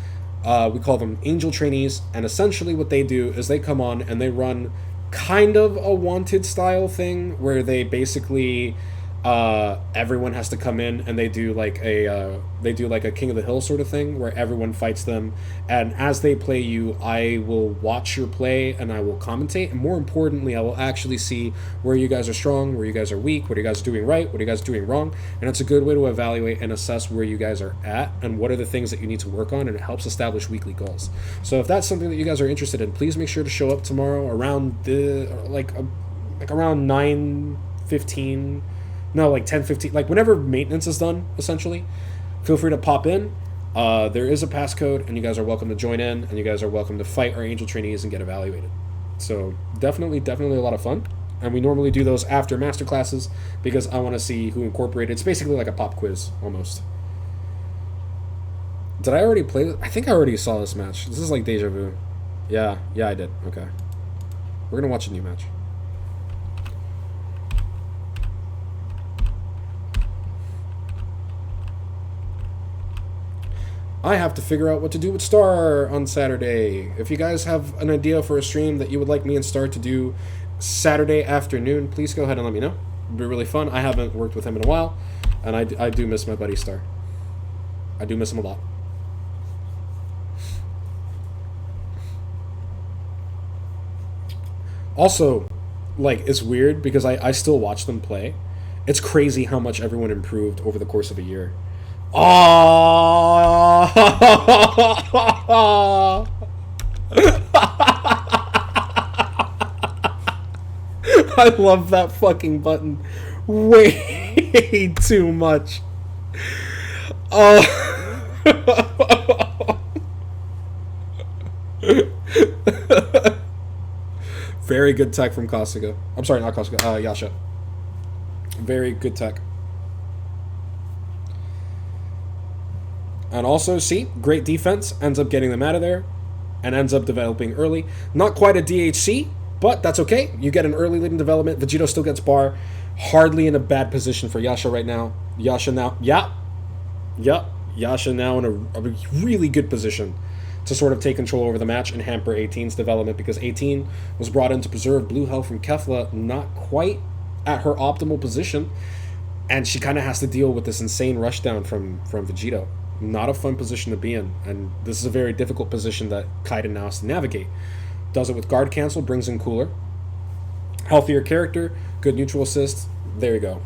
We call them angel trainees, and essentially what they do is they come on and they run kind of a wanted style thing where they basically everyone has to come in and they do like a King of the Hill sort of thing where everyone fights them, and as they play you, I will watch your play and I will commentate, and more importantly, I will actually see where you guys are strong, where you guys are weak, what are you guys doing right, what are you guys doing wrong, and it's a good way to evaluate and assess where you guys are at and what are the things that you need to work on, and it helps establish weekly goals. So if that's something that you guys are interested in, please make sure to show up tomorrow around the around 9:15. No, like 10:15, like whenever maintenance is done, essentially. Feel free to pop in. There is a passcode, and you guys are welcome to join in, and you guys are welcome to fight our angel trainees and get evaluated. So definitely a lot of fun. And we normally do those after master classes because I want to see who incorporated. It's basically like a pop quiz, almost. Did I already play this? I think I already saw this match. This is like deja vu. Yeah, I did. Okay. We're going to watch a new match. I have to figure out what to do with Star on Saturday. If you guys have an idea for a stream that you would like me and Star to do Saturday afternoon, please go ahead and let me know. It'd be really fun. I haven't worked with him in a while, and I do miss my buddy Star. I do miss him a lot. Also, like, it's weird because I still watch them play. It's crazy how much everyone improved over the course of a year. Oh! I love that fucking button way too much. Oh. Very good tech from Kasuga. I'm sorry, not Kasuga. Yasha. Very good tech. And also, see, great defense, ends up getting them out of there, and ends up developing early. Not quite a DHC, but that's okay. You get an early lead in development. Vegito still gets bar. Hardly in a bad position for Yasha right now. Yasha now, Yasha now in a really good position to sort of take control over the match and hamper 18's development, because 18 was brought in to preserve blue health from Kefla, not quite at her optimal position, and she kind of has to deal with this insane rushdown from Vegito. Not a fun position to be in, and this is a very difficult position that Kaiden now has to navigate. Does it with guard cancel, brings in cooler. Healthier character, good neutral assist, there you go.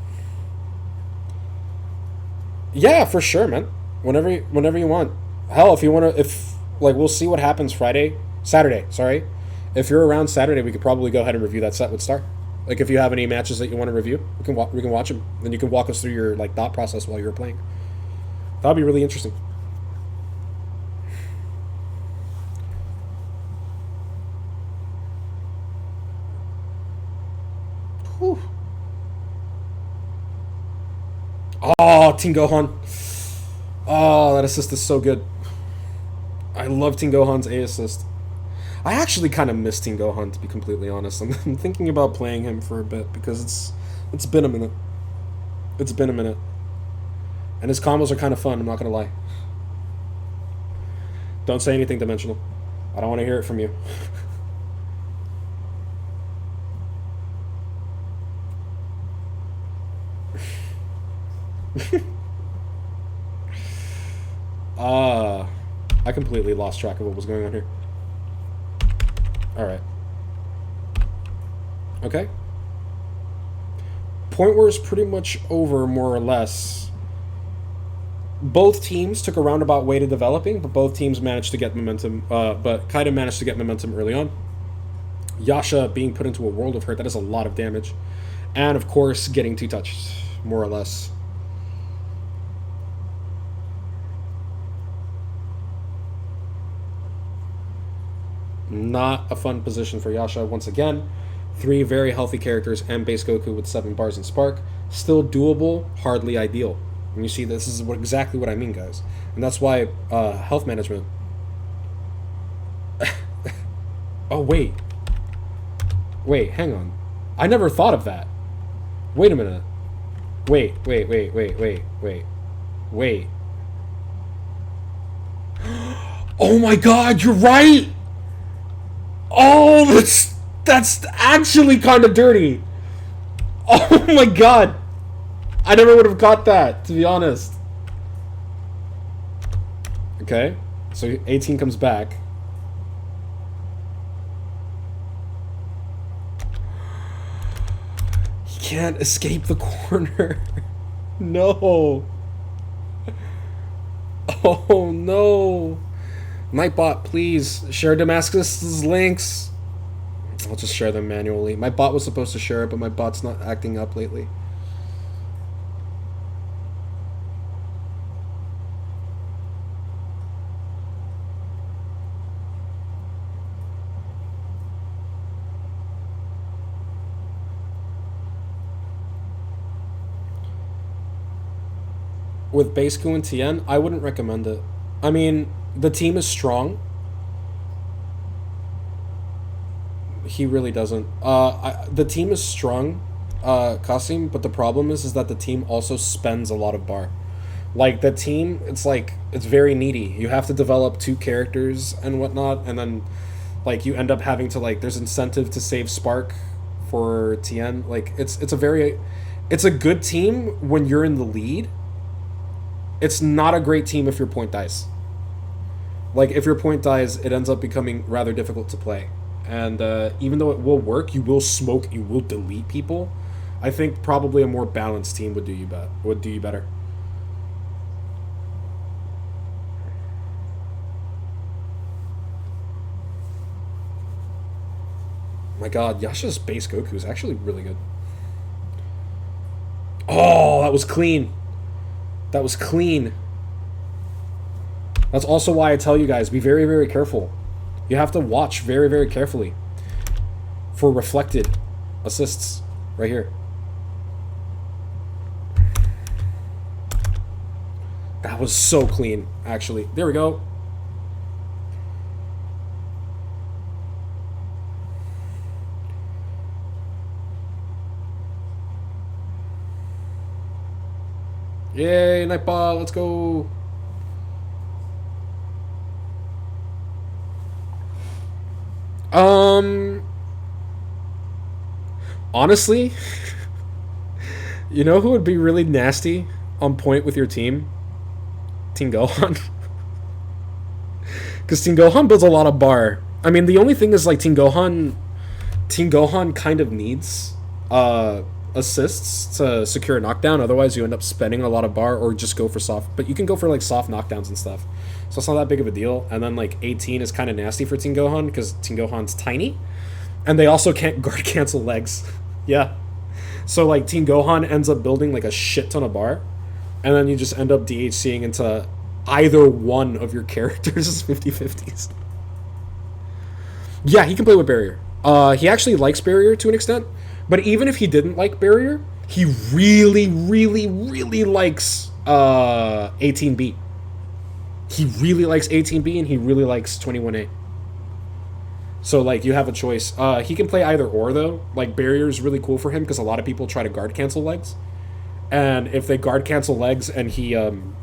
Yeah, for sure, man. Whenever you want. Hell, if you want to, we'll see what happens Saturday, sorry. If you're around Saturday, we could probably go ahead and review that set with Star. Like, if you have any matches that you want to review, we can watch them. Then you can walk us through your, like, thought process while you're playing. That would be really interesting. Whew. Oh, Team Gohan. Oh, that assist is so good. I love Team Gohan's A assist. I actually kind of miss Team Gohan, to be completely honest. I'm thinking about playing him for a bit because it's been a minute. It's been a minute. And his combos are kind of fun, I'm not going to lie. Don't say anything, Dimensional. I don't want to hear it from you. I completely lost track of what was going on here. Alright. Okay. Point War is pretty much over, more or less. Both teams took a roundabout way to developing, but both teams managed to get momentum. But Kaiden managed to get momentum early on. Yasha being put into a world of hurt, that is a lot of damage. And, of course, getting 2 touched, more or less. Not a fun position for Yasha once again. 3 very healthy characters and base Goku with 7 bars and Spark. Still doable, hardly ideal. And you see, this is exactly what I mean, guys. And that's why health management... Oh, wait. Wait, hang on. I never thought of that. Wait a minute. Wait. Oh my god, you're right! Oh, that's actually kind of dirty. Oh my god. I never would have got that, to be honest. Okay, so 18 comes back. He can't escape the corner. No. Oh no. Nightbot, please share Damascus's links. I'll just share them manually. My bot was supposed to share it, but my bot's not acting up lately. With Baseku and Tien, I wouldn't recommend it. I mean, the team is strong. He really doesn't. The team is strong, Kasim, but the problem is that the team also spends a lot of bar. Like, the team, it's like, it's very needy. You have to develop 2 characters and whatnot, and then, like, you end up having to, like, there's incentive to save Spark for Tien. Like, it's a good team when you're in the lead. It's not a great team if your point dies. Like, if your point dies, it ends up becoming rather difficult to play. And even though it will work, you will smoke, you will delete people. I think probably a more balanced team would do you better. My god, Yasha's base Goku is actually really good. Oh, that was clean. That was clean. That's also why I tell you guys, be very, very careful. You have to watch very, very carefully for reflected assists right here. That was so clean, actually. There we go. Yay, Nightball, let's go. Honestly, you know who would be really nasty on point with your team? Team Gohan. Because Team Gohan builds a lot of bar. I mean, the only thing is, like, Team Gohan kind of needs assists to secure a knockdown. Otherwise, you end up spending a lot of bar, or just go for soft. But you can go for, like, soft knockdowns and stuff. So it's not that big of a deal. And then, like, 18 is kind of nasty for Team Gohan because Team Gohan's tiny. And they also can't guard cancel legs. Yeah. So, like, Team Gohan ends up building, like, a shit ton of bar. And then you just end up DHCing into either one of your characters' 50-50s. Yeah, he can play with Barrier. He actually likes Barrier to an extent. But even if he didn't like Barrier, he really, really, really likes 18B. He really likes 18B and he really likes 21A. So, like, you have a choice. He can play either or, though. Like, Barrier is really cool for him because a lot of people try to guard cancel legs. And if they guard cancel legs and he ends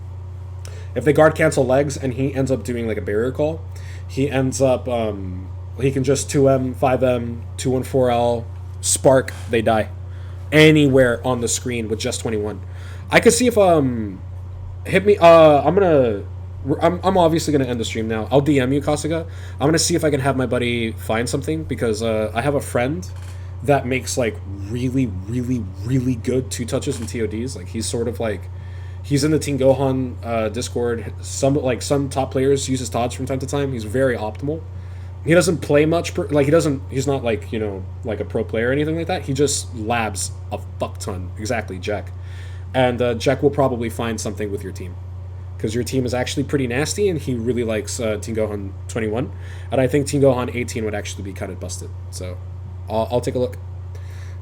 up doing, like, a Barrier call, he ends up, he can just 2M, 5M, 214L, Spark, they die. Anywhere on the screen with just 21. I could see if, hit me, I'm obviously going to end the stream now. I'll DM you, Kasuga. I'm going to see if I can have my buddy find something, because I have a friend that makes, like, really, really, really good 2-touches and TODs. Like, he's sort of, like, he's in the Team Gohan Discord. Some top players use his TODs from time to time. He's very optimal. He doesn't play much, he's not, like, you know, like a pro player or anything like that. He just labs a fuck ton. Exactly, Jack. And Jack will probably find something with your team, because your team is actually pretty nasty, and he really likes Team Gohan 21. And I think Team Gohan 18 would actually be kind of busted. So I'll take a look.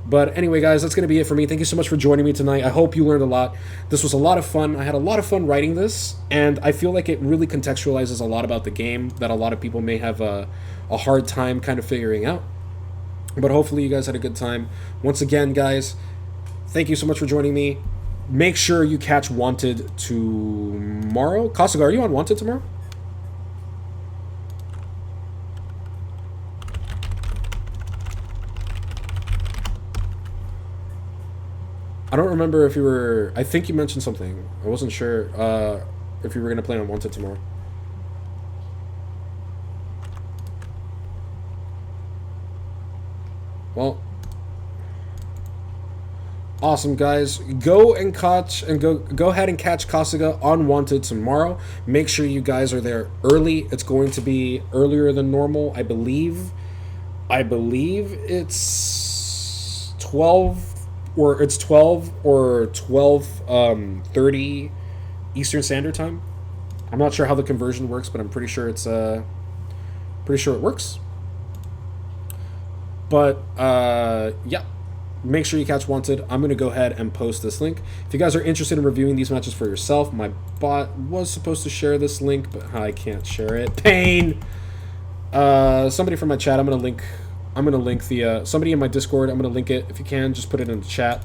But anyway, guys, that's going to be it for me. Thank you so much for joining me tonight. I hope you learned a lot. This was a lot of fun. I had a lot of fun writing this, and I feel like it really contextualizes a lot about the game that a lot of people may have a hard time kind of figuring out. But hopefully you guys had a good time. Once again, guys, thank you so much for joining me. Make sure you catch Wanted tomorrow. Kasuga, are you on Wanted tomorrow? I don't remember if you were. I think you mentioned something. I wasn't sure if you were gonna play on Wanted tomorrow. Well, awesome, guys. Go and catch and go ahead and catch Kasuga on Wanted tomorrow. Make sure you guys are there early. It's going to be earlier than normal, I believe. I believe it's 12 or 12:30 Eastern Standard Time. I'm not sure how the conversion works, but I'm pretty sure it's pretty sure it works. But yeah, make sure you catch Wanted. I'm going to go ahead and post this link. If you guys are interested in reviewing these matches for yourself, my bot was supposed to share this link, but I can't share it. Pain! Somebody from my chat, I'm going to link the, somebody in my Discord, I'm going to link it. If you can, just put it in the chat.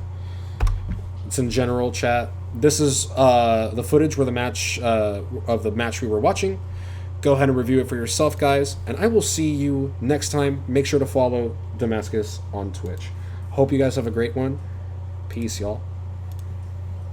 It's in general chat. This is the footage where the match, of the match we were watching. Go ahead and review it for yourself, guys. And I will see you next time. Make sure to follow Damascus on Twitch. Hope you guys have a great one. Peace, y'all.